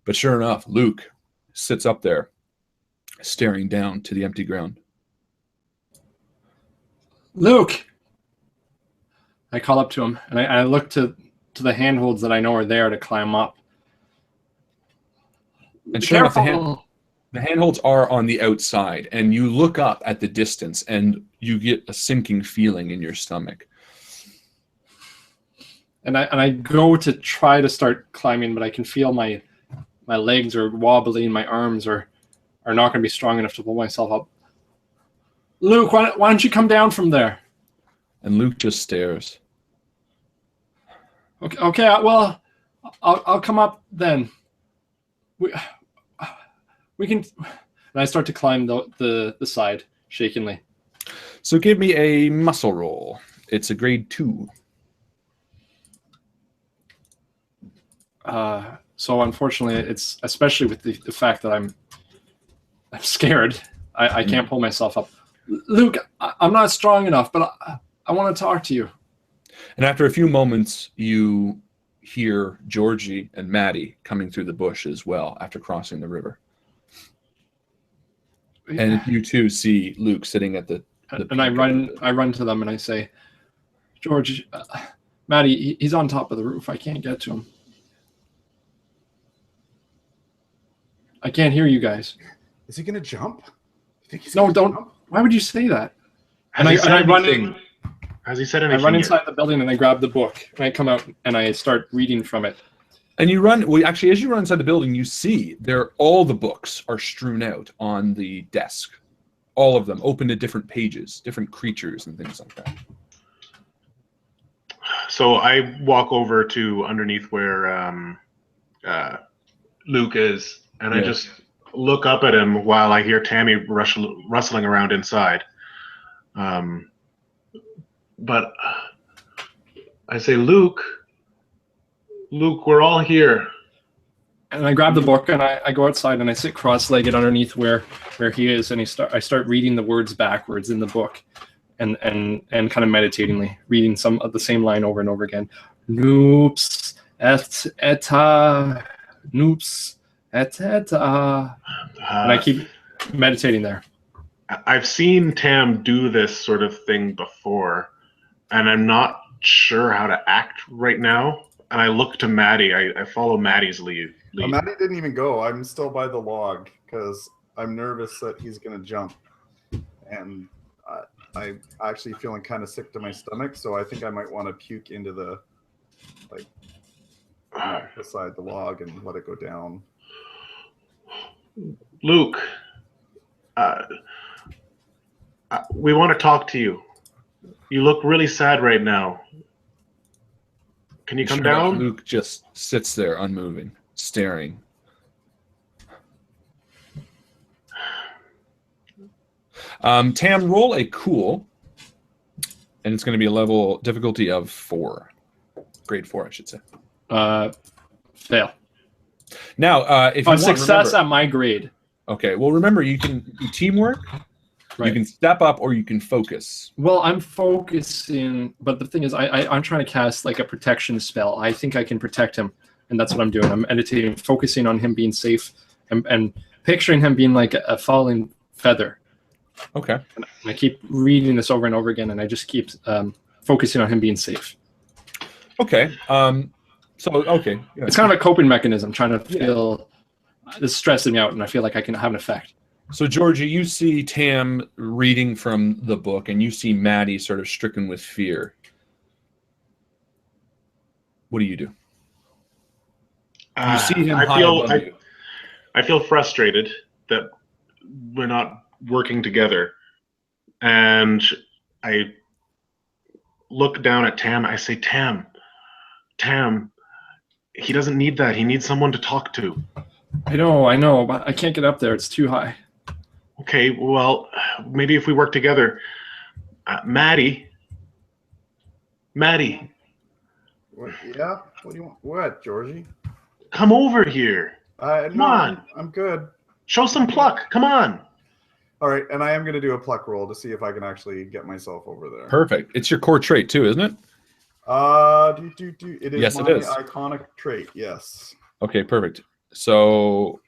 Speaker 1: But sure enough, Luke sits up there, staring down to the empty ground.
Speaker 4: Luke! I call up to him, and I look to the handholds that I know are there to climb up.
Speaker 1: And sure enough, the handholds are on the outside, and you look up at the distance, and you get a sinking feeling in your stomach.
Speaker 4: And I go to try to start climbing, but I can feel my legs are wobbly and my arms are not going to be strong enough to pull myself up. Luke, why don't you come down from there?
Speaker 1: And Luke just stares.
Speaker 4: Okay. Well, I'll come up then. We can. And I start to climb the side shakingly.
Speaker 1: So give me a muscle roll. It's a grade 2.
Speaker 4: So unfortunately, it's especially with the fact that I'm scared. I can't pull myself up. Luke, I'm not strong enough, but I want to talk to you.
Speaker 1: And after a few moments, you hear Georgie and Mattie coming through the bush as well after crossing the river. And you too see Luke sitting at the
Speaker 4: and I run to them and I say, George, Mattie, he's on top of the roof. I can't get to him. I can't hear you guys.
Speaker 3: Is he gonna jump? You think he's
Speaker 4: No,
Speaker 3: gonna
Speaker 4: don't.
Speaker 3: jump?
Speaker 4: Why would you say that?
Speaker 2: Has
Speaker 4: And
Speaker 2: he
Speaker 4: I
Speaker 2: said
Speaker 4: run
Speaker 2: anything?
Speaker 4: in.
Speaker 2: Has he said
Speaker 4: I
Speaker 2: anything
Speaker 4: run
Speaker 2: yet?
Speaker 4: inside the building and I grab the book. And I come out and I start reading from it.
Speaker 1: And you run. Well, actually, as you run inside the building, you see all the books are strewn out on the desk. All of them open to different pages, different creatures and things like that.
Speaker 2: So I walk over to underneath where Luke is, and I just look up at him while I hear Tammy rustling around inside. But I say, Luke, we're all here.
Speaker 4: And I grab the book and I go outside and I sit cross-legged underneath where he is, and I start reading the words backwards in the book, and kind of meditatingly reading some of the same line over and over again. Noops et eta, noops et eta, and I keep meditating there.
Speaker 2: I've seen Tam do this sort of thing before, and I'm not sure how to act right now. And I look to Mattie. I follow Mattie's lead.
Speaker 3: Mattie didn't even go. I'm still by the log because I'm nervous that he's going to jump. And I'm actually feeling kind of sick to my stomach, so I think I might want to puke into the, beside the log and let it go down.
Speaker 2: Luke, we want to talk to you. You look really sad right now. Can you come down?
Speaker 1: Luke just sits there unmoving, staring. Tam, roll a cool, and it's going to be a level difficulty of 4. Grade 4, I should say.
Speaker 4: Fail.
Speaker 1: Now, if you want,
Speaker 4: success
Speaker 1: remember,
Speaker 4: at my grade.
Speaker 1: Okay, well, remember, you can do teamwork,
Speaker 4: Right.
Speaker 1: you can step up, or you can focus.
Speaker 4: Well, I'm focusing, but the thing is, I'm trying to cast like a protection spell. I think I can protect him, and that's what I'm doing. I'm meditating, focusing on him being safe, and picturing him being like a falling feather.
Speaker 1: Okay.
Speaker 4: And I keep reading this over and over again, and I just keep focusing on him being safe.
Speaker 1: Okay. Okay. Yeah.
Speaker 4: It's kind of a coping mechanism, trying to feel this is stressing me out, and I feel like I can have an effect.
Speaker 1: So, Georgie, you see Tam reading from the book, and you see Mattie sort of stricken with fear. What do? You see him high above you.
Speaker 2: I feel frustrated that we're not working together. And I look down at Tam. I say, Tam, he doesn't need that. He needs someone to talk to.
Speaker 4: I know, but I can't get up there. It's too high.
Speaker 2: Okay, well, maybe if we work together. Mattie.
Speaker 3: What, yeah? What do you want? What, Georgie?
Speaker 2: Come over here. Come on.
Speaker 3: I'm good.
Speaker 2: Show some pluck. Come on.
Speaker 3: All right, and I am going to do a pluck roll to see if I can actually get myself over there.
Speaker 1: Perfect. It's your core trait too, isn't it?
Speaker 3: It is
Speaker 1: yes,
Speaker 3: my
Speaker 1: it is.
Speaker 3: iconic trait, yes.
Speaker 1: Okay, perfect. So,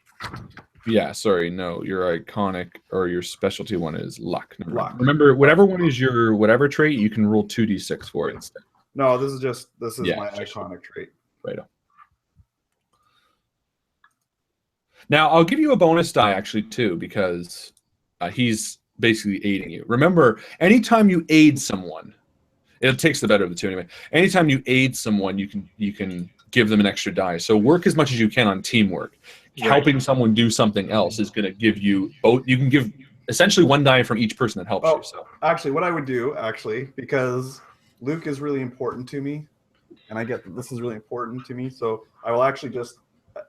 Speaker 1: yeah, sorry, no, your iconic or your specialty one is luck.
Speaker 3: Luck.
Speaker 1: Remember, whatever one is your whatever trait, you can roll 2d6 for it instead.
Speaker 3: No, this is my
Speaker 1: just
Speaker 3: iconic trait.
Speaker 1: Right on. Now, I'll give you a bonus die actually too, because he's basically aiding you. Remember, anytime you aid someone, it takes the better of the two anyway. Anytime you aid someone, you can give them an extra die. So work as much as you can on teamwork. Right. Helping someone do something else is going to give you both. You can give essentially 1 die from each person that helps you. So
Speaker 3: actually, what I would do because Luke is really important to me, and I get that this is really important to me. So I will actually just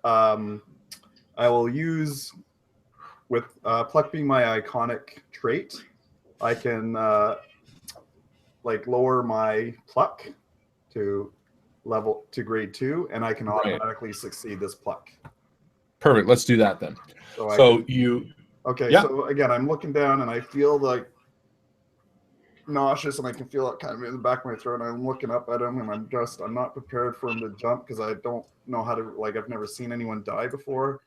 Speaker 3: I will use with pluck being my iconic trait. I can lower my pluck to grade 2, and I can automatically succeed this pluck.
Speaker 1: Perfect. Let's do that then. So again, I'm looking down and I feel like nauseous, and I can feel it kind of in the back of my throat. And I'm looking up at him, and I'm not prepared for him to jump because I don't know how to, I've never seen anyone die before,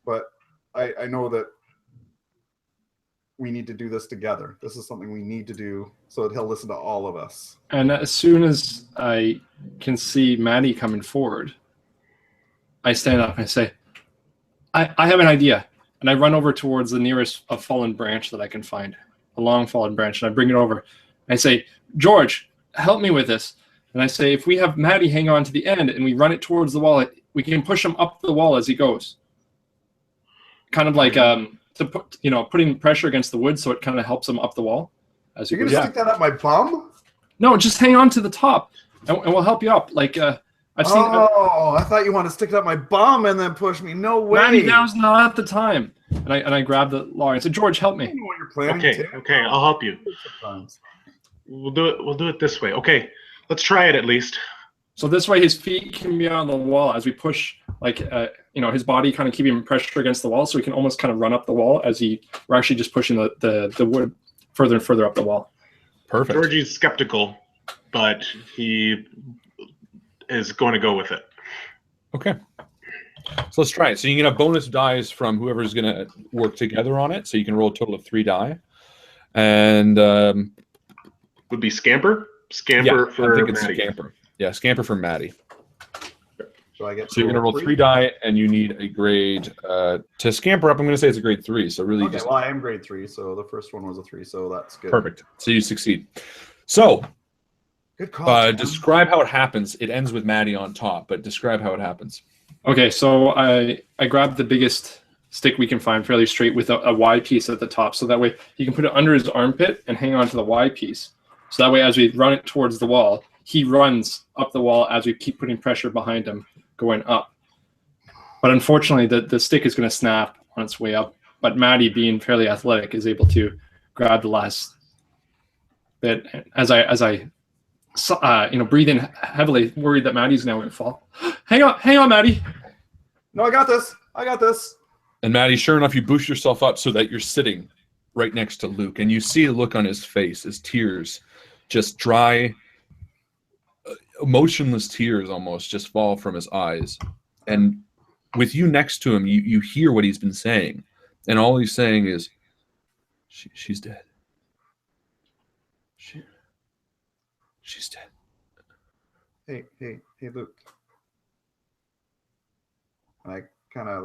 Speaker 1: but I know that we need to do this together. This is something we need to do so that he'll listen to all of us.
Speaker 4: And as soon as I can see Mattie coming forward, I stand up and I say, I have an idea. And I run over towards the nearest fallen branch that I can find, a long fallen branch, and I bring it over. I say, George, help me with this. And I say, if we have Mattie hang on to the end and we run it towards the wall, we can push him up the wall as he goes. Kind of like to put, putting pressure against the wood, so it kind of helps him up the wall as he
Speaker 3: You're
Speaker 4: goes.
Speaker 3: gonna stick that up my bum?
Speaker 4: No, just hang on to the top, and we'll help you up. Like I've seen.
Speaker 3: Oh, I thought you wanted to stick it up my bum and then push me. No way.
Speaker 4: Mattie, now's not the time. And I grabbed the log and said, George, help me.
Speaker 3: I know what you're planning.
Speaker 2: Okay, I'll help you.
Speaker 3: Sometimes.
Speaker 2: We'll do it this way. Okay, let's try it at least.
Speaker 4: So this way his feet can be on the wall as we push, his body kind of keeping pressure against the wall, so he can almost kind of run up the wall as we're actually just pushing the wood further and further up the wall.
Speaker 1: Perfect.
Speaker 2: Georgie's skeptical, but he is going to go with it.
Speaker 1: Okay. So let's try it. So you can have bonus dice from whoever's going to work together on it. So you can roll a total of 3 die. And
Speaker 2: would be Scamper? For
Speaker 1: I think it's
Speaker 2: Mattie.
Speaker 1: Scamper. Yeah, Scamper for Mattie.
Speaker 3: So you're
Speaker 1: going to roll 3 die, and you need a grade. To Scamper up, I'm going to say it's a grade 3. So really
Speaker 3: Okay, well, I am grade 3, so the first one was a 3, so that's good.
Speaker 1: Perfect. So you succeed. So
Speaker 3: Good call.
Speaker 1: describe how it happens. It ends with Mattie on top, but describe how it happens.
Speaker 4: Okay, so I grabbed the biggest stick we can find, fairly straight, with a Y piece at the top, so that way he can put it under his armpit and hang on to the Y piece. So that way, as we run it towards the wall, he runs up the wall as we keep putting pressure behind him, going up. But unfortunately, the stick is going to snap on its way up. But Mattie, being fairly athletic, is able to grab the last bit. As I breathe in heavily, worried that Maddie's now going to fall. Hang on, Mattie.
Speaker 3: No, I got this.
Speaker 1: And Mattie, sure enough, you boost yourself up so that you're sitting right next to Luke, and you see a look on his face as tears, just dry, emotionless tears almost, just fall from his eyes. And with you next to him, you hear what he's been saying, and all he's saying is, "She's dead. She's dead."
Speaker 3: Hey, Luke. And I kind of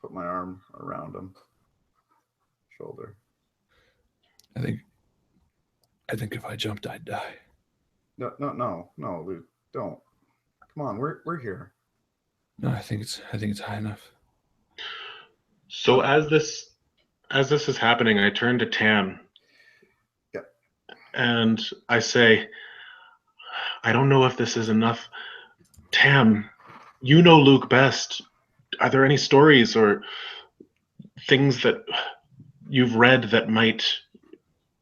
Speaker 3: put my arm around him, shoulder.
Speaker 1: I think if I jumped, I'd die.
Speaker 3: No, Luke, don't. Come on, we're here.
Speaker 1: No, I think it's high enough.
Speaker 2: So as this is happening, I turn to Tam.
Speaker 3: Yeah.
Speaker 2: And I say, I don't know if this is enough. Tam, you know Luke best. Are there any stories or things that you've read that might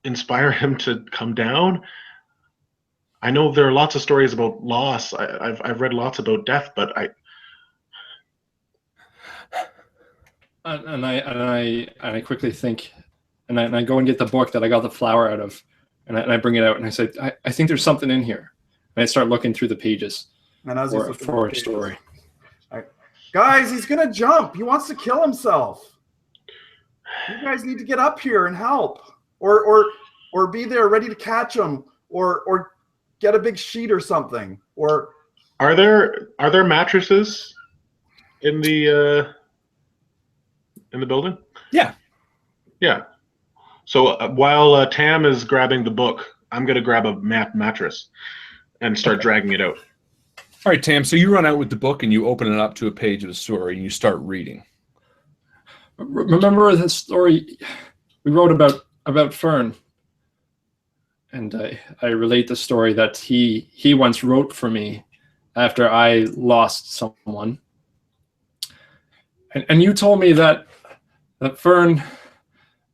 Speaker 2: inspire him to come down? I know there are lots of stories about loss. I've read lots about death, but
Speaker 4: I quickly think, and I go and get the book that I got the flower out of, and I bring it out, and I say, I think there's something in here. And I start looking through the pages
Speaker 3: And as
Speaker 4: for a story.
Speaker 3: Guys, he's gonna jump. He wants to kill himself. You guys need to get up here and help, or be there ready to catch him, or get a big sheet or something. Or
Speaker 2: are there mattresses in the building?
Speaker 1: Yeah.
Speaker 2: So while Tam is grabbing the book, I'm gonna grab a mattress and start dragging it out.
Speaker 1: All right, Tam, so you run out with the book and you open it up to a page of the story and you start reading.
Speaker 4: Remember the story we wrote about Fern? And I relate the story that he once wrote for me after I lost someone. And you told me that Fern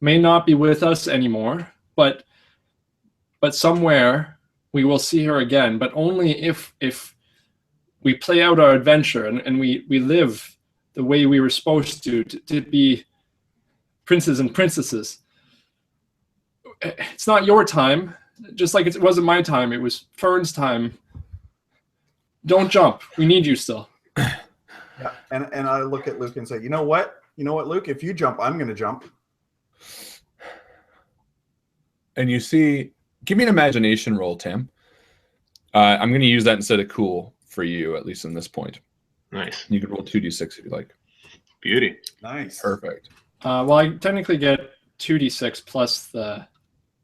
Speaker 4: may not be with us anymore, but somewhere we will see her again, but only if we play out our adventure and we live the way we were supposed to be princes and princesses. It's not your time, just like it wasn't my time. It was Fern's time. Don't jump. We need you still.
Speaker 3: Yeah, and I look at Luke and say, you know what, Luke? If you jump, I'm going to jump.
Speaker 1: And you see, give me an imagination roll, Tim. I'm going to use that instead of cool for you, at least in this point.
Speaker 2: Nice.
Speaker 1: You can roll 2d6 if you like.
Speaker 2: Beauty.
Speaker 3: Nice.
Speaker 1: Perfect.
Speaker 4: Well, I technically get 2d6 plus the...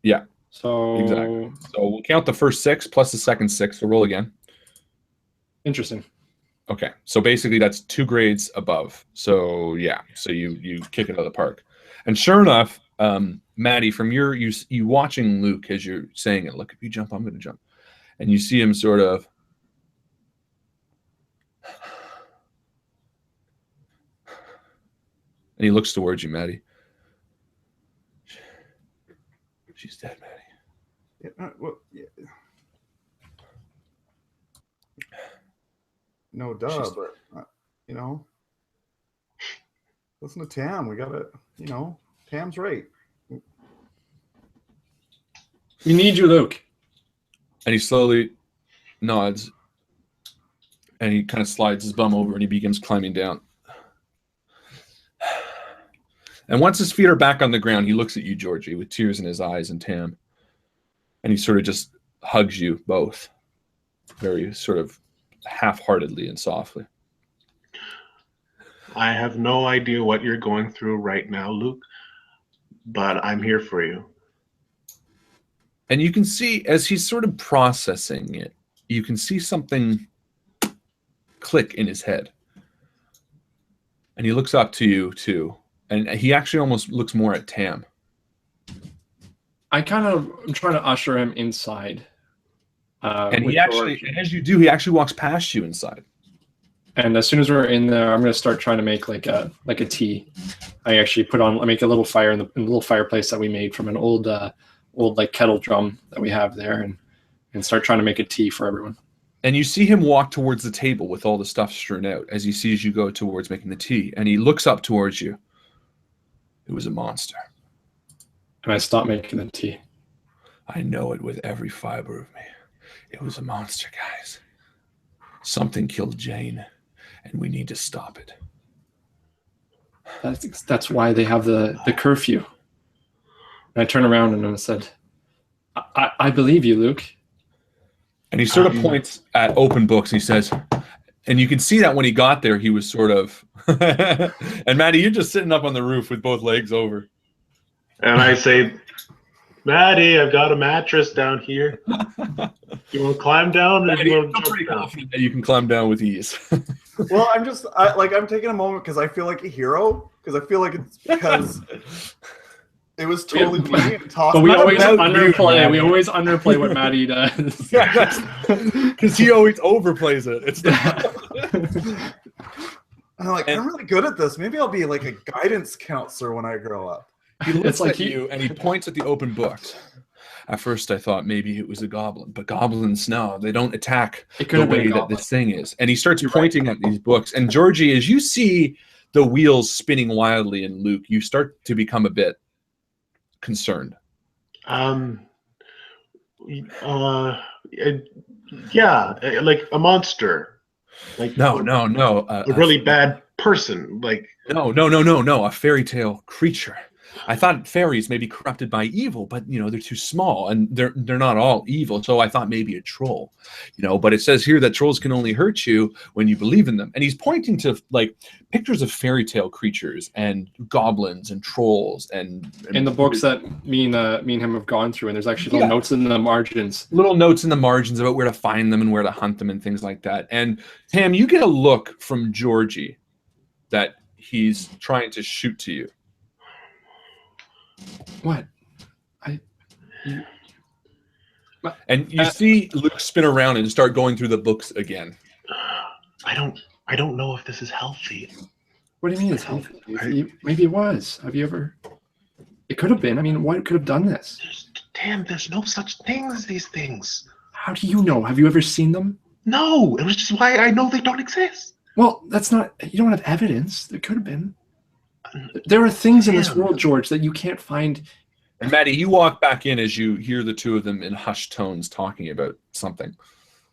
Speaker 1: Yeah.
Speaker 4: So
Speaker 1: Exactly. So we'll count the first 6 plus the second 6. So roll again.
Speaker 4: Interesting.
Speaker 1: Okay. So basically that's 2 grades above. So yeah. So you kick it out of the park. And sure enough, Mattie, from you watching Luke as you're saying it, look, if you jump, I'm going to jump. And you see him sort of. And he looks towards you, Mattie. She's dead, Mattie.
Speaker 3: Yeah, well, yeah. No, duh, but you know, listen to Tam. We gotta, you know, Tam's right.
Speaker 4: We need you, Luke.
Speaker 1: And he slowly nods, and he kind of slides his bum over, and he begins climbing down. And once his feet are back on the ground, he looks at you, Georgie, with tears in his eyes, and Tam, and he sort of just hugs you both, very sort of half-heartedly and softly.
Speaker 2: I have no idea what you're going through right now, Luke, but I'm here for you.
Speaker 1: And you can see, as he's sort of processing it, you can see something click in his head. And he looks up to you, too. And he actually almost looks more at Tam.
Speaker 4: I'm trying to usher him inside.
Speaker 1: And he actually, as you do, he actually walks past you inside.
Speaker 4: And as soon as we're in there, I'm going to start trying to make like a tea. I make a little fire in the little fireplace that we made from an old like kettle drum that we have there, and start trying to make a tea for everyone.
Speaker 1: And you see him walk towards the table with all the stuff strewn out as he sees you go towards making the tea. And he looks up towards you. It was a monster.
Speaker 4: And I stop making the tea.
Speaker 1: I know it with every fiber of me. It was a monster, guys. Something killed Jane, and we need to stop it.
Speaker 4: That's why they have the curfew. And I turn around and I said, I believe you, Luke.
Speaker 1: And he sort of points at open books. He says, and you can see that when he got there, he was sort of, and Mattie, you're just sitting up on the roof with both legs over.
Speaker 2: And I say, Mattie, I've got a mattress down here. You want to climb down? Or
Speaker 1: Mattie,
Speaker 2: you
Speaker 1: I'm
Speaker 2: want to
Speaker 1: pretty
Speaker 2: jump down?
Speaker 1: confident that you can climb down with ease.
Speaker 3: Well, I'm taking a moment because I feel like a hero, because I feel like it's because it was totally me.
Speaker 4: But we always underplay. We always underplay what Mattie does.
Speaker 1: Because he always overplays it. It's
Speaker 3: I'm like, I'm really good at this. Maybe I'll be like a guidance counselor when I grow up.
Speaker 1: He looks at you and he points at the open books. At first, I thought maybe it was a goblin, but goblins, no, they don't attack the way that this thing is. And he starts pointing at these books. And Georgie, as you see the wheels spinning wildly in Luke, you start to become a bit concerned.
Speaker 2: Yeah, like a monster. Like
Speaker 1: No.
Speaker 2: a really bad person. Like
Speaker 1: No. A fairy tale creature. I thought fairies may be corrupted by evil, but they're too small and they're not all evil. So I thought maybe a troll, but it says here that trolls can only hurt you when you believe in them. And he's pointing to like pictures of fairy tale creatures and goblins and trolls and
Speaker 4: in the books that me and him have gone through. And there's actually little notes in the margins.
Speaker 1: Little notes in the margins about where to find them and where to hunt them and things like that. And Tam, you get a look from Georgie that he's trying to shoot to you.
Speaker 4: What?
Speaker 1: And you see Luke spin around and start going through the books again.
Speaker 2: I don't know if this is healthy.
Speaker 4: What do you mean it's healthy? Maybe it was. Have you ever? It could have been. I mean, what could have done this?
Speaker 2: There's no such thing as these things.
Speaker 4: How do you know? Have you ever seen them?
Speaker 2: No, it was just why I know they don't exist.
Speaker 4: Well, that's not. You don't have evidence. There could have been. There are things in this world, George, that you can't find.
Speaker 1: And Mattie, you walk back in as you hear the two of them in hushed tones talking about something.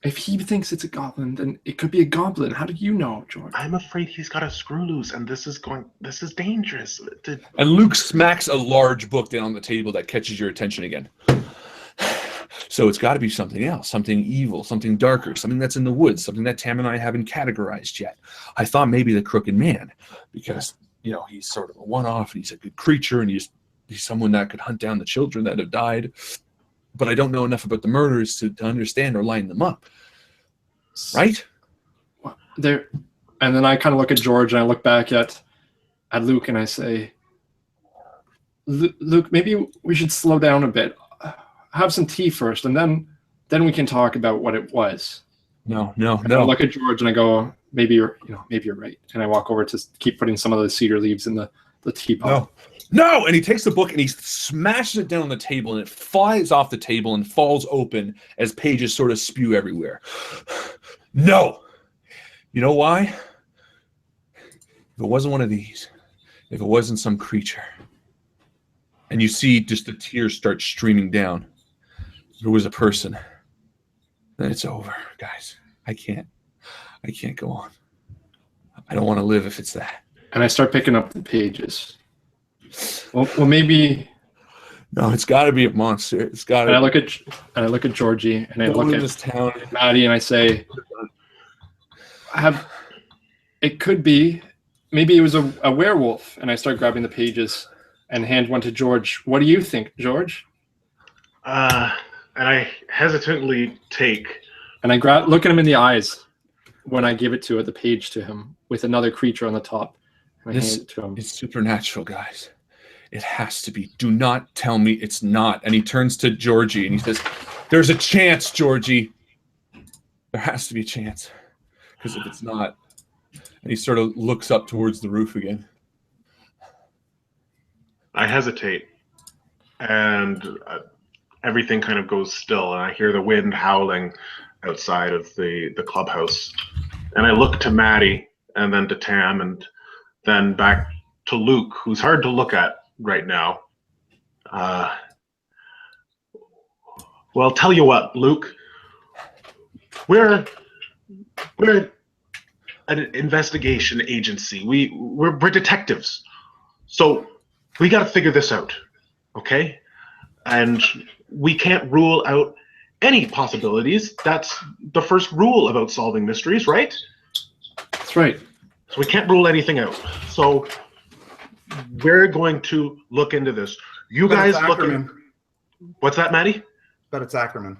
Speaker 4: If he thinks it's a goblin, then it could be a goblin. How do you know, George?
Speaker 2: I'm afraid he's got a screw loose, and this is dangerous.
Speaker 1: And Luke smacks a large book down on the table that catches your attention again. So it's got to be something else, something evil, something darker, something that's in the woods, something that Tam and I haven't categorized yet. I thought maybe the Crooked Man, because he's sort of a one-off, and he's a good creature, and he's someone that could hunt down the children that have died. but I don't know enough about the murders to understand or line them up. Right?
Speaker 4: There, and then I kind of look at George and I look back at Luke and I say, Luke, maybe we should slow down a bit. Have some tea first, and then we can talk about what it was.
Speaker 1: No.
Speaker 4: I look at George and I go, maybe you're right. And I walk over to keep putting some of the cedar leaves in the teapot.
Speaker 1: No! And he takes the book and he smashes it down on the table, and it flies off the table and falls open as pages sort of spew everywhere. No! You know why? If it wasn't one of these, if it wasn't some creature, and you see just the tears start streaming down, if it was a person, then it's over, guys. I can't go on. I don't want to live if it's that.
Speaker 4: And I start picking up the pages. Well, maybe.
Speaker 1: No, it's got to be a monster. It's got to.
Speaker 4: And I look at Georgie, and I look at
Speaker 1: this town.
Speaker 4: Mattie, and I say, it could be. Maybe it was a werewolf. And I start grabbing the pages and hand one to George. What do you think, George?
Speaker 2: And I hesitantly take.
Speaker 4: And I look at him in the eyes when I give it the page to him with another creature on the top. And I hand it to him.
Speaker 1: It's supernatural, guys. It has to be. Do not tell me it's not. And he turns to Georgie and he says, there's a chance, Georgie. There has to be a chance. Because if it's not, and he sort of looks up towards the roof again.
Speaker 2: I hesitate, and everything kind of goes still, and I hear the wind howling outside of the clubhouse. And I look to Mattie, and then to Tam, and then back to Luke, who's hard to look at right now. Well, tell you what, Luke, we're an investigation agency. We're detectives, so we got to figure this out, okay? And we can't rule out any possibilities. That's the first rule about solving mysteries, right?
Speaker 4: That's right.
Speaker 2: So we can't rule anything out. So we're going to look into this. You guys look in. What's that, Mattie?
Speaker 3: Bet it's Ackerman.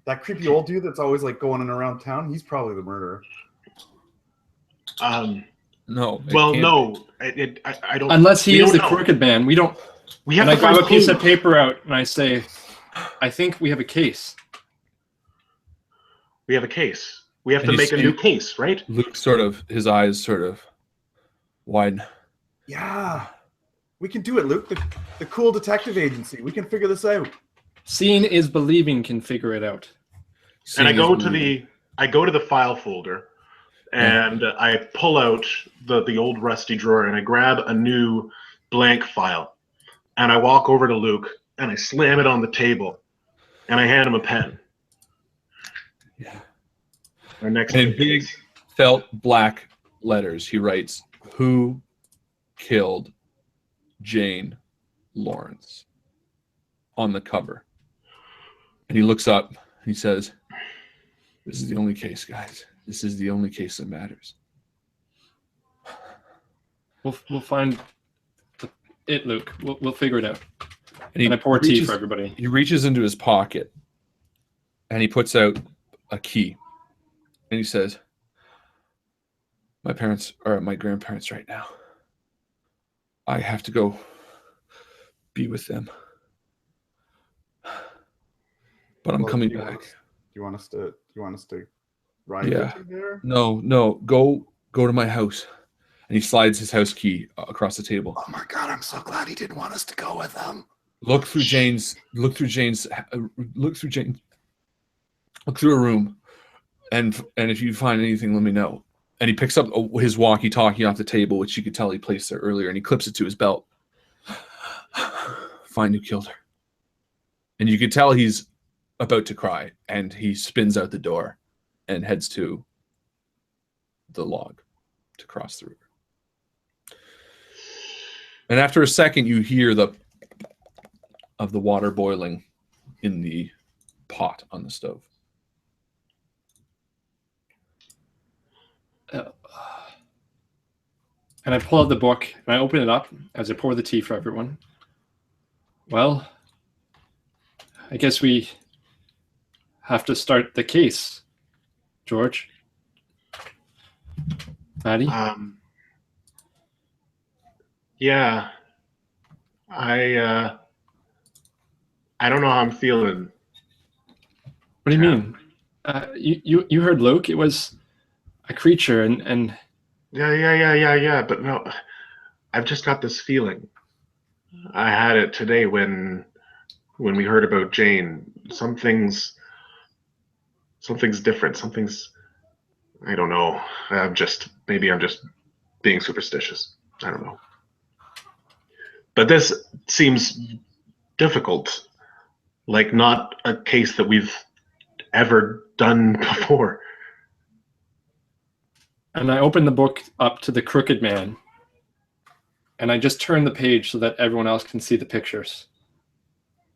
Speaker 3: That creepy old dude that's always like going in around town, he's probably the murderer.
Speaker 1: No.
Speaker 2: Well, no. I don't.
Speaker 4: Unless he is the
Speaker 2: know.
Speaker 4: crooked man. We don't.
Speaker 2: We have
Speaker 4: and
Speaker 2: to
Speaker 4: I grab
Speaker 2: find
Speaker 4: a piece
Speaker 2: clues.
Speaker 4: of paper out and I say, I think we have a case.
Speaker 2: We have a case. We have
Speaker 1: And
Speaker 2: to
Speaker 1: you
Speaker 2: make a
Speaker 1: see-
Speaker 2: new case, right?
Speaker 1: Luke his eyes sort of widen.
Speaker 3: Yeah. We can do it, Luke. The cool detective agency. We can figure this out.
Speaker 4: Seeing is believing can figure it out.
Speaker 2: And I
Speaker 1: Seeing
Speaker 2: go
Speaker 1: is
Speaker 2: to the file folder, and I pull out the old rusty drawer, and I grab a new blank file, and I walk over to Luke, and I slam it on the table, and I hand him a pen.
Speaker 1: Yeah.
Speaker 2: Our next
Speaker 1: In
Speaker 2: case.
Speaker 1: big felt black letters, he writes, "Who killed Jane Lawrence?" on the cover. And he looks up and he says, "This is the only case, guys. This is the only case that matters."
Speaker 4: We'll find it, Luke. We'll figure it out.
Speaker 1: And
Speaker 4: I pour tea for everybody.
Speaker 1: He reaches into his pocket and he puts out a key. And he says, "My parents are at my grandparents right now. I have to go be with them. But I'm coming back."
Speaker 3: Do you want us to ride
Speaker 1: Yeah.
Speaker 3: with you there?
Speaker 1: No, go to my house. And he slides his house key across the table.
Speaker 3: Oh my god, I'm so glad he didn't want us to go with him.
Speaker 1: Look through a room, and if you find anything, let me know. And he picks up his walkie-talkie off the table, which you could tell he placed there earlier, and he clips it to his belt. "Find who killed her." And you could tell he's about to cry, and he spins out the door and heads to the log to cross the river. And after a second, you hear the water boiling in the pot on the stove.
Speaker 4: And I pull out the book and I open it up as I pour the tea for everyone. Well, I guess we have to start the case, George. Mattie?
Speaker 2: Yeah. I don't know how I'm feeling.
Speaker 4: What do you mean? You heard Luke. It was a creature, and
Speaker 2: Yeah. But no, I've just got this feeling. I had it today when we heard about Jane. Something's different. I don't know. Maybe I'm just being superstitious. I don't know. But this seems difficult. Like not a case that we've ever done before.
Speaker 4: And I opened the book up to the Crooked Man, and I just turn the page so that everyone else can see the pictures.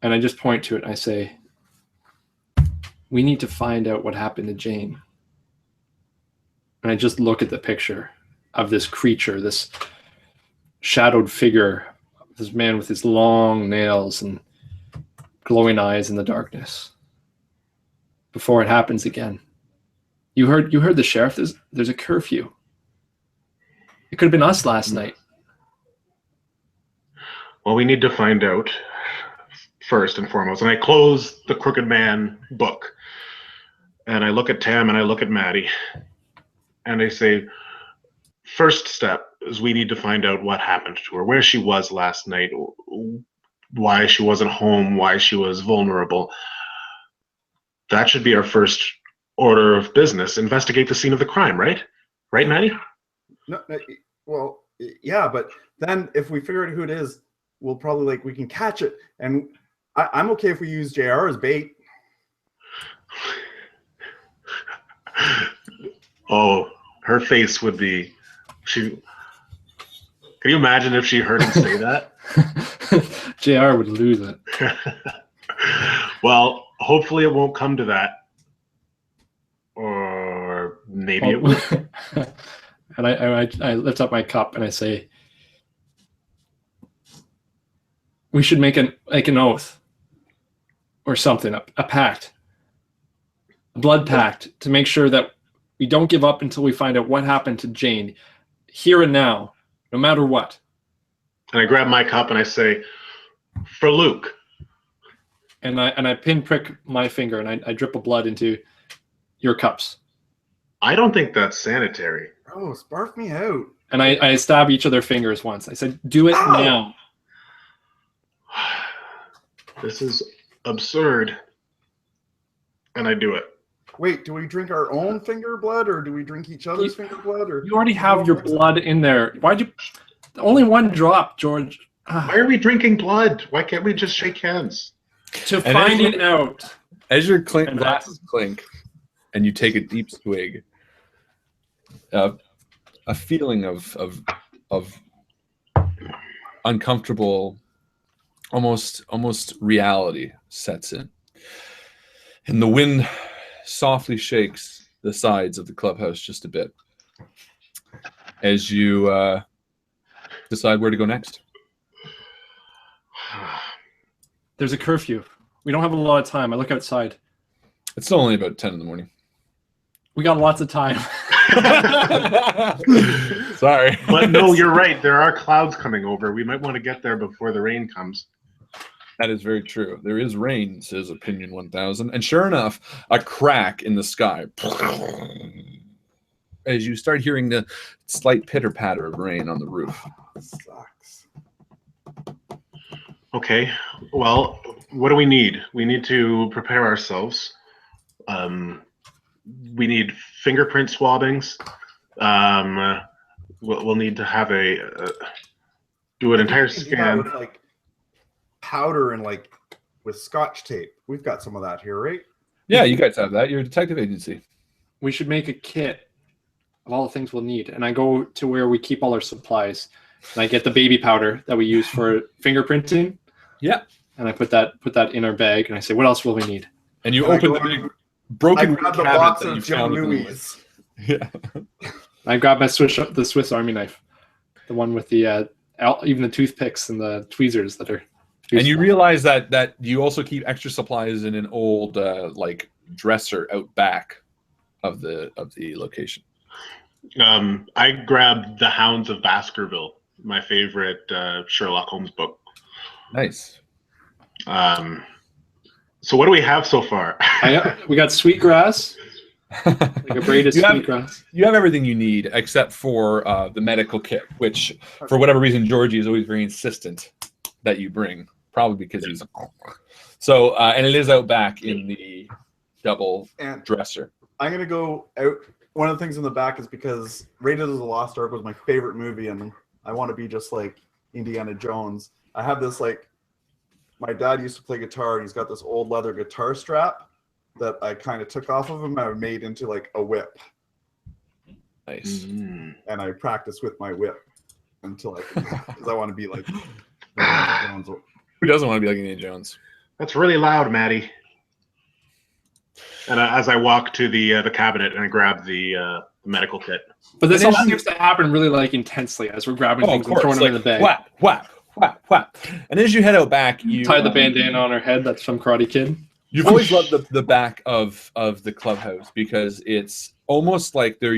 Speaker 4: And I just point to it and I say, we need to find out what happened to Jane. And I just look at the picture of this creature, this shadowed figure, this man with his long nails and glowing eyes in the darkness. Before it happens again. You heard the sheriff. There's a curfew. It could have been us last night.
Speaker 2: Well, we need to find out first and foremost. And I close the Crooked Man book. And I look at Tam and I look at Mattie. And I say, first step is we need to find out what happened to her, where she was last night, why she wasn't home, why she was vulnerable. That should be our first order of business. Investigate the scene of the crime, right? Right, Mattie?
Speaker 3: No, well, yeah, but then if we figure out who it is, we'll probably we can catch it. And I'm okay if we use JR as bait.
Speaker 2: Oh, her face would be. Can you imagine if she heard him say that?
Speaker 4: JR would lose it.
Speaker 2: Well, hopefully it won't come to that. Or maybe it will.
Speaker 4: And I lift up my cup and I say, we should make an oath or something, a pact, a blood pact, to make sure that we don't give up until we find out what happened to Jane, here and now, no matter what.
Speaker 2: And I grab my cup and I say, for Luke.
Speaker 4: And I pinprick my finger and I drip of blood into your cups.
Speaker 2: I don't think that's sanitary.
Speaker 3: Oh, barf me out.
Speaker 4: And I stab each of their fingers once. I said, do it now.
Speaker 2: This is absurd. And I do it.
Speaker 3: Wait, do we drink our own finger blood or do we drink each other's finger blood? Or
Speaker 4: you already have your blood in there. Why'd you? Only one drop, George.
Speaker 2: Why are we drinking blood? Why can't we just shake hands?
Speaker 4: To finding out.
Speaker 1: As your glasses clink and you take a deep swig, a feeling of uncomfortable, almost reality sets in. And the wind softly shakes the sides of the clubhouse just a bit as you decide where to go next.
Speaker 4: There's a curfew. We don't have a lot of time. I look outside.
Speaker 1: It's still only about 10 in the morning.
Speaker 4: We got lots of time.
Speaker 1: Sorry.
Speaker 2: But no, you're right. There are clouds coming over. We might want to get there before the rain comes.
Speaker 1: That is very true. There is rain, says Opinion 1000. And sure enough, a crack in the sky. As you start hearing the slight pitter-patter of rain on the roof.
Speaker 3: Sucks.
Speaker 2: Okay. Well, what do we need? We need to prepare ourselves. We need fingerprint swabbings. We'll need to have do an entire scan.
Speaker 3: With, powder and with Scotch tape. We've got some of that here, right?
Speaker 1: Yeah, you guys have that. You're a detective agency.
Speaker 4: We should make a kit of all the things we'll need. And I go to where we keep all our supplies. And I get the baby powder that we use for fingerprinting.
Speaker 1: Yeah.
Speaker 4: And I put that in our bag and I say, what else will we need?
Speaker 1: And you open the big broken
Speaker 3: cabinet
Speaker 1: box
Speaker 3: that you found.
Speaker 1: Yeah.
Speaker 4: I grab the Swiss Army knife. The one with the even the toothpicks and the tweezers that are
Speaker 1: And you realize that you also keep extra supplies in an old like dresser out back of the location.
Speaker 2: I grabbed The Hounds of Baskerville, my favorite Sherlock Holmes book.
Speaker 1: Nice.
Speaker 2: So what do we have so far?
Speaker 4: We got sweetgrass, like a braided sweetgrass.
Speaker 1: You have everything you need except for the medical kit, which for whatever reason Georgie is always very insistent that you bring, probably because he's so. And it is out back in the double dresser.
Speaker 3: I'm gonna go out. One of the things in the back is because Raiders of the Lost Ark was my favorite movie, and I want to be just like Indiana Jones. I have this like. My dad used to play guitar, and he's got this old leather guitar strap that I kind of took off of him and I made into like a whip.
Speaker 1: Nice.
Speaker 3: And I practice with my whip until I can, because I want to be like Indiana Jones.
Speaker 1: Who doesn't want to be like Indiana Jones?
Speaker 2: That's really loud, Mattie. And as I walk to the cabinet and I grab the medical kit.
Speaker 4: But this all seems to happen really like intensely as we're grabbing things and throwing them in the bag.
Speaker 1: Whap, whap. Whap, whap. And as you head out back, you
Speaker 4: tie the bandana on her head. That's from Karate Kid.
Speaker 1: You've always loved the back of the clubhouse because it's almost like there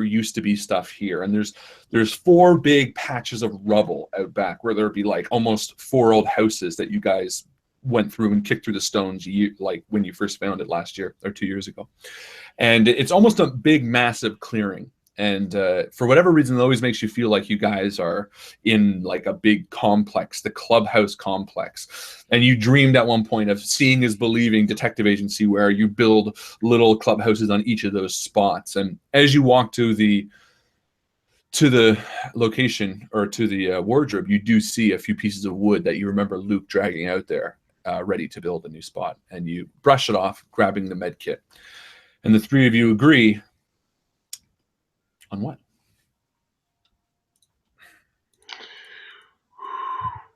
Speaker 1: used to be stuff here, and there's 4 big patches of rubble out back where there'd be like almost 4 old houses that you guys went through and kicked through the stones like when you first found it last year or 2 years ago, and it's almost a big massive clearing. And for whatever reason, it always makes you feel like you guys are in like a big complex, the clubhouse complex. And you dreamed at one point of seeing is believing detective agency where you build little clubhouses on each of those spots. And as you walk to the location or to the wardrobe, you do see a few pieces of wood that you remember Luke dragging out there, ready to build a new spot. And you brush it off, grabbing the med kit. And the 3 of you agree. On what?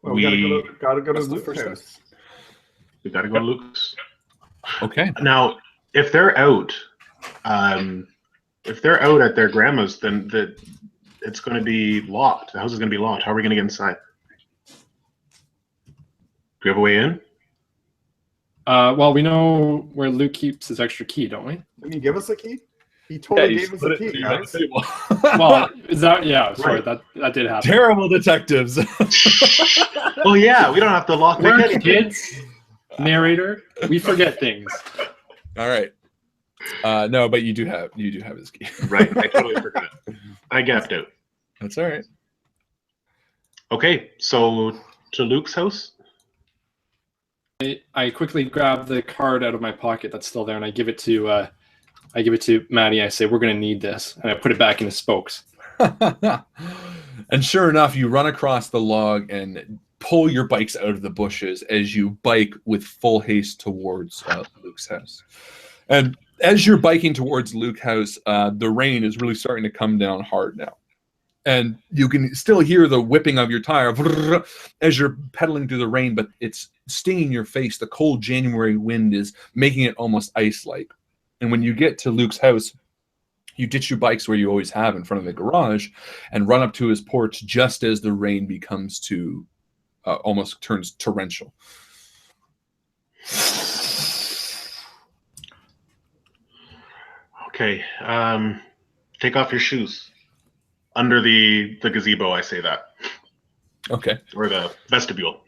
Speaker 3: Well, we gotta go to Luke's house.
Speaker 2: We gotta go to Luke's.
Speaker 1: Okay.
Speaker 2: Now, if they're out at their grandma's, then it's going to be locked. The house is going to be locked. How are we going to get inside? Do we have a way in?
Speaker 4: Well, we know where Luke keeps his extra key, don't we?
Speaker 3: Can you give us a key? He totally gave us a key, guys.
Speaker 4: Well, is that sorry, right. that did happen.
Speaker 1: Terrible detectives.
Speaker 2: Well, yeah, we don't have to lock
Speaker 4: the kids. Narrator, we forget things.
Speaker 1: All right. No, but you do have his key.
Speaker 2: Right. I totally forgot. I gapped out.
Speaker 1: That's all right.
Speaker 2: Okay, so to Luke's house.
Speaker 4: I quickly grab the card out of my pocket that's still there, and I give it to Mattie. I say, we're going to need this. And I put it back in the spokes.
Speaker 1: And sure enough, you run across the log and pull your bikes out of the bushes as you bike with full haste towards Luke's house. And as you're biking towards Luke's house, the rain is really starting to come down hard now. And you can still hear the whipping of your tire as you're pedaling through the rain, but it's stinging your face. The cold January wind is making it almost ice-like. And when you get to Luke's house, you ditch your bikes where you always have in front of the garage and run up to his porch just as the rain becomes to almost turns torrential.
Speaker 2: Okay. Take off your shoes. Under the gazebo, I say that.
Speaker 1: Okay.
Speaker 2: Or the vestibule.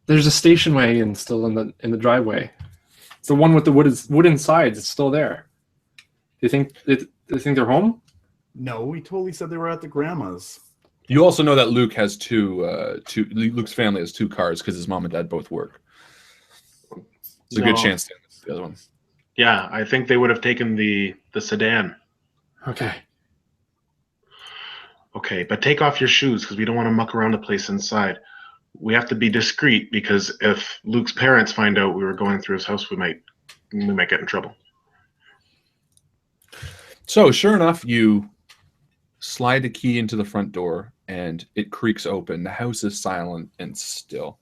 Speaker 4: There's a station wagon still in the driveway. It's the one with the wooden sides. It's still there. Do you think they're home?
Speaker 3: No, he totally said they were at the grandma's.
Speaker 1: You also know that Luke has Luke's family has 2 cars because his mom and dad both work. It's a good chance to the other one.
Speaker 2: Yeah, I think they would have taken the sedan.
Speaker 4: Okay.
Speaker 2: Okay, but take off your shoes because we don't want to muck around the place inside. We have to be discreet because if Luke's parents find out we were going through his house, we might get in trouble.
Speaker 1: So sure enough, you slide the key into the front door and it creaks open. The house is silent and still.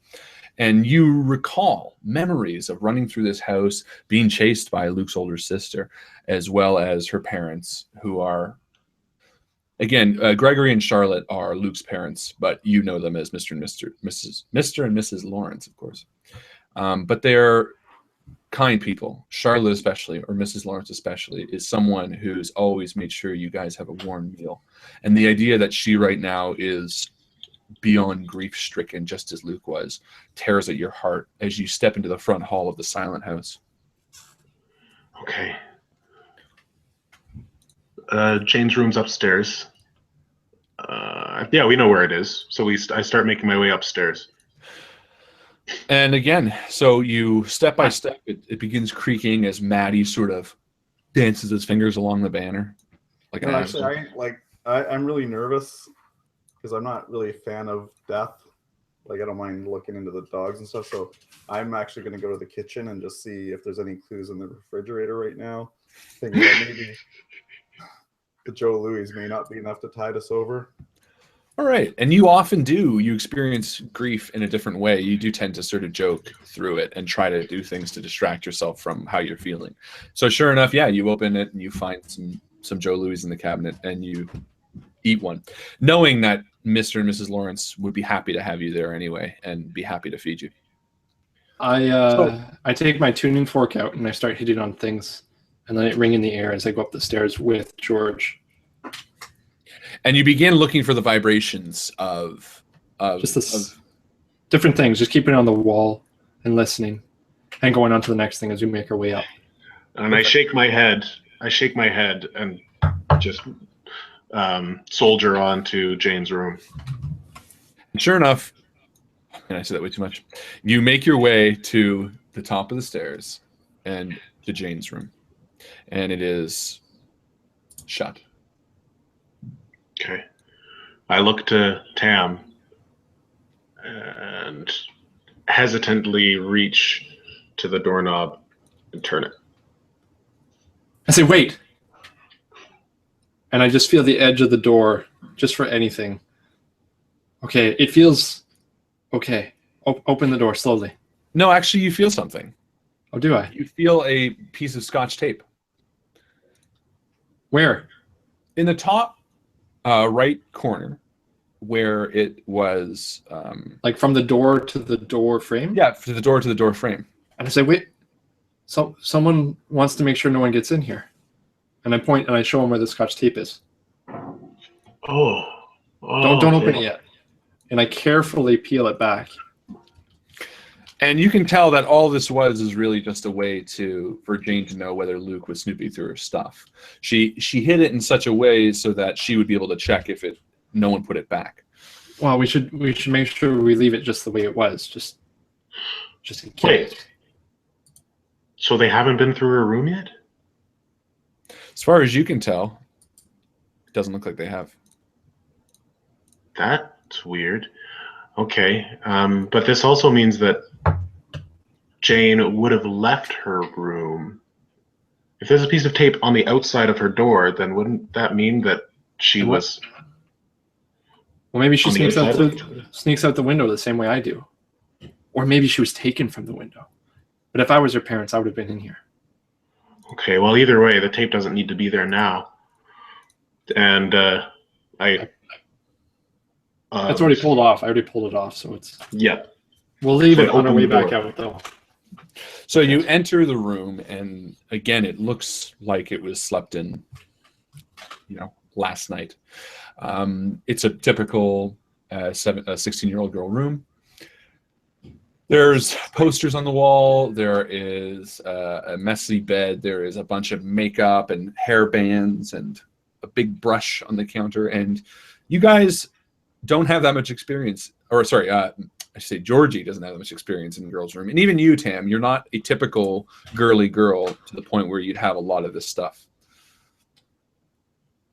Speaker 1: And you recall memories of running through this house, being chased by Luke's older sister, as well as her parents, who are Again, Gregory and Charlotte are Luke's parents, but you know them as Mr. and Mrs. Lawrence, of course. But they're kind people. Charlotte especially, or Mrs. Lawrence especially, is someone who's always made sure you guys have a warm meal. And the idea that she right now is beyond grief-stricken, just as Luke was, tears at your heart as you step into the front hall of the silent house.
Speaker 2: Okay. Jane's room's upstairs. Yeah, we know where it is. So I start making my way upstairs.
Speaker 1: And again, so you step by step, it begins creaking as Mattie sort of dances his fingers along the banner. Like an
Speaker 3: actually, I'm really nervous because I'm not really a fan of death. Like, I don't mind looking into the dogs and stuff. So I'm actually going to go to the kitchen and just see if there's any clues in the refrigerator right now. Thinking that maybe Joe Louis may not be enough to tide us over.
Speaker 1: All right. And you often do. You experience grief in a different way. You do tend to sort of joke through it and try to do things to distract yourself from how you're feeling. So sure enough, yeah, you open it and you find some Joe Louis in the cabinet and you eat one, knowing that Mr. and Mrs. Lawrence would be happy to have you there anyway and be happy to feed you.
Speaker 4: I take my tuning fork out and I start hitting on things and let it ring in the air as I go up the stairs with George.
Speaker 1: And you begin looking for the vibrations of
Speaker 4: different things, just keeping it on the wall and listening and going on to the next thing as we make our way up.
Speaker 2: And I shake my head and just soldier on to Jane's room.
Speaker 1: And sure enough, and I said that way too much, you make your way to the top of the stairs and to Jane's room. And it is shut.
Speaker 2: Okay. I look to Tam and hesitantly reach to the doorknob and turn it.
Speaker 4: I say, wait. And I just feel the edge of the door, just for anything. Okay, it feels okay. Open the door slowly.
Speaker 1: No, actually, you feel something.
Speaker 4: Oh, do I?
Speaker 1: You feel a piece of Scotch tape.
Speaker 4: Where?
Speaker 1: In the top right corner, where it was...
Speaker 4: like from the door to the door frame?
Speaker 1: Yeah, to the door frame.
Speaker 4: And I say, wait, so someone wants to make sure no one gets in here. And I point and I show him where the Scotch tape is.
Speaker 2: Oh.
Speaker 4: Don't open it yet. And I carefully peel it back.
Speaker 1: And you can tell that all this is really just a way for Jane to know whether Luke was snooping through her stuff. She hid it in such a way so that she would be able to check if no one put it back.
Speaker 4: Well, we should make sure we leave it just the way it was, just in case.
Speaker 2: Wait. So they haven't been through her room yet?
Speaker 1: As far as you can tell, it doesn't look like they have.
Speaker 2: That's weird. Okay, but this also means that Jane would have left her room. If there's a piece of tape on the outside of her door, then wouldn't that mean that she was...
Speaker 4: Well, maybe she sneaks out the window the same way I do. Or maybe she was taken from the window. But if I was her parents, I would have been in here.
Speaker 2: Okay, well, either way, the tape doesn't need to be there now. And
Speaker 4: that's already pulled off. I already pulled it off, so it's...
Speaker 2: Yep.
Speaker 4: We'll leave it on our way back out, though.
Speaker 1: So you enter the room, and again, it looks like it was slept in, last night. It's a typical 16-year-old girl room. There's posters on the wall. There is a messy bed. There is a bunch of makeup and hair bands and a big brush on the counter. And you guys don't have that much experience. Or sorry, I should say Georgie doesn't have that much experience in the girls' room. And even you, Tam, you're not a typical girly girl to the point where you'd have a lot of this stuff.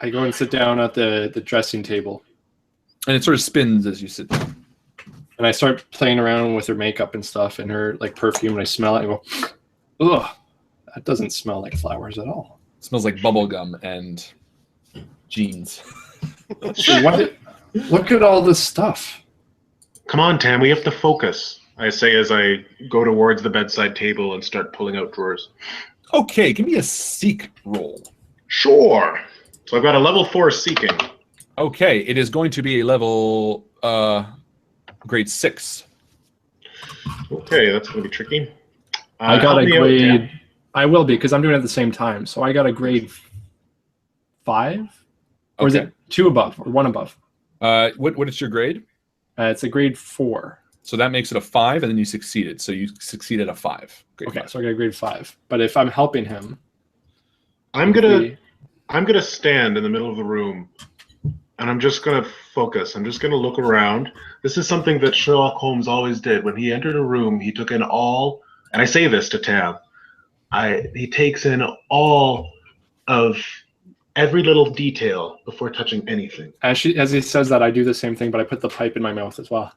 Speaker 4: I go and sit down at the dressing table.
Speaker 1: And it sort of spins as you sit down.
Speaker 4: And I start playing around with her makeup and stuff and her perfume, and I smell it and I go, ugh, that doesn't smell like flowers at all.
Speaker 1: It smells like bubble gum and jeans.
Speaker 4: Look at all this stuff.
Speaker 2: Come on, Tam, we have to focus, I say as I go towards the bedside table and start pulling out drawers.
Speaker 1: Okay, give me a seek roll.
Speaker 2: Sure. So I've got a level 4 seeking.
Speaker 1: Okay, it is going to be a level grade 6.
Speaker 2: Okay, that's going to be tricky.
Speaker 4: I got
Speaker 2: help
Speaker 4: a
Speaker 2: me out,
Speaker 4: grade.
Speaker 2: Tam.
Speaker 4: I will be, because I'm doing it at the same time. So I got a grade 5, or is
Speaker 1: Okay.
Speaker 4: it 2 above or 1 above?
Speaker 1: What is your grade?
Speaker 4: It's a grade 4.
Speaker 1: So that makes it a 5, and then you succeeded. So you succeeded a 5. Grade
Speaker 4: Okay,
Speaker 1: 5.
Speaker 4: so I got a grade 5. But if I'm helping him,
Speaker 2: I'm gonna stand in the middle of the room, and I'm just gonna focus. I'm just gonna look around. This is something that Sherlock Holmes always did. When he entered a room, he took in all, and I say this to Tam, he takes in all of every little detail before touching anything.
Speaker 4: as he says that, I do the same thing, but I put the pipe in my mouth as well.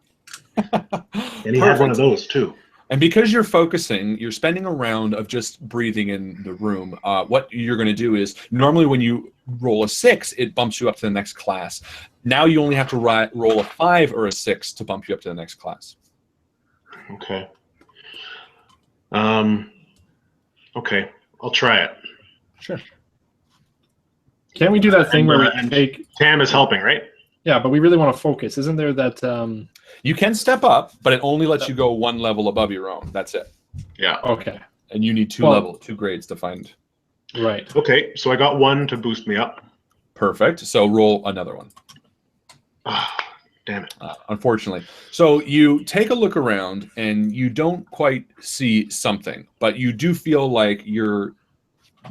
Speaker 2: And he had one of those too.
Speaker 1: And because you're focusing, you're spending a round of just breathing in the room. What you're going to do is, normally when you roll a 6, it bumps you up to the next class. Now you only have to roll a 5 or a 6 to bump you up to the next class.
Speaker 2: Okay. Okay, I'll try it.
Speaker 1: Sure.
Speaker 4: Can't we do that thing where we
Speaker 2: and
Speaker 4: take...
Speaker 2: Tam is helping, right?
Speaker 4: Yeah, but we really want to focus. Isn't there that...
Speaker 1: You can step up, but it only lets you go 1 level above your own. That's it.
Speaker 2: Yeah.
Speaker 4: Okay.
Speaker 1: And you need 2 grades to find.
Speaker 4: Right.
Speaker 2: Okay, so I got 1 to boost me up.
Speaker 1: Perfect. So roll another one.
Speaker 2: Damn it.
Speaker 1: Unfortunately. So you take a look around and you don't quite see something, but you do feel like you're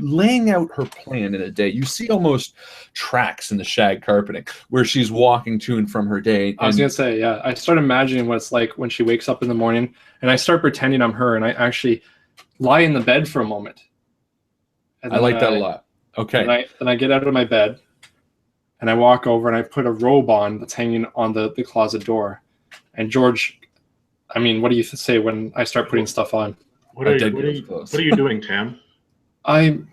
Speaker 1: laying out her plan in a day. You see almost tracks in the shag carpeting where she's walking to and from her day.
Speaker 4: I was going to say, yeah, I start imagining what it's like when she wakes up in the morning, and I start pretending I'm her, and I actually lie in the bed for a moment. And
Speaker 1: I like that a lot. Okay.
Speaker 4: And I get out of my bed, and I walk over, and I put a robe on that's hanging on the closet door. And George, I mean, what do you say when I start putting stuff on?
Speaker 2: What are you doing, Tam?
Speaker 4: I'm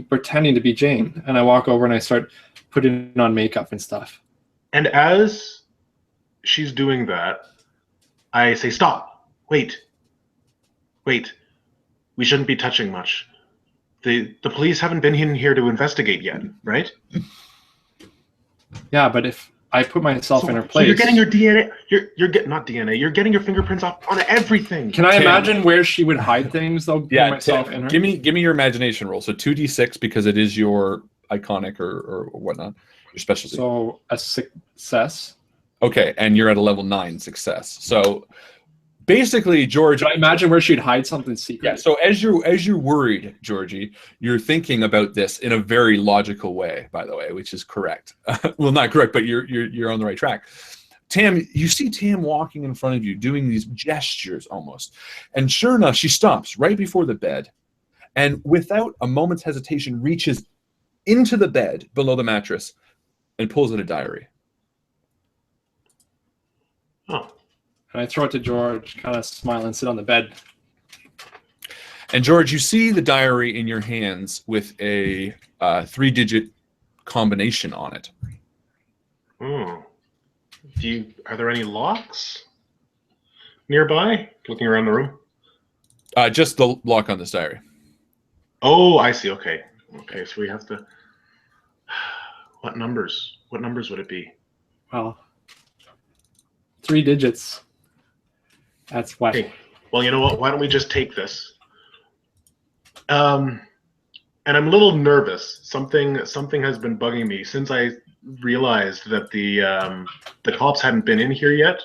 Speaker 4: pretending to be Jane, and I walk over and I start putting on makeup and stuff.
Speaker 2: And as she's doing that, I say, "Stop! Wait! We shouldn't be touching much. The police haven't been in here to investigate yet, right?"
Speaker 4: Yeah, but if I put myself in her place,
Speaker 2: so you're getting your DNA. You're getting not DNA. You're getting your fingerprints on everything.
Speaker 4: Can I imagine where she would hide things though?
Speaker 1: Yeah,
Speaker 4: myself in her.
Speaker 1: Give me your imagination roll. So 2d6 because it is your iconic or whatnot, your specialty.
Speaker 4: So a success.
Speaker 1: Okay, and you're at a level 9 success. So basically, George,
Speaker 4: I imagine where she'd hide something secret.
Speaker 1: Yeah. So as you're worried, Georgie, you're thinking about this in a very logical way, by the way, which is correct. Well, not correct, but you're on the right track. Tam, you see Tam walking in front of you, doing these gestures almost, and sure enough, she stops right before the bed, and without a moment's hesitation, reaches into the bed below the mattress, and pulls out a diary.
Speaker 2: Oh.
Speaker 4: And I throw it to George, kind of smile and sit on the bed.
Speaker 1: And George, you see the diary in your hands with a 3-digit combination on it.
Speaker 2: Oh. Are there any locks nearby? Looking around the room.
Speaker 1: Just the lock on this diary.
Speaker 2: Oh, I see. Okay. Okay, so we have to. What numbers? What numbers would it be?
Speaker 4: Well, 3 digits. That's what.
Speaker 2: Okay. Well, you know what? Why don't we just take this? And I'm a little nervous. Something has been bugging me since I realized that the cops hadn't been in here yet.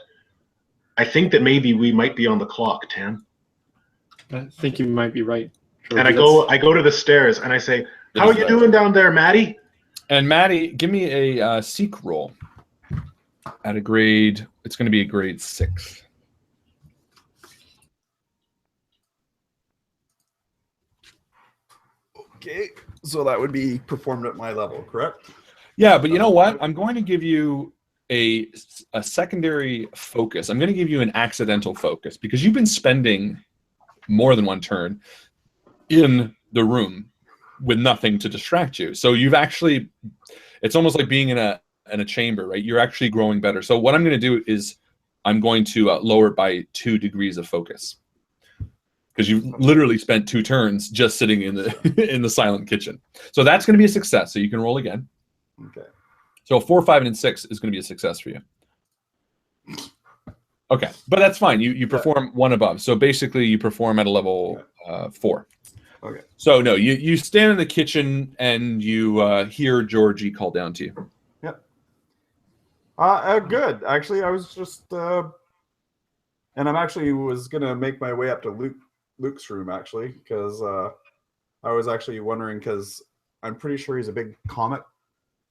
Speaker 2: I think that maybe we might be on the clock, Tam.
Speaker 4: I think you might be right, George.
Speaker 2: And I go to the stairs and I say, "How are you doing down there, Mattie?"
Speaker 1: And Mattie, give me a seek roll at a grade. It's going to be a grade 6.
Speaker 3: Okay, so that would be performed at my level, correct?
Speaker 1: Yeah, but you know what? I'm going to give you a secondary focus. I'm going to give you an accidental focus because you've been spending more than one turn in the room with nothing to distract you. So you've actually, it's almost like being in a chamber, right? You're actually growing better. So what I'm going to do is I'm going to lower it by 2 degrees of focus. Because you've literally spent 2 turns just sitting in the in the silent kitchen. So that's going to be a success. So you can roll again.
Speaker 3: Okay.
Speaker 1: So 4, 5, and 6 is going to be a success for you. Okay, but that's fine. You perform one above. So basically, you perform at a level 4.
Speaker 3: Okay.
Speaker 1: So no, you stand in the kitchen and you hear Georgie call down to you.
Speaker 3: Yep. Good. Actually, I was just, and I'm actually was gonna make my way up to Luke's room actually, because I was actually wondering, because I'm pretty sure he's a big comic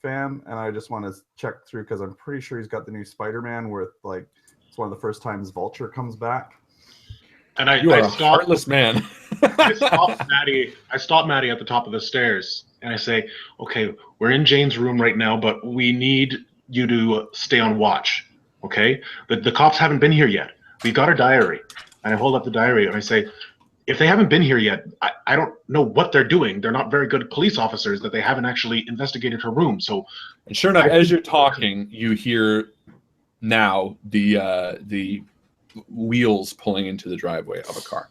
Speaker 3: fan, and I just want to check through because I'm pretty sure he's got the new Spider-Man where like it's one of the first times Vulture comes back.
Speaker 2: And I
Speaker 1: You are a
Speaker 2: stopped,
Speaker 1: heartless man.
Speaker 2: I stopped Mattie. I stopped Mattie at the top of the stairs, and I say, "Okay, we're in Jane's room right now, but we need you to stay on watch. Okay, the cops haven't been here yet. We got a diary." And I hold up the diary and I say, "If they haven't been here yet, I don't know what they're doing. They're not very good police officers that they haven't actually investigated her room." So,
Speaker 1: And sure enough, as you're talking, you hear now the wheels pulling into the driveway of a car.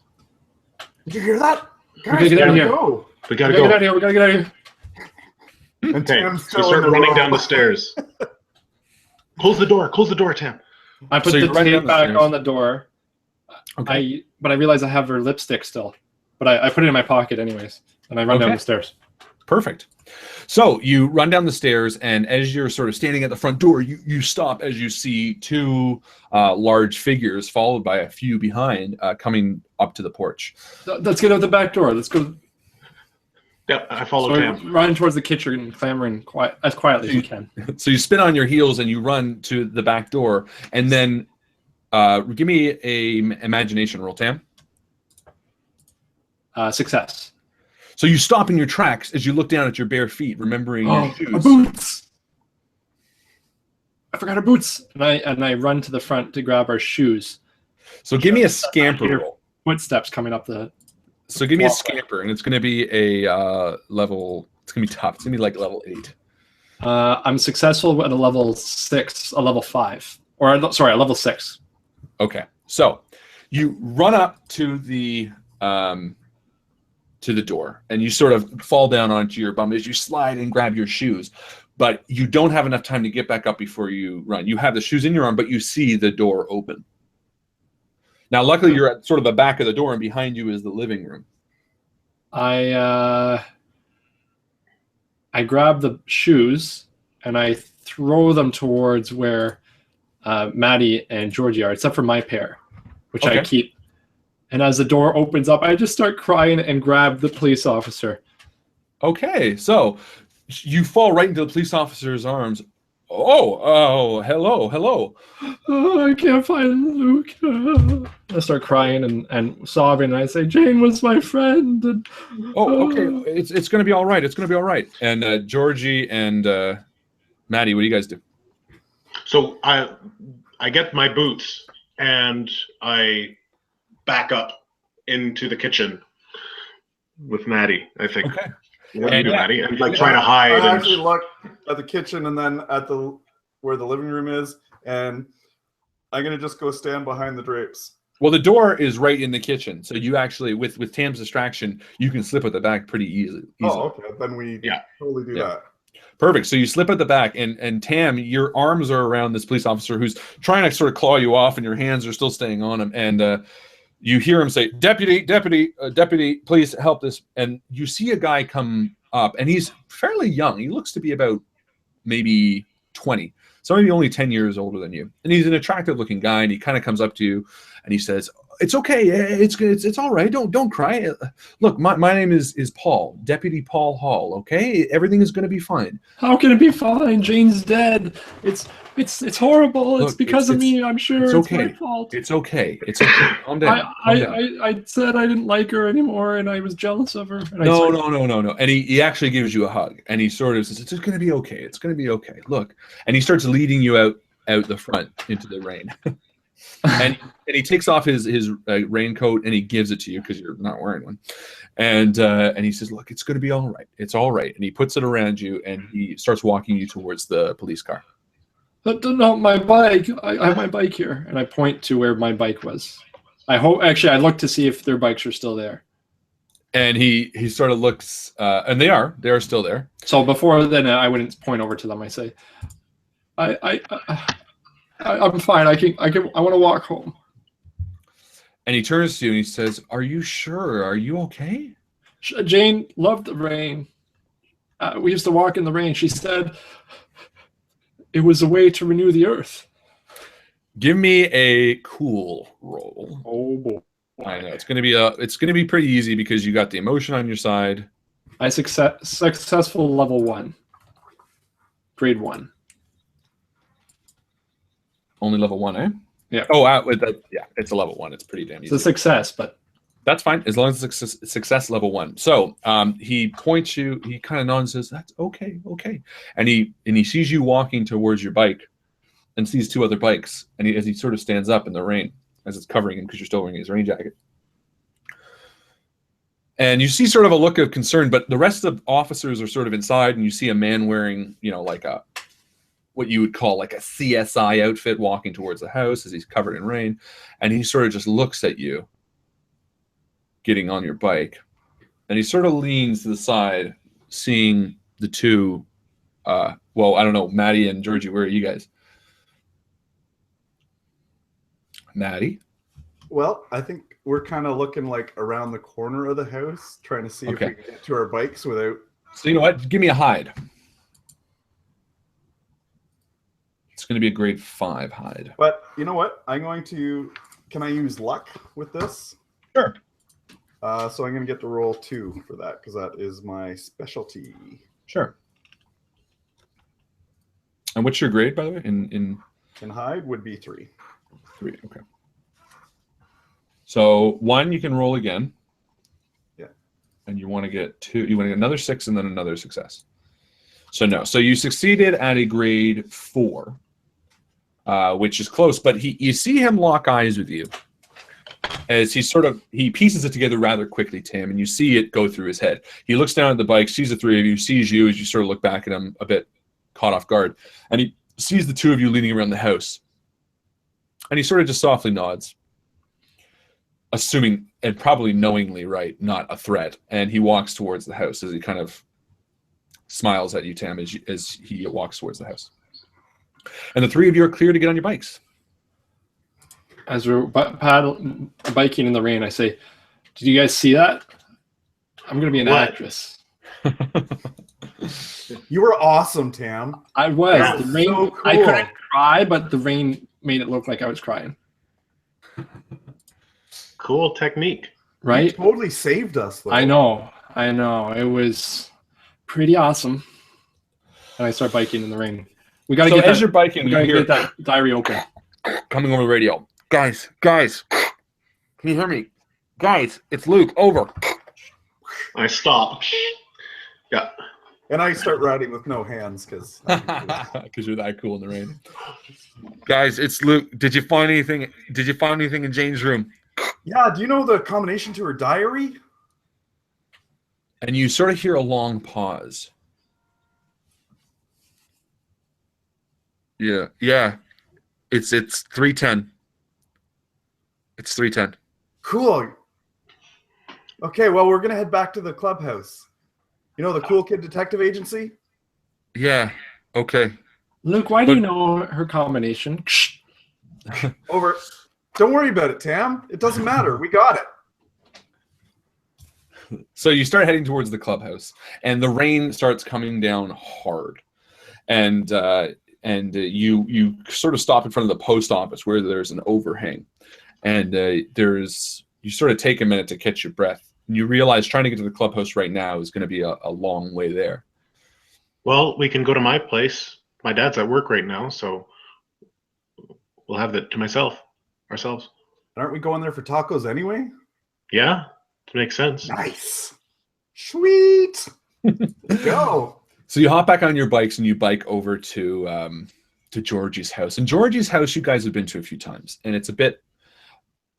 Speaker 3: Did you hear that?
Speaker 4: We gotta get out of here.
Speaker 3: Go.
Speaker 2: we gotta
Speaker 4: Get
Speaker 2: go.
Speaker 4: out of here. We gotta get out of here.
Speaker 3: And
Speaker 2: Okay,
Speaker 3: Tim's
Speaker 2: we
Speaker 3: still
Speaker 2: start
Speaker 3: in the
Speaker 2: running
Speaker 3: room.
Speaker 2: down the stairs. Close the door. Close the door, Tam.
Speaker 4: I put
Speaker 1: So you
Speaker 4: the
Speaker 1: run down
Speaker 4: tape
Speaker 1: the
Speaker 4: back
Speaker 1: stairs.
Speaker 4: on the door.
Speaker 1: Okay.
Speaker 4: But I realize I have her lipstick still. But I put it in my pocket anyways, and I run down
Speaker 1: Okay.
Speaker 4: the stairs.
Speaker 1: Perfect. So you run down the stairs, and as you're sort of standing at the front door, you stop as you see 2 large figures, followed by a few behind, coming up to the porch.
Speaker 4: Let's get out the back door. Let's go.
Speaker 2: Yep, I follow
Speaker 4: So
Speaker 2: Tam.
Speaker 4: we run towards the kitchen and clamoring as quietly as we can.
Speaker 1: So you spin on your heels and you run to the back door, and then give me a imagination roll, Tam.
Speaker 4: Success.
Speaker 1: So you stop in your tracks as you look down at your bare feet, remembering your
Speaker 4: Our
Speaker 1: shoes.
Speaker 4: boots. I forgot our boots. And I run to the front to grab our shoes.
Speaker 1: So give me a scamper
Speaker 4: Here.
Speaker 1: roll.
Speaker 4: Footsteps coming up the.
Speaker 1: So give me a
Speaker 4: Walkway.
Speaker 1: scamper, and it's going to be a level. It's going to be tough. It's going to be like level 8.
Speaker 4: I'm successful at a level 6, a level 5, or sorry, a level 6.
Speaker 1: Okay. So you run up to the door, and you sort of fall down onto your bum as you slide and grab your shoes. But you don't have enough time to get back up before you run. You have the shoes in your arm, but you see the door open. Now, luckily, you're at sort of the back of the door, and behind you is the living room.
Speaker 4: I grab the shoes and I throw them towards where Mattie and Georgie are, except for my pair, which I
Speaker 1: Okay.
Speaker 4: keep. And as the door opens up, I just start crying and grab the police officer.
Speaker 1: Okay, so you fall right into the police officer's arms. Oh, hello.
Speaker 4: Oh, I can't find Luke. I start crying and sobbing. And I say, Jane was my friend. And,
Speaker 1: Oh, okay. It's going to be all right. It's going to be all right. And Georgie and Mattie, what do you guys do?
Speaker 2: So I get my boots and I back up into the kitchen with Mattie, I think.
Speaker 1: Okay.
Speaker 2: What do you do,
Speaker 1: And-
Speaker 2: Mattie? And like try to hide.
Speaker 3: I
Speaker 2: And,
Speaker 3: actually look at the kitchen and then at where the living room is, and I'm gonna just go stand behind the drapes.
Speaker 1: Well, the door is right in the kitchen, so you actually, with Tam's distraction, you can slip at the back pretty easily.
Speaker 3: Oh, okay. Then we totally do
Speaker 1: Yeah.
Speaker 3: that.
Speaker 1: Perfect. So you slip at the back, and Tam, your arms are around this police officer who's trying to sort of claw you off, and your hands are still staying on him. And you hear him say, "Deputy, please help this." And you see a guy come up, and he's fairly young. He looks to be about maybe 20, so maybe only 10 years older than you. And he's an attractive-looking guy, and he kind of comes up to you, and he says, "It's okay. It's all right. Don't cry. Look, my name is Paul, Deputy Paul Hall. Okay, everything is going to be fine."
Speaker 4: How can it be fine? Jane's dead. It's horrible.
Speaker 1: Look,
Speaker 4: it's because of me. I'm sure
Speaker 1: it's
Speaker 4: it's
Speaker 1: okay.
Speaker 4: my fault.
Speaker 1: It's okay. It's okay. Calm down. Calm down.
Speaker 4: I said I didn't like her anymore, and I was jealous of her. And
Speaker 1: No. And he actually gives you a hug, and he sort of says, "It's going to be okay. It's going to be okay. Look," and he starts leading you out the front into the rain. and he takes off his raincoat and he gives it to you because you're not wearing one. And he says, "Look, it's going to be all right. It's all right." And he puts it around you and he starts walking you towards the police car.
Speaker 4: But no, my bike. I have my bike here, and I point to where my bike was. I look to see if their bikes are still there.
Speaker 1: And he sort of looks, and they are still there.
Speaker 4: So before then, I wouldn't point over to them. I say, I'm fine. I want to walk home.
Speaker 1: And he turns to you and he says, "Are you sure? Are you okay?"
Speaker 4: Jane loved the rain. We used to walk in the rain. She said it was a way to renew the earth.
Speaker 1: Give me a cool roll.
Speaker 4: Oh boy.
Speaker 1: I know it's gonna be pretty easy because you got the emotion on your side.
Speaker 4: I successful level 1. Grade 1.
Speaker 1: Only level 1, eh?
Speaker 4: Yeah.
Speaker 1: Oh, yeah, it's a level 1. It's pretty damn easy.
Speaker 4: It's a success, but
Speaker 1: that's fine as long as it's success level 1. So he points you. He kind of nods and says, "That's okay, okay." And he sees you walking towards your bike, and sees 2 other bikes. And as he sort of stands up in the rain as it's covering him because you're still wearing his rain jacket. And you see sort of a look of concern, but the rest of the officers are sort of inside, and you see a man wearing, like what you would call like a CSI outfit walking towards the house as he's covered in rain. And he sort of just looks at you getting on your bike. And he sort of leans to the side, seeing the 2, well, I don't know, Mattie and Georgie, where are you guys? Mattie?
Speaker 3: Well, I think we're kind of looking like around the corner of the house, trying to see if we can get to our bikes without.
Speaker 1: So you know what? Give me a hide. It's going to be a grade 5 hide.
Speaker 3: But you know what? I'm going to. Can I use luck with this?
Speaker 1: Sure.
Speaker 3: So I'm going to get to roll 2 for that because that is my specialty.
Speaker 1: Sure. And what's your grade, by the way? In
Speaker 3: hide would be 3.
Speaker 1: 3. Okay. So 1 you can roll again.
Speaker 3: Yeah.
Speaker 1: And you want to get 2. You want to get another 6 and then another success. So no. So you succeeded at a grade 4, which is close. But you see him lock eyes with you as he pieces it together rather quickly, Tam, and you see it go through his head. He looks down at the bike, sees the 3 of you, sees you as you sort of look back at him a bit caught off guard, and he sees the 2 of you leaning around the house. And he sort of just softly nods, assuming, and probably knowingly, right, not a threat. And he walks towards the house as he kind of smiles at you, Tam, as he walks towards the house. And the 3 of you are clear to get on your bikes.
Speaker 4: As we're biking in the rain, I say, "Did you guys see that? I'm going to be an actress."
Speaker 3: You were awesome, Tam.
Speaker 4: I was.
Speaker 3: That
Speaker 4: The
Speaker 3: was
Speaker 4: rain.
Speaker 3: so cool.
Speaker 4: I couldn't cry, but the rain made it look like I was crying.
Speaker 2: Cool technique.
Speaker 4: Right?
Speaker 3: You totally saved us, though.
Speaker 4: I know. It was pretty awesome. And I start biking in the rain. We got to get
Speaker 1: you're biking,
Speaker 4: we got to get that diary open.
Speaker 1: Coming over the radio. Guys, can you hear me? Guys, it's Luke. Over.
Speaker 2: I stop. Yeah.
Speaker 3: And I start riding with no hands because
Speaker 1: You're that cool in the rain. Guys, it's Luke. Did you find anything? In Jane's room?
Speaker 3: Yeah. Do you know the combination to her diary?
Speaker 1: And you sort of hear a long pause. Yeah. It's 310. It's 310.
Speaker 3: Cool. Okay, well, we're gonna head back to the clubhouse. You know the Cool Kid Detective Agency?
Speaker 1: Yeah. Okay.
Speaker 4: Luke, why do you know her combination?
Speaker 3: Over. Don't worry about it, Tam. It doesn't matter. We got it.
Speaker 1: So you start heading towards the clubhouse, and the rain starts coming down hard, and you sort of stop in front of the post office where there's an overhang, and you sort of take a minute to catch your breath. And you realize trying to get to the clubhouse right now is going to be a long way there.
Speaker 2: Well, we can go to my place. My dad's at work right now, so we'll have that to ourselves.
Speaker 3: Aren't we going there for tacos anyway?
Speaker 2: Yeah, it makes sense.
Speaker 3: Nice. Sweet. Let's go.
Speaker 1: So you hop back on your bikes and you bike over to Georgie's house. And Georgie's house you guys have been to a few times, and it's a bit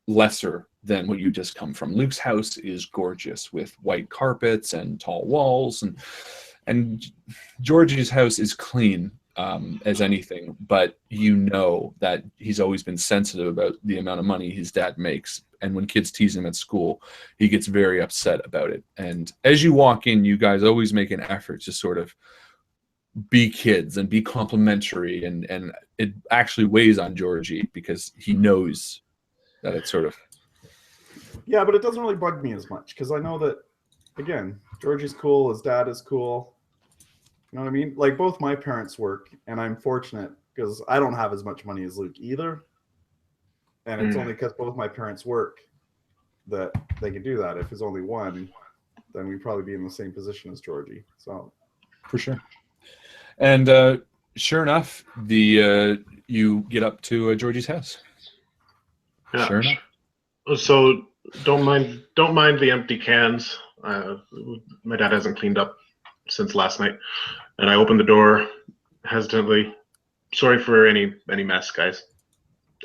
Speaker 1: lesser than what you just come from. Luke's house is gorgeous with white carpets and tall walls, and Georgie's house is clean, as anything, but you know that he's always been sensitive about the amount of money his dad makes. And when kids tease him at school, he gets very upset about it. And as you walk in, you guys always make an effort to sort of be kids and be complimentary. And it actually weighs on Georgie because he knows that it's sort of...
Speaker 3: Yeah, but it doesn't really bug me as much because I know that, again, Georgie's cool, his dad is cool. You know what I mean? Like, both my parents work, and I'm fortunate because I don't have as much money as Luke either. And it's only because both my parents work that they can do that. If there's only one, then we'd probably be in the same position as Georgie. So,
Speaker 1: for sure. And sure enough, you get up to Georgie's house.
Speaker 2: Yeah.
Speaker 1: Sure enough.
Speaker 2: So don't mind the empty cans. My dad hasn't cleaned up since last night, and I opened the door hesitantly. Sorry for any mess, guys.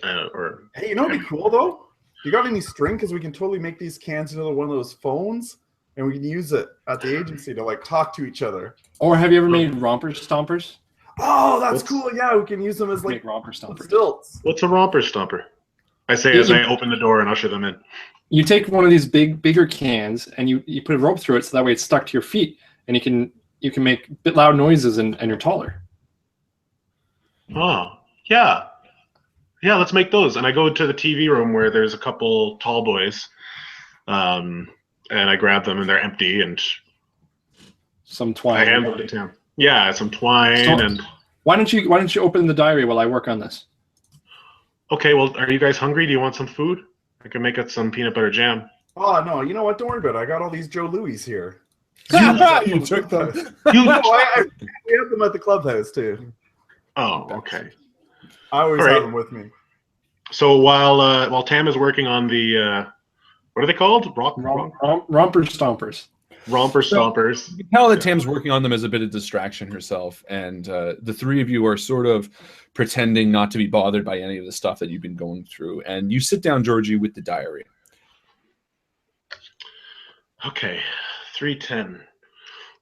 Speaker 3: Hey, you know what'd be cool though? You got any string? Because we can totally make these cans into one of those phones, and we can use it at the agency to like talk to each other.
Speaker 4: Or have you ever made romper stompers?
Speaker 3: Oh, that's cool. Yeah, we can use them as like
Speaker 4: Make romper stompers.
Speaker 3: stilts.
Speaker 2: What's a romper stomper? I say as I open the door and usher them in.
Speaker 4: You take one of these bigger cans and you put a rope through it so that way it's stuck to your feet, and you can make a bit loud noises and you're taller.
Speaker 2: Oh, yeah. Yeah, let's make those. And I go to the TV room where there's a couple tall boys, and I grab them and they're empty, and
Speaker 4: some twine.
Speaker 2: I hand them to Tam. Yeah, some twine and.
Speaker 4: Why don't you open the diary while I work on this?
Speaker 2: Okay, well, are you guys hungry? Do you want some food? I can make us some peanut butter jam.
Speaker 3: Oh no, you know what? Don't worry about it. I got all these Joe Louis here.
Speaker 1: You took them.
Speaker 3: We have them at the clubhouse too.
Speaker 2: Oh, okay.
Speaker 3: I always have them with me.
Speaker 2: So while Tam is working on the what are they called?
Speaker 4: Romper stompers.
Speaker 2: Romper stompers.
Speaker 1: You can tell that Tam's working on them as a bit of distraction herself, and the three of you are sort of pretending not to be bothered by any of the stuff that you've been going through. And you sit down, Georgie, with the diary.
Speaker 2: Okay, 310.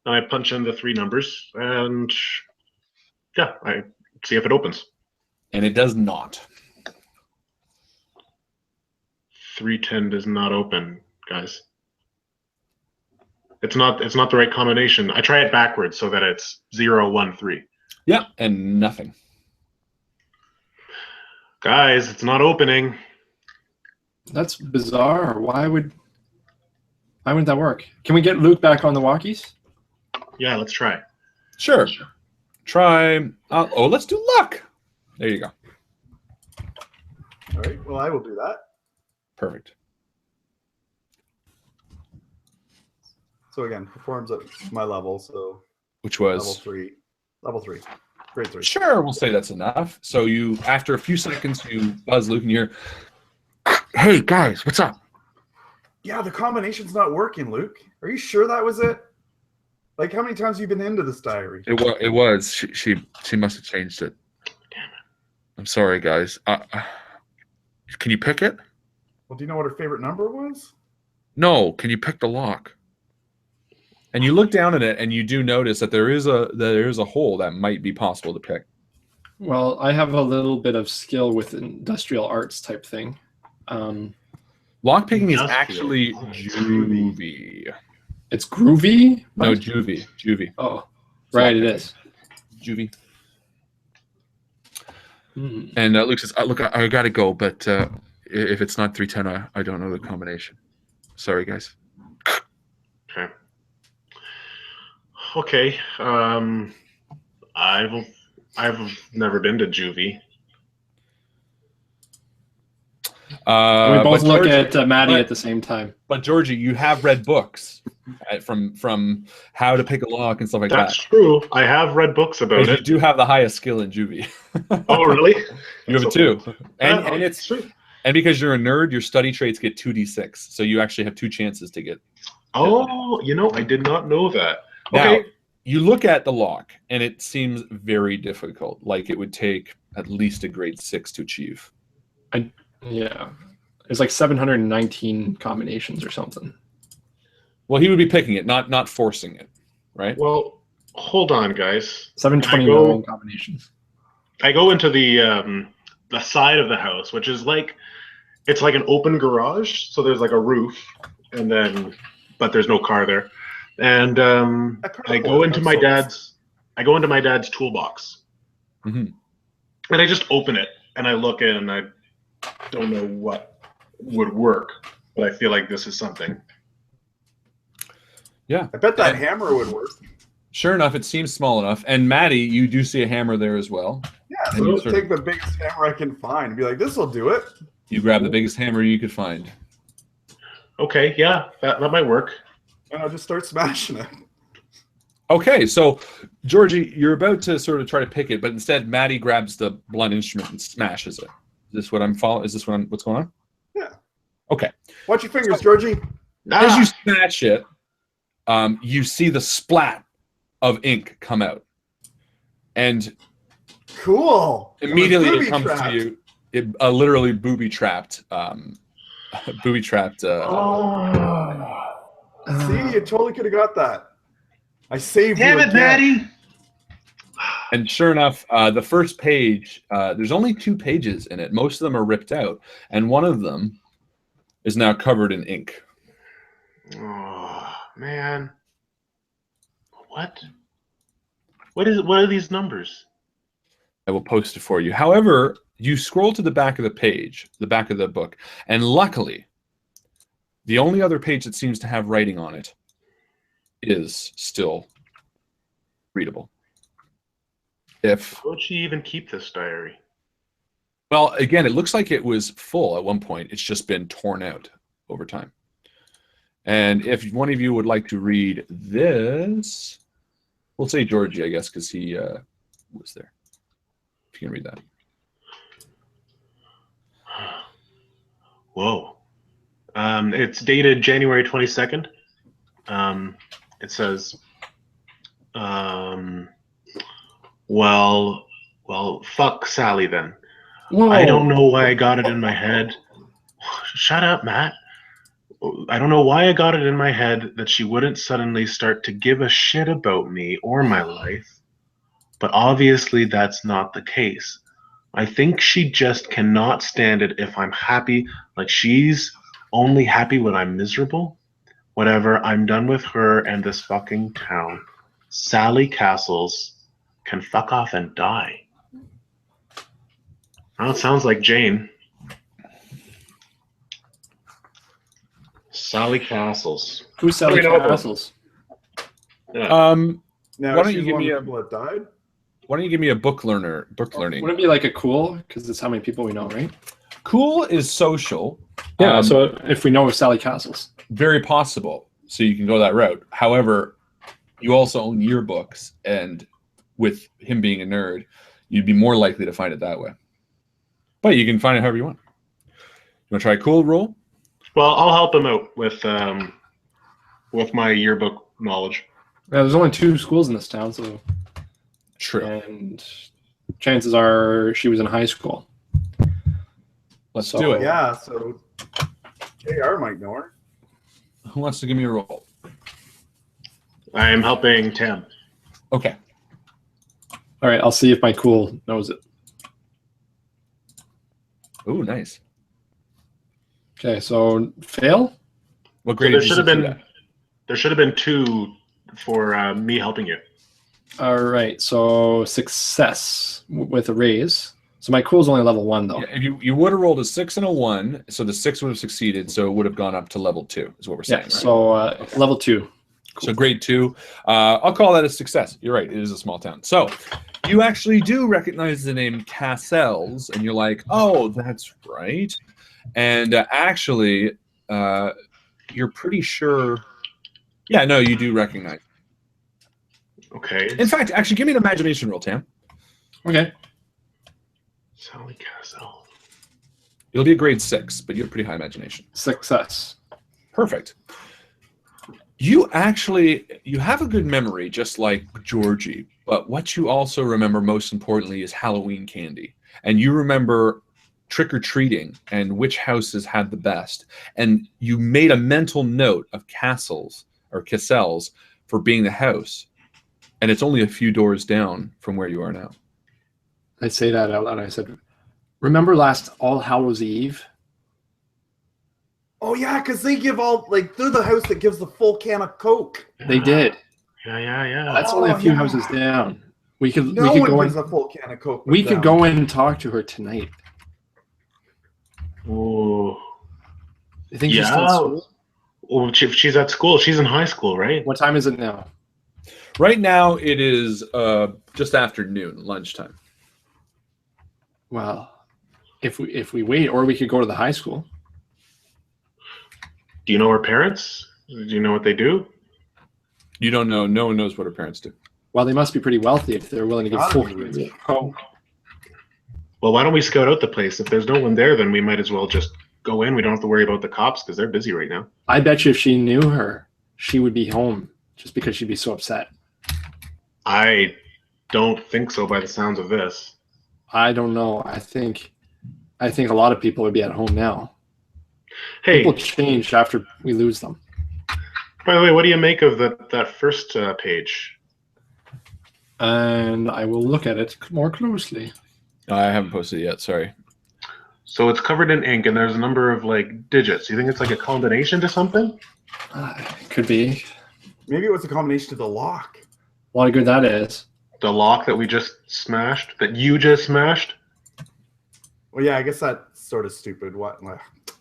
Speaker 2: Now I punch in the three numbers, and yeah, I see if it opens.
Speaker 1: And it does not.
Speaker 2: 310 does not open, guys. It's not the right combination. I try it backwards so that it's 0, 1, 3.
Speaker 1: Yeah, and nothing.
Speaker 2: Guys, it's not opening.
Speaker 4: That's bizarre. Why would that work? Can we get Luke back on the walkies?
Speaker 2: Yeah, let's try.
Speaker 1: Sure. Try. Let's do luck. There you go.
Speaker 3: All right. Well, I will do that.
Speaker 1: Perfect.
Speaker 3: So again, performs at my level. So
Speaker 1: Which was
Speaker 3: level 3, grade 3.
Speaker 1: Sure, we'll say that's enough. So you, after a few seconds, you buzz Luke and you're, hey guys, what's up?
Speaker 3: Yeah, the combination's not working, Luke. Are you sure that was it? Like, how many times have you been into this diary?
Speaker 1: It was. She must have changed it.
Speaker 2: Damn it.
Speaker 1: I'm sorry, guys. Can you pick it?
Speaker 3: Well, do you know what her favorite number was?
Speaker 1: No. Can you pick the lock? And you look down at it, and you do notice that there is a hole that might be possible to pick.
Speaker 4: Well, I have a little bit of skill with industrial arts type thing.
Speaker 1: Lock picking is actually juvie.
Speaker 4: It's groovy?
Speaker 1: No, juvie.
Speaker 4: Oh, right, it is.
Speaker 1: Juvie.
Speaker 4: Hmm.
Speaker 1: And Luke says, look, I got to go, but if it's not 310, I don't know the combination. Sorry, guys.
Speaker 2: Okay. Okay. I've never been to juvie.
Speaker 4: We both look
Speaker 1: Georgie,
Speaker 4: at Mattie at the same time.
Speaker 1: But Georgie, you have read books from how to pick a lock and stuff like
Speaker 2: That's
Speaker 1: that.
Speaker 2: true. I have read books about
Speaker 1: You
Speaker 2: it.
Speaker 1: do have the highest skill in juvie.
Speaker 2: Oh, really?
Speaker 1: You have it too. And
Speaker 2: it's true.
Speaker 1: And because you're a nerd, your study traits get 2d6, so you actually have 2 chances to get.
Speaker 2: Oh, I did not know that.
Speaker 1: Now,
Speaker 2: Okay.
Speaker 1: you look at the lock, and it seems very difficult. Like it would take at least a grade 6 to achieve.
Speaker 4: Yeah. There's like 719 combinations or something.
Speaker 1: Well, he would be picking it, not forcing it, right?
Speaker 2: Well, hold on, guys.
Speaker 4: 729 combinations.
Speaker 2: I go into the side of the house, which is like it's like an open garage. So there's like a roof, and then but there's no car there. And I go into my dad's toolbox,
Speaker 5: Mhm.
Speaker 2: and I just open it and I look in, and I don't know what would work, but I feel like this is something.
Speaker 5: Yeah.
Speaker 3: I bet that hammer would work.
Speaker 5: Sure enough, it seems small enough. And Mattie, you do see a hammer there as well.
Speaker 3: Yeah,
Speaker 5: And
Speaker 3: so
Speaker 5: you
Speaker 3: just
Speaker 5: sort of-
Speaker 3: take the biggest hammer I can find and be like, this will do it.
Speaker 5: You grab the biggest hammer you could find.
Speaker 2: Okay, yeah, that might work.
Speaker 3: And I'll just start smashing it.
Speaker 5: Okay, so Georgie, you're about to sort of try to pick it, but instead Mattie grabs the blunt instrument and smashes it. Is this what I'm following? Is this what's going on?
Speaker 3: Yeah.
Speaker 5: Okay.
Speaker 3: Watch your fingers, Georgie.
Speaker 5: As you smash it, you see the splat of ink come out, and
Speaker 3: Cool.
Speaker 5: immediately
Speaker 3: Booby
Speaker 5: it comes
Speaker 3: trapped.
Speaker 5: to you. It literally booby trapped. Booby trapped.
Speaker 3: See, you totally could have got that. I saved you
Speaker 2: Damn it,
Speaker 3: again.
Speaker 2: Mattie!
Speaker 5: And sure enough, the first page, there's only 2 pages in it. Most of them are ripped out, and one of them is now covered in ink.
Speaker 2: Oh man, what? What is? What are these numbers?
Speaker 5: I will post it for you. However, you scroll to the back of the page, the back of the book, and luckily, the only other page that seems to have writing on it is still readable. If
Speaker 2: How would she even keep this diary?
Speaker 5: Well, again, it looks like it was full at one point. It's just been torn out over time. And if one of you would like to read this, we'll say Georgie, I guess, because he was there. If you can read that.
Speaker 2: Whoa. It's dated January 22nd. It says, well, fuck Sally then.
Speaker 4: Whoa.
Speaker 2: I don't know why I got it in my head. Shut up, Matt. I don't know why I got it in my head that she wouldn't suddenly start to give a shit about me or my life. But obviously that's not the case. I think she just cannot stand it if I'm happy, like she's only happy when I'm miserable. Whatever, I'm done with her and this fucking town. Sally Castles can fuck off and die. Well, it sounds like Jane. Sally Castles.
Speaker 4: Who's Sally
Speaker 2: What do we know about-
Speaker 4: Castles?
Speaker 2: Yeah.
Speaker 3: Now,
Speaker 5: Why don't
Speaker 3: she's
Speaker 5: you give
Speaker 3: one
Speaker 5: me
Speaker 3: of
Speaker 5: a-
Speaker 3: the people that died?
Speaker 5: Why don't you give me a book learning?
Speaker 4: Wouldn't it be like a cool? Because it's how many people we know, right?
Speaker 5: Cool is social.
Speaker 4: Yeah. So if we know Sally Castles,
Speaker 5: Very possible. So you can go that route. However, you also own yearbooks, and with him being a nerd, you'd be more likely to find it that way. But you can find it however you want. You want to try a cool roll?
Speaker 2: Well, I'll help him out with my yearbook knowledge.
Speaker 4: yeah, there's only 2 schools in this town, so
Speaker 5: True.
Speaker 4: and chances are she was in high school.
Speaker 5: Let's
Speaker 4: So-
Speaker 5: do it.
Speaker 3: Yeah, so JR might know her.
Speaker 5: Who wants to give me a roll?
Speaker 2: I am helping Tam.
Speaker 5: Okay.
Speaker 4: All right, I'll see if my cool knows it.
Speaker 5: Oh, nice.
Speaker 4: Okay, so fail.
Speaker 5: What
Speaker 2: So
Speaker 5: grade
Speaker 2: there
Speaker 5: did you
Speaker 2: should have
Speaker 5: succeed
Speaker 2: been
Speaker 5: at?
Speaker 2: there should have been 2 for me helping you.
Speaker 4: All right, so success with a raise. So my cool's only level 1 though.
Speaker 5: Yeah, if you would have rolled a 6 and a 1, so the 6 would have succeeded, so it would have gone up to level 2, is what we're saying,
Speaker 4: Yeah.
Speaker 5: right?
Speaker 4: So level 2.
Speaker 5: So grade 2. I'll call that a success. You're right. It is a small town. So you actually do recognize the name Cassels, and you're like, oh, that's right. And actually, you're pretty sure. Yeah, no, you do recognize.
Speaker 2: Okay.
Speaker 5: In fact, actually, give me an imagination roll, Tam.
Speaker 4: Okay.
Speaker 2: Sally Castle.
Speaker 5: It'll be a grade 6, but you have pretty high imagination.
Speaker 4: Success.
Speaker 5: Perfect. You have a good memory, just like Georgie, but what you also remember most importantly is Halloween candy. And you remember trick-or-treating and which houses had the best. And you made a mental note of Cassels for being the house. and it's only a few doors down from where you are now.
Speaker 4: I say that out loud. I said, remember last All Hallows Eve?
Speaker 3: Oh yeah, because they give all like they're the house that gives the full can of Coke.
Speaker 4: They did.
Speaker 2: Yeah.
Speaker 4: That's only a few houses down. We could
Speaker 3: No
Speaker 4: we could
Speaker 3: one
Speaker 4: go
Speaker 3: gives
Speaker 4: in,
Speaker 3: a full can of Coke.
Speaker 4: we
Speaker 3: with
Speaker 4: could
Speaker 3: them.
Speaker 4: go in and talk to her tonight.
Speaker 2: Ooh.
Speaker 4: You think she's still at
Speaker 2: Yeah.
Speaker 4: school?
Speaker 2: Well, if she's at school, she's in high school, right?
Speaker 4: What time is it now?
Speaker 5: Right now, it is just after noon, lunchtime.
Speaker 4: Well, if we wait, or we could go to the high school.
Speaker 2: Do you know her parents? Do you know what they do?
Speaker 5: You don't know. No one knows what her parents do.
Speaker 4: Well, they must be pretty wealthy if they're willing to give
Speaker 3: Gotta
Speaker 4: full
Speaker 3: be
Speaker 4: cans
Speaker 3: rich.
Speaker 4: of Coke.
Speaker 2: Well, why don't we scout out the place? If there's no one there, then we might as well just go in. We don't have to worry about the cops because they're busy right now.
Speaker 4: I bet you if she knew her, she would be home just because she'd be so upset.
Speaker 2: I don't think so by the sounds of this.
Speaker 4: I don't know. I think a lot of people would be at home now.
Speaker 2: Hey,
Speaker 4: People change after we lose them.
Speaker 2: by the way, what do you make of that first page?
Speaker 4: And I will look at it more closely.
Speaker 5: I haven't posted it yet. Sorry.
Speaker 2: So it's covered in ink and there's a number of like digits. You think it's like a combination to something?
Speaker 4: Could be.
Speaker 3: Maybe it was a combination of the lock.
Speaker 4: A lot of good that is.
Speaker 2: The lock that we just smashed, that you just smashed?
Speaker 3: Well, yeah, I guess that's sort of stupid. What?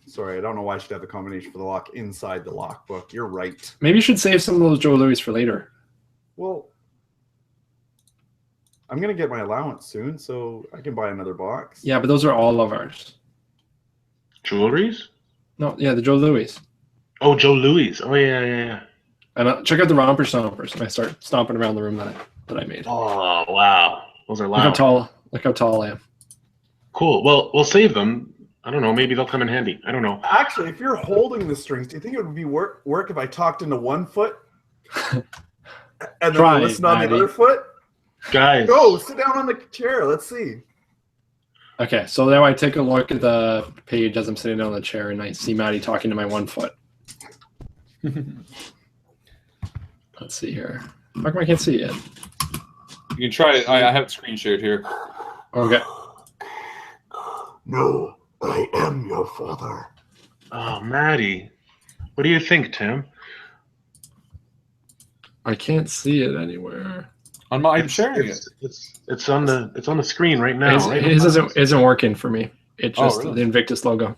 Speaker 3: Sorry, I don't know why I should have a combination for the lock inside the lock book. You're right.
Speaker 4: Maybe you should save some of those Joe Louis for later.
Speaker 3: Well, I'm gonna get my allowance soon, so I can buy another box.
Speaker 4: Yeah, but those are all of ours.
Speaker 2: Jewelries?
Speaker 4: No, yeah, the Joe Louis.
Speaker 2: Oh, Joe Louis. Oh, yeah.
Speaker 4: And check out the romper stompers. And I start stomping around the room that I made.
Speaker 2: Oh, wow. Those are
Speaker 4: Look how
Speaker 2: loud.
Speaker 4: tall I am.
Speaker 2: Cool. Well, we'll save them. I don't know. Maybe they'll come in handy. I don't know.
Speaker 3: Actually, if you're holding the strings, do you think it would be work if I talked into one foot and then
Speaker 4: Try,
Speaker 3: listen on
Speaker 4: Mattie.
Speaker 3: the other foot?
Speaker 2: Guys.
Speaker 3: Go sit down on the chair. Let's see.
Speaker 4: Okay, so now I take a look at the page as I'm sitting down on the chair, and I see Mattie talking to my one foot. Let's see here. How come I can't see it?
Speaker 5: You can try it. I have it screen shared here.
Speaker 4: Okay.
Speaker 3: No, I am your father.
Speaker 2: Oh, Mattie. What do you think, Tim?
Speaker 4: I can't see it anywhere.
Speaker 5: I'm sharing it.
Speaker 2: It's on the screen right now.
Speaker 4: His,
Speaker 2: right?
Speaker 4: his isn't working for me. It's
Speaker 5: Oh,
Speaker 4: just
Speaker 5: really?
Speaker 4: the Invictus logo.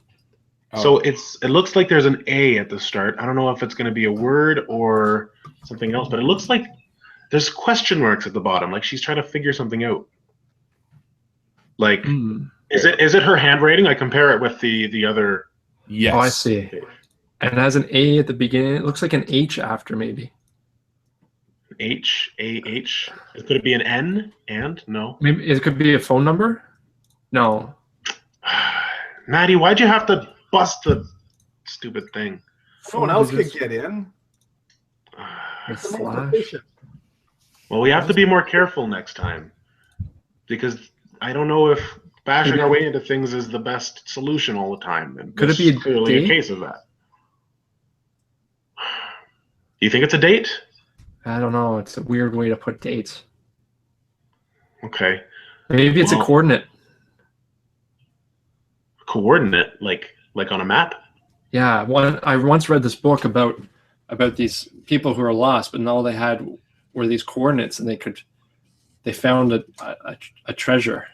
Speaker 2: So it looks like there's an A at the start. I don't know if it's going to be a word or something else, but it looks like there's question marks at the bottom. Like she's trying to figure something out. Like, is it her handwriting? I compare it with the other.
Speaker 5: Yes.
Speaker 4: Oh, I see. And it has an A at the beginning. It looks like an H after maybe.
Speaker 2: H A H. Could it be an N? And no.
Speaker 4: Maybe it could be a phone number. No.
Speaker 2: Mattie, why'd you have to bust the stupid thing?
Speaker 3: Someone else could get in.
Speaker 4: With
Speaker 3: It's the most
Speaker 4: slash.
Speaker 3: efficient.
Speaker 2: Well, we have to be more careful next time because I don't know if bashing our way into things is the best solution all the time. And
Speaker 4: Could it
Speaker 2: this
Speaker 4: be
Speaker 2: is
Speaker 4: a
Speaker 2: clearly a
Speaker 4: date?
Speaker 2: case of that? Do you think it's a date?
Speaker 4: I don't know. It's a weird way to put dates.
Speaker 2: Okay.
Speaker 4: Maybe it's a
Speaker 2: Well-
Speaker 4: coordinate.
Speaker 2: Coordinate, like on a map?
Speaker 4: Yeah. I once read this book about these people who are lost, but all they had were these coordinates, and they found a treasure.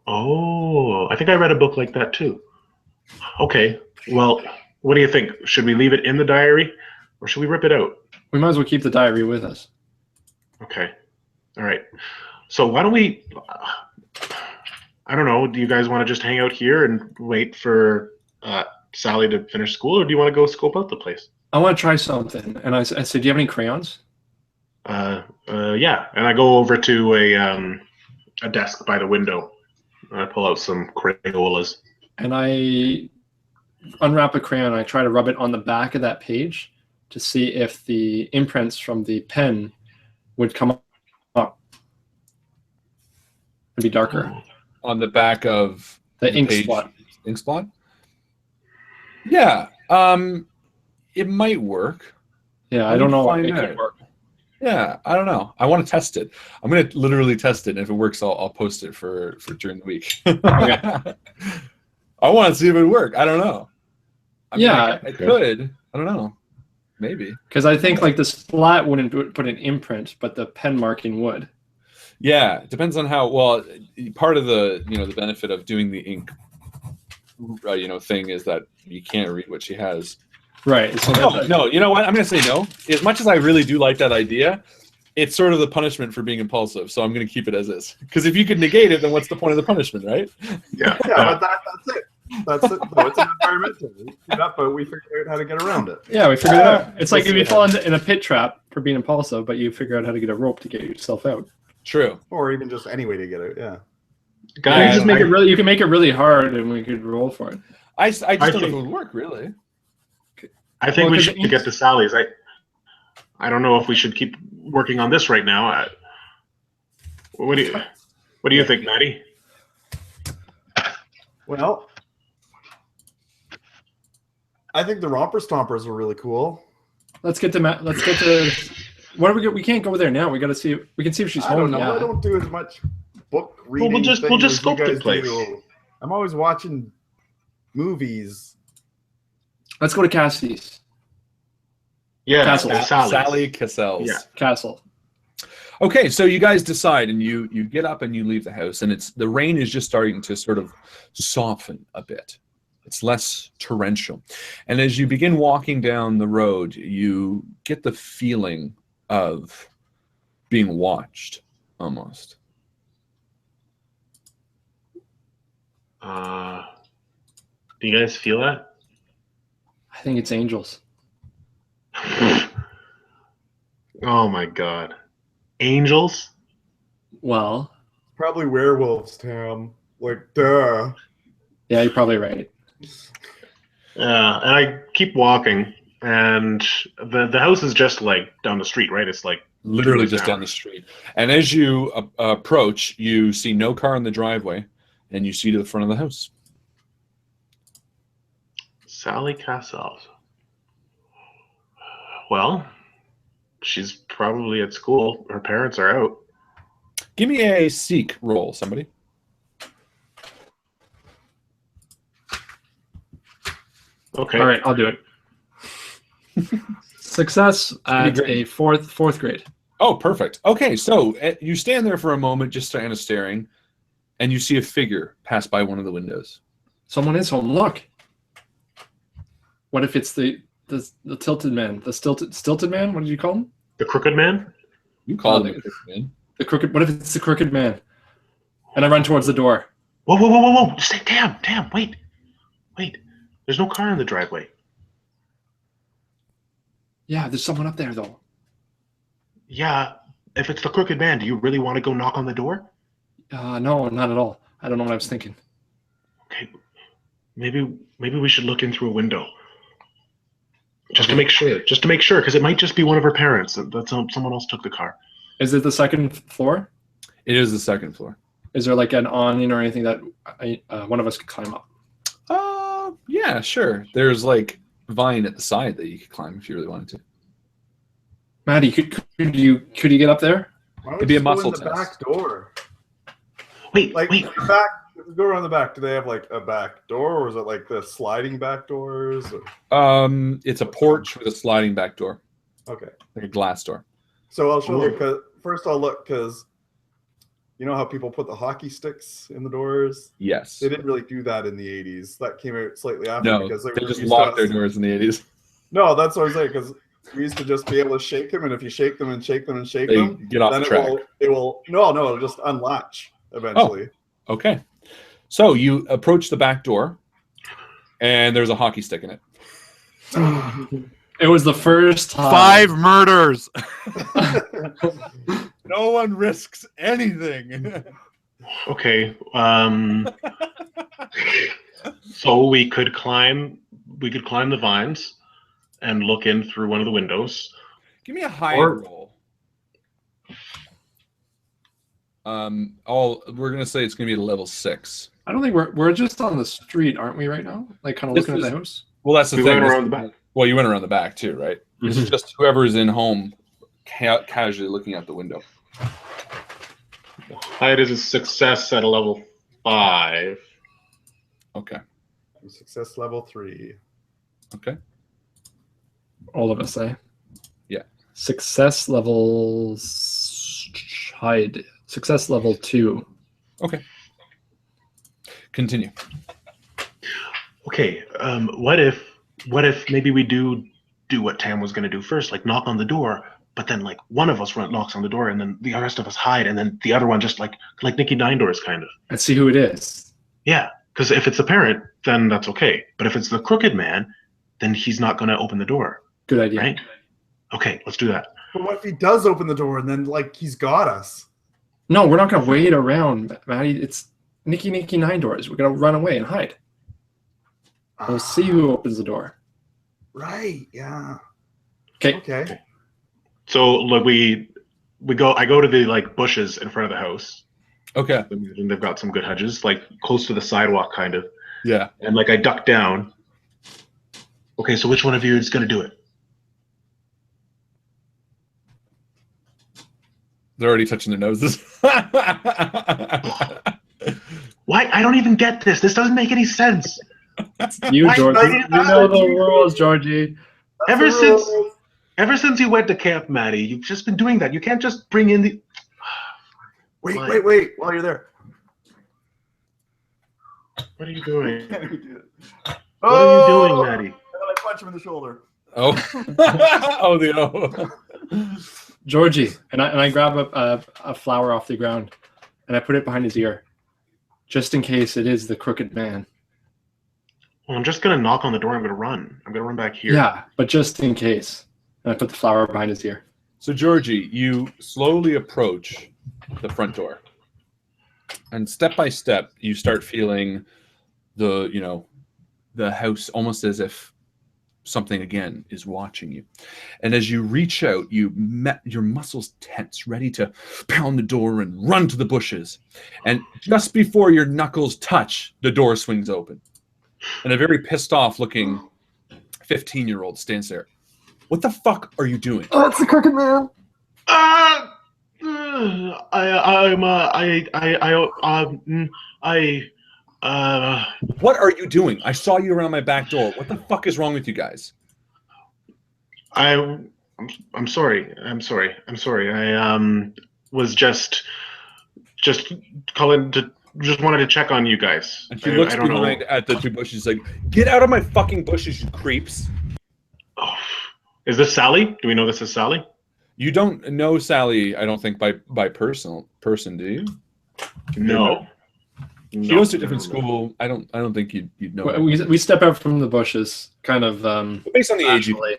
Speaker 2: Oh, I think I read a book like that too. Okay. Well, what do you think? Should we leave it in the diary or should we rip it out?
Speaker 4: We might as well keep the diary with us.
Speaker 2: Okay. All right. So why don't we, I don't know, do you guys want to just hang out here and wait for Sally to finish school, or do you want to go scope out the place?
Speaker 4: I want to try something. And I said, do you have any crayons?
Speaker 2: Yeah. And I go over to a desk by the window. I pull out some Crayolas.
Speaker 4: And I unwrap a crayon. And I try to rub it on the back of that page to see if the imprints from the pen would come up. It'd be darker.
Speaker 5: On the back of
Speaker 4: The ink
Speaker 5: page.
Speaker 4: spot.
Speaker 5: Ink spot? Yeah. It might work.
Speaker 4: Yeah, I
Speaker 5: Let
Speaker 4: don't
Speaker 5: me
Speaker 4: know.
Speaker 5: find
Speaker 4: It
Speaker 5: out.
Speaker 4: could work.
Speaker 5: Yeah, I don't know. I want to test it. I'm gonna literally test it, and if it works, I'll post it for during the week.
Speaker 4: Okay.
Speaker 5: I want to see if it work. I don't know. I mean,
Speaker 4: Yeah,
Speaker 5: I could. I don't know. Maybe.
Speaker 4: because I think like the splat wouldn't put an imprint, but the pen marking would.
Speaker 5: Yeah, it depends on how well. Part of the the benefit of doing the ink, thing is that you can't read what she has.
Speaker 4: Right. So
Speaker 5: No, you know what? I'm gonna say no. As much as I really do like that idea, it's sort of the punishment for being impulsive. So I'm gonna keep it as is. Because if you could negate it, then what's the point of the punishment, right?
Speaker 2: Yeah.
Speaker 3: Yeah, but that's it. That's it. No, it's an environmental. But we figured out how to get around it.
Speaker 4: yeah, we figured it out. It's like if you fall in a pit trap for being impulsive, but you figure out how to get a rope to get yourself out.
Speaker 5: True.
Speaker 3: Or even just any way to get out. Yeah.
Speaker 4: You
Speaker 2: Guys,
Speaker 4: can just make it really. You can make it really hard, and we could roll for it.
Speaker 5: I just don't know if
Speaker 2: think-
Speaker 5: it would work really.
Speaker 2: I think
Speaker 4: Well,
Speaker 2: we
Speaker 4: 'cause
Speaker 2: should
Speaker 4: it
Speaker 2: get to Sally's. I don't know if we should keep working on this right now. What do you think, Mattie?
Speaker 3: Well, I think the romper stompers were really cool.
Speaker 4: Let's get to. What do we get? We can't go there now. We got to see. We can see if she's
Speaker 3: I
Speaker 4: home.
Speaker 3: don't know.
Speaker 4: Yeah.
Speaker 3: I don't do as much book reading.
Speaker 2: we'll just
Speaker 3: thing as you
Speaker 2: scope the
Speaker 3: guys
Speaker 2: place.
Speaker 3: do. I'm always watching movies.
Speaker 4: Let's go to Cassidy's
Speaker 2: Yeah,
Speaker 4: Castle.
Speaker 2: Sally's.
Speaker 5: Sally Cassell's.
Speaker 2: Yeah.
Speaker 4: castle.
Speaker 5: Okay, so you guys decide, and you get up and you leave the house, and the rain is just starting to sort of soften a bit. It's less torrential, and as you begin walking down the road, you get the feeling of being watched, almost.
Speaker 2: Do you guys feel that?
Speaker 4: I think it's angels.
Speaker 2: Oh my God, angels!
Speaker 4: Well,
Speaker 3: Probably werewolves, Tam. Like, duh.
Speaker 4: yeah, you're probably right.
Speaker 2: And I keep walking, and the house is just like down the street, right? It's like
Speaker 5: Literally just down the street. And as you approach, you see no car in the driveway, and you see to the front of the house.
Speaker 2: Sally Cassell's. Well, she's probably at school. Her parents are out.
Speaker 5: Give me a seek roll, somebody.
Speaker 2: Okay.
Speaker 4: All right, I'll do it. Success at
Speaker 5: great.
Speaker 4: a fourth grade.
Speaker 5: Oh, perfect. Okay, so you stand there for a moment, just kind of staring, and you see a figure pass by one of the windows.
Speaker 4: Someone is home. Look. What if it's the tilted man? The stilted man? What did you call him?
Speaker 2: The crooked man?
Speaker 5: You called
Speaker 4: Oh,
Speaker 5: him, man.
Speaker 4: The crooked. What if it's the crooked man? And I run towards the door.
Speaker 2: Whoa. Stay, Tam, wait. There's no car in the driveway.
Speaker 4: Yeah, there's someone up there though.
Speaker 2: Yeah, if it's the crooked man, do you really want to go knock on the door?
Speaker 4: No, not at all. I don't know what I was thinking.
Speaker 2: Okay, maybe we should look in through a window. Just to make sure, because it might just be one of her parents. That someone else took the car.
Speaker 4: Is it the second floor?
Speaker 5: It is the second floor.
Speaker 4: Is there like an awning or anything that one of us could climb up?
Speaker 5: Yeah, sure. There's like vine at the side that you could climb if you really wanted to.
Speaker 4: Mattie, could you get up there?
Speaker 3: Why don't
Speaker 5: It'd be
Speaker 3: we
Speaker 5: a
Speaker 3: just go
Speaker 5: muscle
Speaker 3: in the
Speaker 5: test.
Speaker 3: back door.
Speaker 2: Wait.
Speaker 3: The back. If we go around the back, do they have like a back door, or is it like the sliding back doors? Or...
Speaker 5: It's a porch with a sliding back door,
Speaker 3: Okay.
Speaker 5: like a glass door.
Speaker 3: So I'll show them. Cause first I'll look, because you know how people put the hockey sticks in the doors?
Speaker 5: Yes.
Speaker 3: They didn't really do that in the 80s. That came out slightly after,
Speaker 5: No,
Speaker 3: because
Speaker 5: they
Speaker 3: were
Speaker 5: just
Speaker 3: used
Speaker 5: locked
Speaker 3: to
Speaker 5: their doors in the 80s.
Speaker 3: No, that's what I'm saying, because we used to just be able to shake them, and if you shake them and shake them and shake
Speaker 5: They
Speaker 3: them,
Speaker 5: get off
Speaker 3: then
Speaker 5: the track.
Speaker 3: it'll just unlatch eventually.
Speaker 5: Okay. So you approach the back door, and there's a hockey stick in it.
Speaker 4: It was the first time.
Speaker 5: 5 murders. No one risks anything.
Speaker 2: Okay. So we could climb the vines and look in through one of the windows.
Speaker 5: Give me a high
Speaker 2: Or-
Speaker 5: roll. We're gonna say it's gonna be at a level 6.
Speaker 4: I don't think we're just on the street, aren't we, right now? Like kind of
Speaker 5: This
Speaker 4: looking at
Speaker 5: is-
Speaker 4: the house.
Speaker 5: Well, that's the
Speaker 2: We
Speaker 5: thing.
Speaker 2: went
Speaker 5: This-
Speaker 2: around the back.
Speaker 5: Well, you went around the back too, right? This is just whoever is in home casually looking out the window.
Speaker 2: Hide is a success at a level 5.
Speaker 5: Okay.
Speaker 3: Success level 3.
Speaker 5: Okay.
Speaker 4: All of us, eh?
Speaker 5: Yeah.
Speaker 4: Success level hide. Success level 2.
Speaker 5: Okay. Continue.
Speaker 2: Okay. What if maybe we do what Tam was going to do first, like knock on the door, but then like one of us knocks on the door, and then the rest of us hide, and then the other one just like Nicky Nine Doors kind of.
Speaker 4: And see who it is.
Speaker 2: Yeah, because if it's the parent, then that's okay. But if it's the crooked man, then he's not going to open the door.
Speaker 4: Good idea.
Speaker 2: Right? Okay, let's do that.
Speaker 3: But what if he does open the door and then like he's got us?
Speaker 4: No, we're not going to wait around, Matty. It's Nicky Nine Doors. We're going to run away and hide. We'll see who opens the door.
Speaker 3: Right. Yeah.
Speaker 4: Okay.
Speaker 3: Okay.
Speaker 2: So like I go to the like bushes in front of the house.
Speaker 5: Okay.
Speaker 2: And they've got some good hedges, like close to the sidewalk kind of.
Speaker 5: Yeah.
Speaker 2: And like I duck down. Okay, so which one of you is going to do it?
Speaker 5: They're already touching their noses.
Speaker 2: Why? I don't even get this. This doesn't make any sense.
Speaker 4: You,
Speaker 2: Why-
Speaker 4: Georgie.
Speaker 2: why-
Speaker 4: You know the rules, Georgie.
Speaker 2: Ever since you went to camp, Mattie, you've just been doing that. You can't just bring in the.
Speaker 3: Wait.
Speaker 2: Why?
Speaker 3: Wait. While you're there.
Speaker 2: What are you doing?
Speaker 3: What
Speaker 2: What are you doing, Mattie?
Speaker 3: And then I punch him in the shoulder.
Speaker 5: Oh. Oh, the oh.
Speaker 4: Georgie. And I grab a flower off the ground and I put it behind his ear. Just in case it is the crooked man.
Speaker 2: Well, I'm just gonna knock on the door. I'm gonna run. I'm gonna run back here.
Speaker 4: Yeah, but just in case. And I put the flower behind his ear.
Speaker 5: So, Georgie, you slowly approach the front door. And step by step, you start feeling the house almost as if something again is watching you. And as you reach out, your muscles tense, ready to pound the door and run to the bushes. And just before your knuckles touch, the door swings open. And a very pissed off looking 15-year-old stands there. What the fuck are you doing?
Speaker 3: Oh, it's the crooked man.
Speaker 5: What are you doing? I saw you around my back door. What the fuck is wrong with you guys?
Speaker 2: I'm sorry. I was just calling to just wanted to check on you guys.
Speaker 5: And she looks
Speaker 2: I don't
Speaker 5: behind
Speaker 2: know.
Speaker 5: at the two bushes like, get out of my fucking bushes, you creeps.
Speaker 2: Oh, is this Sally? Do we know this is Sally?
Speaker 5: You don't know Sally, I don't think, by person, do you?
Speaker 2: No.
Speaker 5: She goes to a different school. I don't think you'd know her.
Speaker 4: We step out from the bushes, kind of
Speaker 5: Based on the age,
Speaker 4: casually.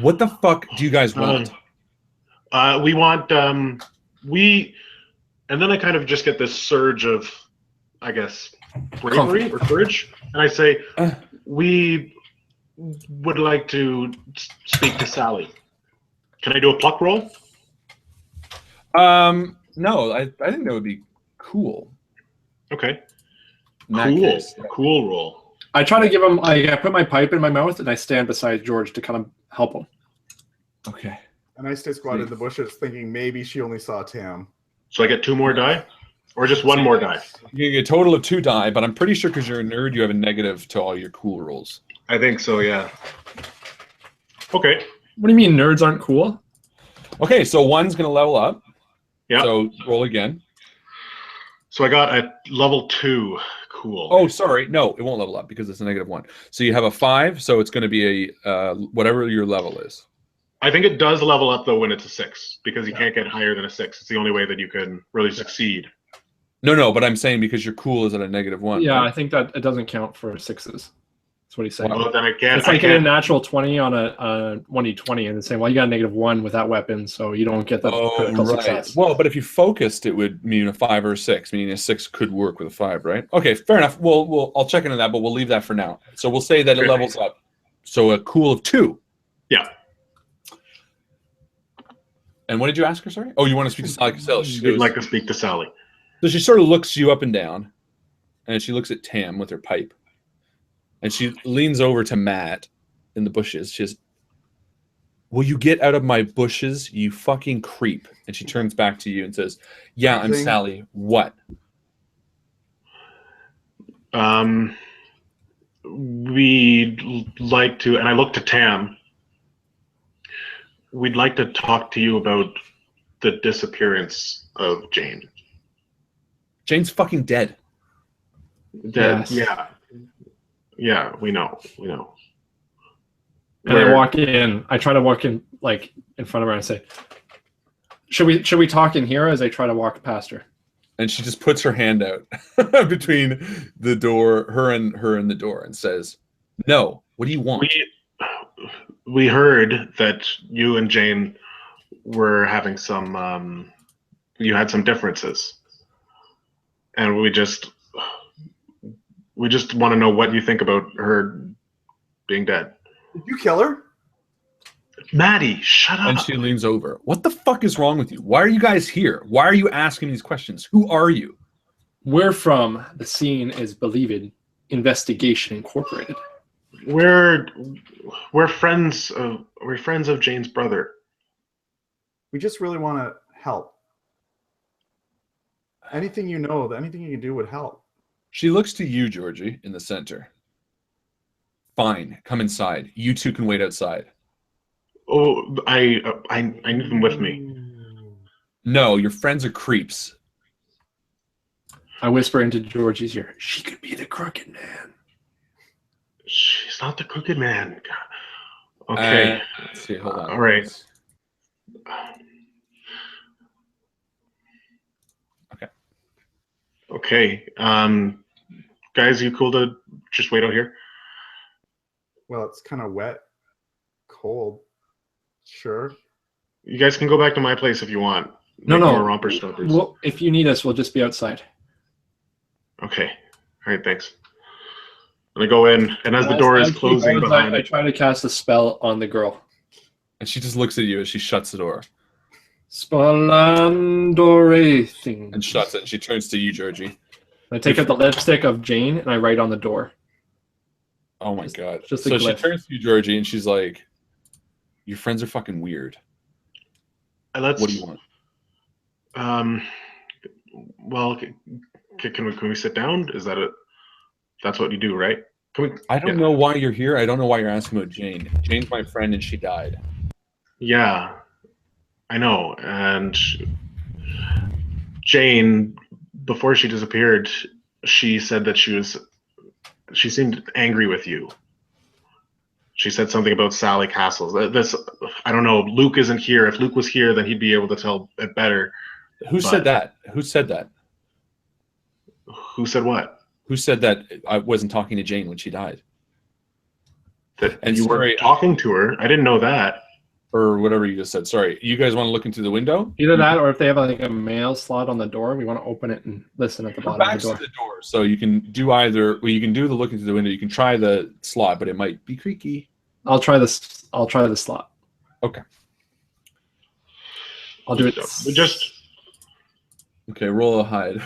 Speaker 5: what the fuck do you guys want?
Speaker 2: We want and then I kind of just get this surge of, I guess, bravery or courage, and I say, we would like to speak to Sally. Can I do a pluck roll?
Speaker 5: No, I think that would be cool.
Speaker 2: Okay.
Speaker 5: In that
Speaker 2: Cool.
Speaker 5: case.
Speaker 2: Cool roll.
Speaker 4: I try to give him. I put my pipe in my mouth and I stand beside George to kind of help him.
Speaker 5: Okay.
Speaker 3: And I stay squatted in the bushes thinking maybe she only saw Tam.
Speaker 2: So I get 2 more die? Or just 1 more die?
Speaker 5: You get a total of 2 die, but I'm pretty sure because you're a nerd, you have a negative to all your cool rolls.
Speaker 2: I think so, yeah. Okay.
Speaker 4: What do you mean nerds aren't cool?
Speaker 5: Okay, so 1's going to level up.
Speaker 2: Yeah.
Speaker 5: So roll again.
Speaker 2: So I got a level 2. Cool.
Speaker 5: Oh, sorry. No, it won't level up because it's a -1. So you have a 5, so it's going to be a whatever your level is.
Speaker 2: I think it does level up, though, when it's a 6, because you can't get higher than a 6. It's the only way that you can really succeed.
Speaker 5: No, but I'm saying because your cool is at a -1.
Speaker 4: Yeah,
Speaker 5: right?
Speaker 4: I think that it doesn't count for sixes. That's what he's saying.
Speaker 2: Well, then I can't.
Speaker 4: It's like getting a natural 20 on a 1d20 and then saying, well, you got a -1 without weapons, so you don't get the critical success.
Speaker 5: Well, but if you focused, it would mean a 5 or a 6, meaning a 6 could work with a 5, right? Okay, fair enough. I'll check into that, but we'll leave that for now. So we'll say that it levels up. So a cool of 2.
Speaker 2: Yeah.
Speaker 5: And what did you ask her, sorry? Oh, you want to speak to Sally Cassell.
Speaker 2: We'd like to speak to Sally.
Speaker 5: So she sort of looks you up and down, and she looks at Tam with her pipe. And she leans over to Matt in the bushes. She says, Will you get out of my bushes, you fucking creep? And she turns back to you and says, yeah, I'm
Speaker 3: Thing.
Speaker 5: Sally. What?
Speaker 2: We'd like to, and I look to Tam. We'd like to talk to you about the disappearance of Jane.
Speaker 5: Jane's fucking dead.
Speaker 2: Dead.
Speaker 4: Yes.
Speaker 2: Yeah, we know.
Speaker 4: And I walk in. I try to walk in like in front of her and say, "Should we talk in here?" As I try to walk past her.
Speaker 5: And she just puts her hand out between the door, her and the door, and says, no, what do you want?
Speaker 2: We heard that you and Jane were having some you had some differences. And we just want to know what you think about her being dead.
Speaker 3: Did you kill her?
Speaker 2: Mattie, shut up.
Speaker 5: And she leans over. What the fuck is wrong with you? Why are you guys here? Why are you asking these questions? Who are you?
Speaker 4: We're from the scene is Believed Investigation Incorporated.
Speaker 2: We're friends of Jane's brother.
Speaker 3: We just really want to help. Anything you know, anything you can do would help.
Speaker 5: She looks to you, Georgie, in the center. Fine, come inside. You two can wait outside.
Speaker 2: Oh, I need them with me.
Speaker 5: No, your friends are creeps.
Speaker 4: I whisper into Georgie's ear, she could be the crooked man.
Speaker 2: She's not the crooked man. Okay.
Speaker 5: Let's see, hold on.
Speaker 2: All right. Okay. Guys, you cool to just wait out here?
Speaker 3: Well, it's kind of wet, cold. Sure.
Speaker 2: You guys can go back to my place if you want.
Speaker 4: No.
Speaker 2: More romper stoppers.
Speaker 4: Well, if you need us, we'll just be outside.
Speaker 2: Okay. All right, thanks. And I go in, and as the door is closing behind
Speaker 4: I
Speaker 2: it,
Speaker 4: try to cast a spell on the girl.
Speaker 5: And she just looks at you as she shuts the door.
Speaker 4: Spellandore thing.
Speaker 5: And shuts it. And she turns to you, Georgie.
Speaker 4: I take out the lipstick of Jane and I write on the door.
Speaker 5: Oh my god.
Speaker 4: Just a
Speaker 5: so she
Speaker 4: glyph.
Speaker 5: turns to you, Georgie, and she's like, your friends are fucking weird.
Speaker 2: let's.
Speaker 5: What do you want?
Speaker 2: Well, can we sit down? Is that it? That's what you do, right? Can we?
Speaker 5: I don't know why you're here. I don't know why you're asking about Jane. Jane's my friend and she died.
Speaker 2: Yeah, I know. And Jane, before she disappeared, she said that she seemed angry with you. She said something about Sally Castles. I don't know. Luke isn't here. If Luke was here, then he'd be able to tell it better.
Speaker 5: Who said that? Who said that?
Speaker 2: Who said what?
Speaker 5: Who said that I wasn't talking to Jane when she died?
Speaker 2: That
Speaker 5: And
Speaker 2: you
Speaker 5: sorry,
Speaker 2: were talking to her. I didn't know that.
Speaker 5: Or whatever you just said. Sorry. You guys want to look into the window?
Speaker 4: Either that or if they have like a mail slot on the door, we want to open it and listen at the
Speaker 5: Her
Speaker 4: bottom of
Speaker 5: back's
Speaker 4: the
Speaker 5: to
Speaker 4: door.
Speaker 5: the door. So you can do either. Well, you can do the look into the window. You can try the slot, but it might be creaky.
Speaker 4: I'll try this. I'll try the slot.
Speaker 5: Okay.
Speaker 4: I'll do it.
Speaker 5: Okay, roll a hide.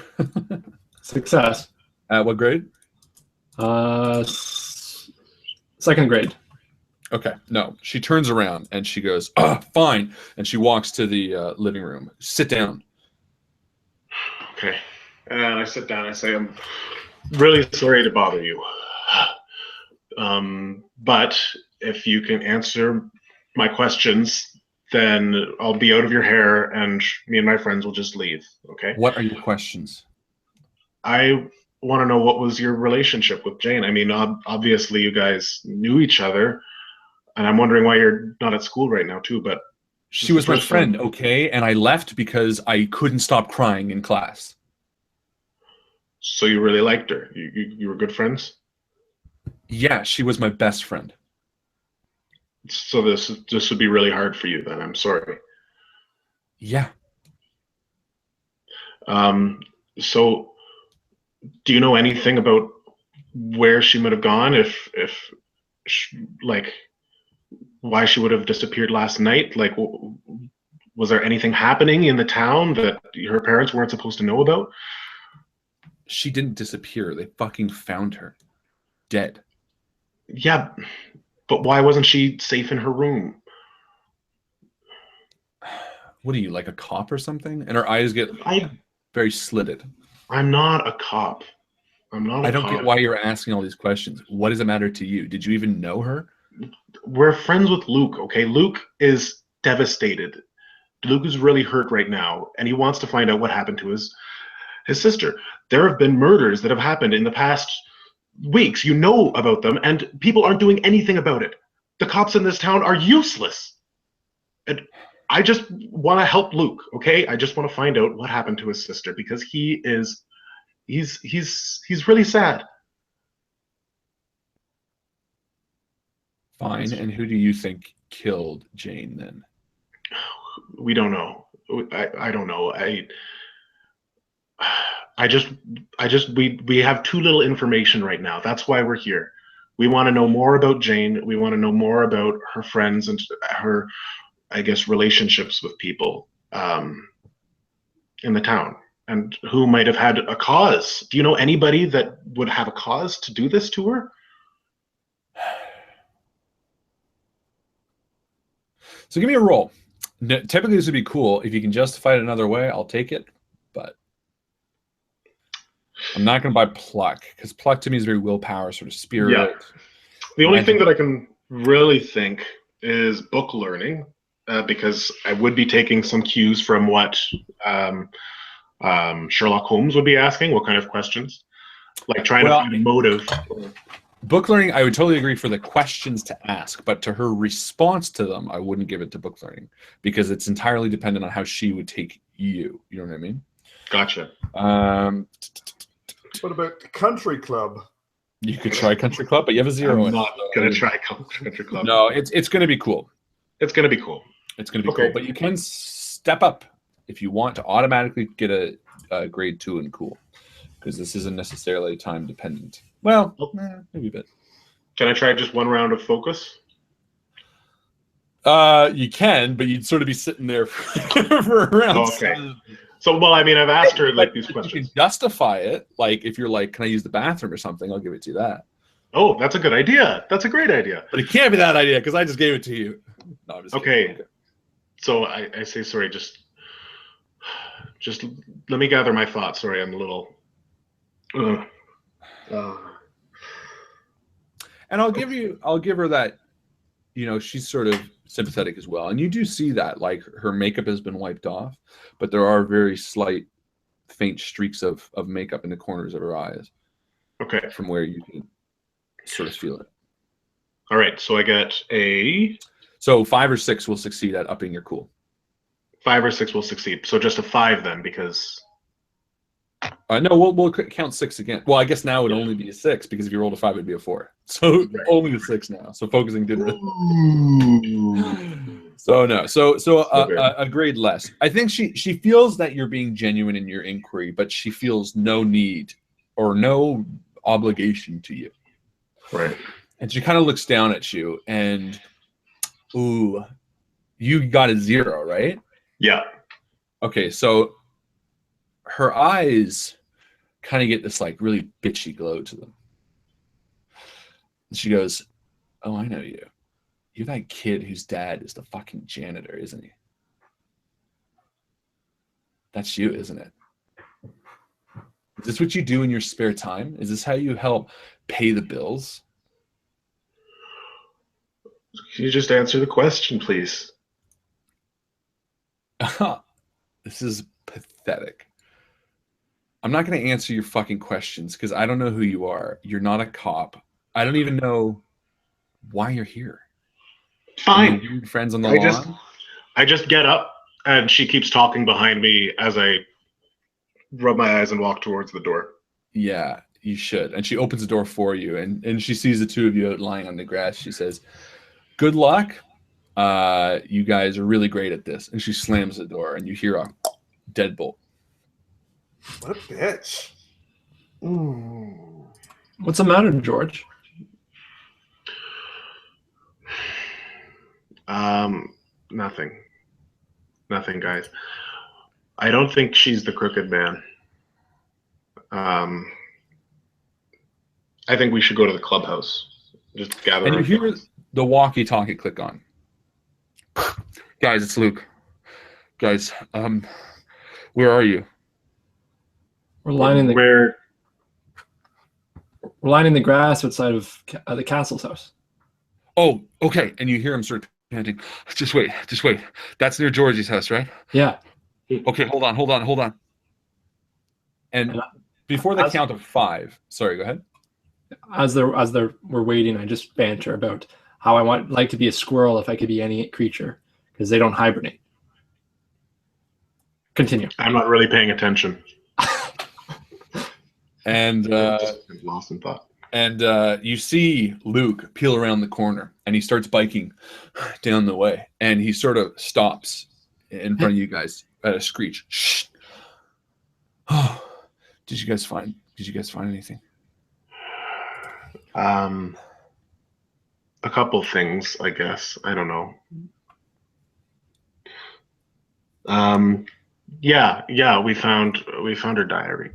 Speaker 4: Success.
Speaker 5: At what grade?
Speaker 4: Second grade.
Speaker 5: Okay, no. She turns around and she goes, fine. And she walks to the living room. Sit down.
Speaker 2: Okay. And I sit down. I say, I'm really sorry to bother you. But if you can answer my questions, then I'll be out of your hair and me and my friends will just leave. Okay.
Speaker 5: What are your questions?
Speaker 2: I want to know, what was your relationship with Jane? I mean, obviously you guys knew each other, and I'm wondering why you're not at school right now too, but
Speaker 5: She was my friend, okay? And I left because I couldn't stop crying in class.
Speaker 2: so you really liked her. You were good friends?
Speaker 5: Yeah, she was my best friend.
Speaker 2: So this would be really hard for you then. I'm sorry.
Speaker 5: Yeah.
Speaker 2: So do you know anything about where she might have gone, like why she would have disappeared last night? Like, was there anything happening in the town that her parents weren't supposed to know about?
Speaker 5: She didn't disappear. They fucking found her. Dead.
Speaker 2: Yeah, but why wasn't she safe in her room?
Speaker 5: What are you, like a cop or something? And her eyes get very slitted.
Speaker 2: I'm not a cop. I'm not a
Speaker 5: I don't
Speaker 2: cop.
Speaker 5: get why you're asking all these questions. What does it matter to you? Did you even know her?
Speaker 2: We're friends with Luke, okay? Luke is devastated. Luke is really hurt right now, and he wants to find out what happened to his sister. There have been murders that have happened in the past weeks. You know about them, and people aren't doing anything about it. The cops in this town are useless. And I just want to help Luke, okay? I just want to find out what happened to his sister because he's really sad.
Speaker 5: Fine. And who do you think killed Jane then?
Speaker 2: We don't know. I don't know. We have too little information right now. That's why we're here. We want to know more about Jane. We want to know more about her friends and her, I guess, relationships with people in the town and who might have had a cause. Do you know anybody that would have a cause to do this to her?
Speaker 5: So give me a roll. Typically, this would be cool. If you can justify it another way, I'll take it. But I'm not going to buy pluck because pluck to me is very willpower, sort of spirit.
Speaker 2: Yeah. The only thing that I can really think is book learning because I would be taking some cues from what Sherlock Holmes would be asking. What kind of questions? Like trying to find a motive.
Speaker 5: Book learning, I would totally agree for the questions to ask, but to her response to them, I wouldn't give it to book learning because it's entirely dependent on how she would take you. You know what I mean?
Speaker 2: Gotcha.
Speaker 3: What about country club?
Speaker 5: You could try country club, but you have a 0.
Speaker 2: I'm not going to try country club.
Speaker 5: No, it's going to be cool.
Speaker 2: It's going to be cool.
Speaker 5: It's going to be cool, but you can step up if you want to automatically get a grade 2 in cool because this isn't necessarily time dependent. Well, maybe a bit.
Speaker 2: Can I try just one round of focus?
Speaker 5: You can, but you'd sort of be sitting there for a round.
Speaker 2: Okay. So, well, I mean, I've asked her like these questions.
Speaker 5: You can justify it. Like if you're like, can I use the bathroom or something? I'll give it to you that.
Speaker 2: Oh, that's a good idea. That's a great idea.
Speaker 5: But it can't be that idea because I just gave it to you. No, I'm just
Speaker 2: okay. So I say, sorry, just let me gather my thoughts. Sorry, I'm a little...
Speaker 5: And I'll give her that, you know, she's sort of sympathetic as well. And you do see that, like her makeup has been wiped off, but there are very slight, faint streaks of makeup in the corners of her eyes.
Speaker 2: Okay.
Speaker 5: From where you can sort of feel it.
Speaker 2: All right. So I get a...
Speaker 5: So 5 or 6 will succeed at upping your cool.
Speaker 2: 5 or 6 will succeed. So just a 5 then, because...
Speaker 5: No, we'll count 6 again. Well, I guess now it would only be a 6 because if you rolled a 5, it'd be a 4. So only the 6 now. So focusing didn't really. So no. So a grade less. I think she feels that you're being genuine in your inquiry, but she feels no need or no obligation to you.
Speaker 2: Right.
Speaker 5: And she kind of looks down at you and, ooh, you got a 0, right?
Speaker 2: Yeah.
Speaker 5: Okay, so her eyes kind of get this like really bitchy glow to them. And she goes, oh, I know you. You're that kid whose dad is the fucking janitor, isn't he? That's you, isn't it? Is this what you do in your spare time? Is this how you help pay the bills?
Speaker 2: Can you just answer the question, please?
Speaker 5: This is pathetic. I'm not going to answer your fucking questions because I don't know who you are. You're not a cop. I don't even know why you're here.
Speaker 2: Fine.
Speaker 5: Friends on the lawn?
Speaker 2: I just get up and she keeps talking behind me as I rub my eyes and walk towards the door.
Speaker 5: Yeah, you should. And she opens the door for you and she sees the two of you lying on the grass. She says, good luck. You guys are really great at this. And she slams the door and you hear a deadbolt.
Speaker 3: What a bitch. Ooh.
Speaker 4: What's the matter, George?
Speaker 2: Nothing. Nothing, guys. I don't think she's the crooked man. I think we should go to the clubhouse. Just gather.
Speaker 5: And you hear the walkie-talkie click on. Guys, it's Luke. guys, where are you?
Speaker 4: We're lining the
Speaker 2: Where?
Speaker 4: we're lining the grass outside of the castle's house.
Speaker 5: Oh, okay. And you hear him sort of panting. Just wait, just wait. That's near Georgie's house, right?
Speaker 4: Yeah.
Speaker 5: Okay, hold on. And before the count of 5, sorry, go ahead.
Speaker 4: As we're waiting, I just banter about how I like to be a squirrel if I could be any creature, because they don't hibernate. Continue.
Speaker 2: I'm not really paying attention.
Speaker 5: And
Speaker 2: Just lost in thought.
Speaker 5: and you see Luke peel around the corner, and he starts biking down the way, and he sort of stops in front of you guys at a screech. Shh. Oh, did you guys find anything?
Speaker 2: A couple things, I guess. I don't know. Yeah, we found her diary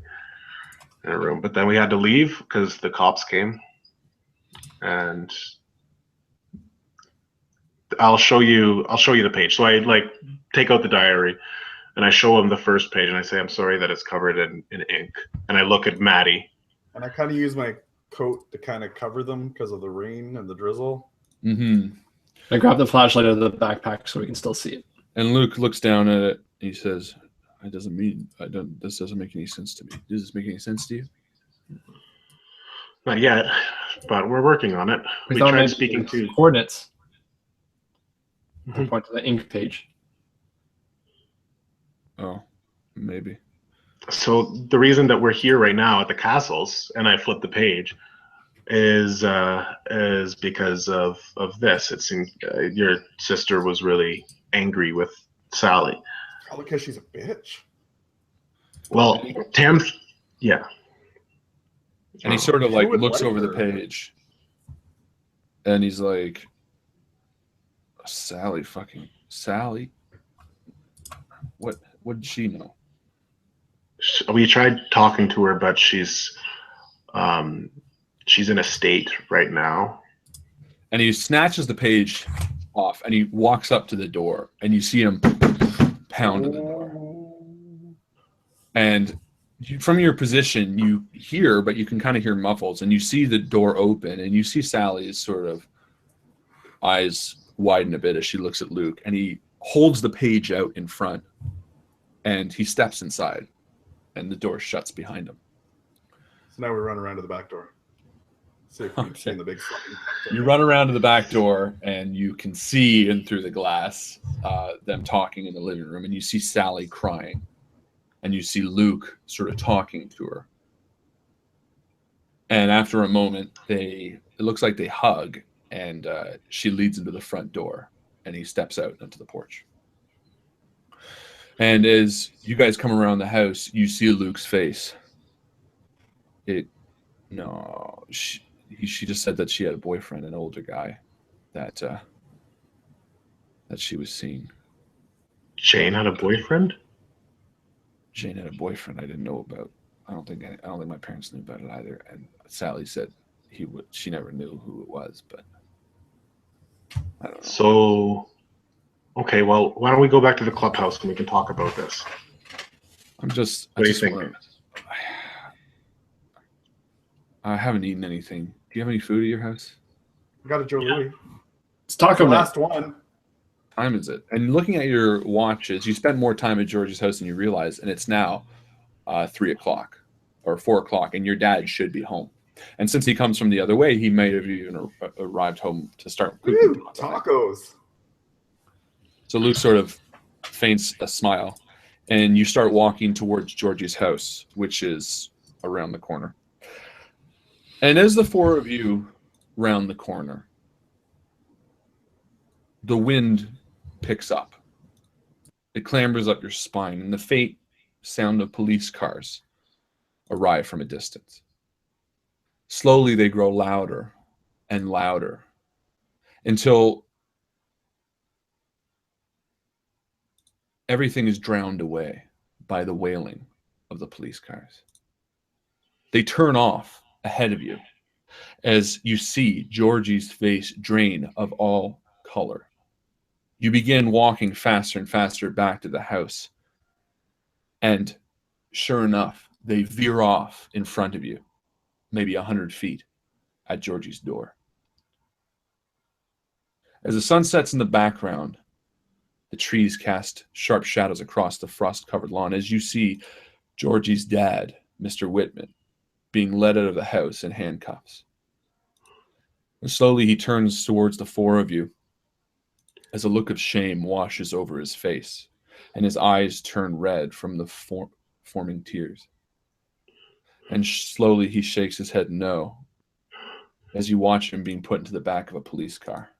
Speaker 2: in a room, but then we had to leave because the cops came. And I'll show you the page. So I take out the diary and I show him the first page and I say, I'm sorry that it's covered in ink. And I look at Mattie.
Speaker 3: And I kind of use my coat to kind of cover them because of the rain and the drizzle.
Speaker 5: Mm-hmm.
Speaker 4: I grab the flashlight out of the backpack so we can still see it.
Speaker 5: And Luke looks down at it. And he says, this doesn't make any sense to me. Does this make any sense to you?
Speaker 2: Not yet, but we're working on it. We tried speaking to
Speaker 4: coordinates. Point to the ink page.
Speaker 5: Oh, maybe.
Speaker 2: So the reason that we're here right now at the castles, and I flip the page, is because of this. It seems your sister was really angry with Sally.
Speaker 3: Probably because she's a bitch.
Speaker 2: Well, Tam, yeah.
Speaker 5: And he sort of like looks
Speaker 3: like
Speaker 5: over
Speaker 3: her?
Speaker 5: the page, and he's like, Sally. What did she know?
Speaker 2: We tried talking to her, but she's in a state right now.
Speaker 5: And he snatches the page off, and he walks up to the door, and you see him pound on the door. And from your position, you hear, but you can kind of hear muffles, and you see the door open, and you see Sally's sort of eyes widen a bit as she looks at Luke, and he holds the page out in front, and he steps inside, and the door shuts behind him.
Speaker 3: So now we run around to the back door. See if we can see in the big slide.
Speaker 5: You run around to the back door, and you can see in through the glass them talking in the living room, and you see Sally crying, and you see Luke sort of talking to her. And after a moment, it looks like they hug, and she leads him to the front door, and he steps out onto the porch. And as you guys come around the house, you see Luke's face. She just said that she had a boyfriend, an older guy, that she was seeing.
Speaker 2: Jane had a boyfriend?
Speaker 5: Jane had a boyfriend I didn't know about. I don't think my parents knew about it either. And Sally said she never knew who it was, but I don't know.
Speaker 2: So, okay, well, why don't we go back to the clubhouse and we can talk about this?
Speaker 5: What do you think? I haven't eaten anything. Do you have any food at your house?
Speaker 3: We got a Joe Louis.
Speaker 4: It's taco
Speaker 3: The
Speaker 4: night.
Speaker 3: last one.
Speaker 5: Time is it? And looking at your watches, you spent more time at Georgie's house than you realize, and it's now 3 o'clock or 4 o'clock, and your dad should be home. And since he comes from the other way, he may have even arrived home to start cooking.
Speaker 3: Woo, tacos.
Speaker 5: So Luke sort of feints a smile, and you start walking towards Georgie's house, which is around the corner. And as the four of you round the corner, the wind picks up. It clambers up your spine, and the faint sound of police cars arrive from a distance. Slowly, they grow louder and louder until everything is drowned away by the wailing of the police cars. They turn off ahead of you as you see Georgie's face drain of all color. You begin walking faster and faster back to the house. And sure enough, they veer off in front of you, maybe 100 feet, at Georgie's door. As the sun sets in the background, the trees cast sharp shadows across the frost-covered lawn as you see Georgie's dad, Mr. Whitman, being led out of the house in handcuffs. And slowly he turns towards the four of you as a look of shame washes over his face and his eyes turn red from the forming tears. And slowly he shakes his head no as you watch him being put into the back of a police car.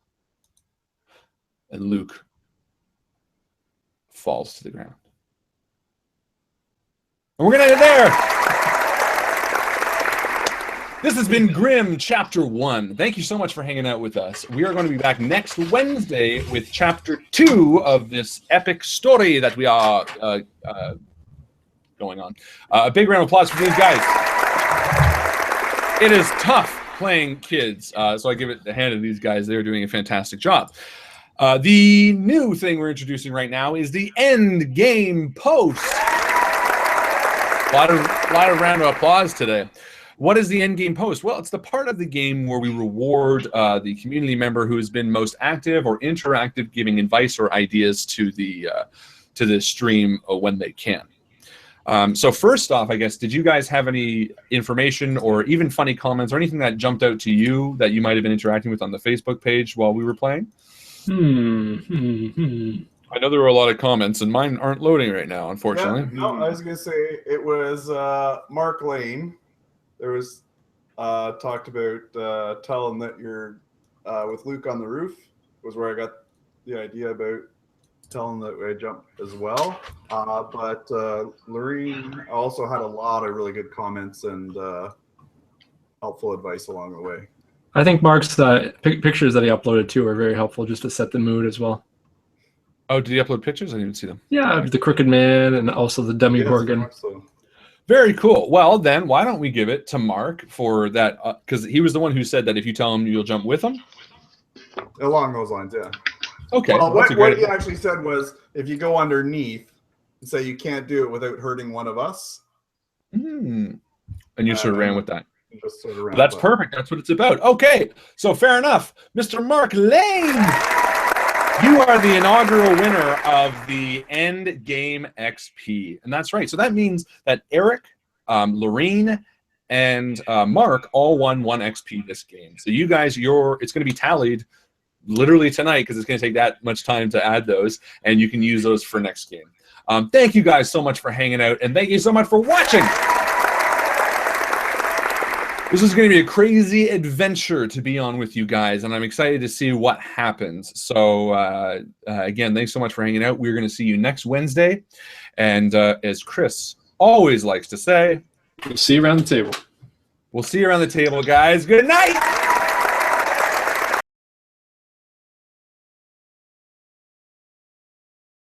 Speaker 5: And Luke falls to the ground. And we're going to end it there. This has been Grimm Chapter 1. Thank you so much for hanging out with us. We are going to be back next Wednesday with Chapter 2 of this epic story that we are going on. A big round of applause for these guys. It is tough playing kids, so I give it a hand to these guys. They're doing a fantastic job. The new thing we're introducing right now is the end game post. A lot of round of applause today. What is the end game post? Well, it's the part of the game where we reward the community member who has been most active or interactive, giving advice or ideas to the stream when they can. So first off, I guess, did you guys have any information or even funny comments or anything that jumped out to you that you might have been interacting with on the Facebook page while we were playing? I know there were a lot of comments, and mine aren't loading right now, unfortunately.
Speaker 3: Yeah, no, I was going to say it was Mark Lane. There was talked about telling that you're with Luke on the roof was where I got the idea about telling that I jumped as well. But Lorene also had a lot of really good comments and helpful advice along the way.
Speaker 4: I think Mark's pictures that he uploaded too are very helpful just to set the mood as well.
Speaker 5: Oh, did he upload pictures? I didn't even see them.
Speaker 4: Yeah, the Crooked Man and also the Dummy Gorgon.
Speaker 5: Very cool. Well, then, why don't we give it to Mark for that? Because he was the one who said that if you tell him, you'll jump with him.
Speaker 3: Along those lines, yeah.
Speaker 5: Okay.
Speaker 3: Well, what he actually said was, if you go underneath and say you can't do it without hurting one of us.
Speaker 5: And you sort of ran with that.
Speaker 3: Just sort of ran
Speaker 5: That's perfect. That's what it's about. Okay. So fair enough. Mr. Mark Lane, you are the inaugural winner of the End Game XP. And that's right. So that means that Eric, Lorene, and Mark all won 1 XP this game. So you guys, it's going to be tallied literally tonight because it's going to take that much time to add those, and you can use those for next game. Thank you guys so much for hanging out, and thank you so much for watching. This is going to be a crazy adventure to be on with you guys, and I'm excited to see what happens. So, again, thanks so much for hanging out. We're going to see you next Wednesday, and as Chris always likes to say,
Speaker 4: we'll see you around the table.
Speaker 5: We'll see you around the table, guys. Good night!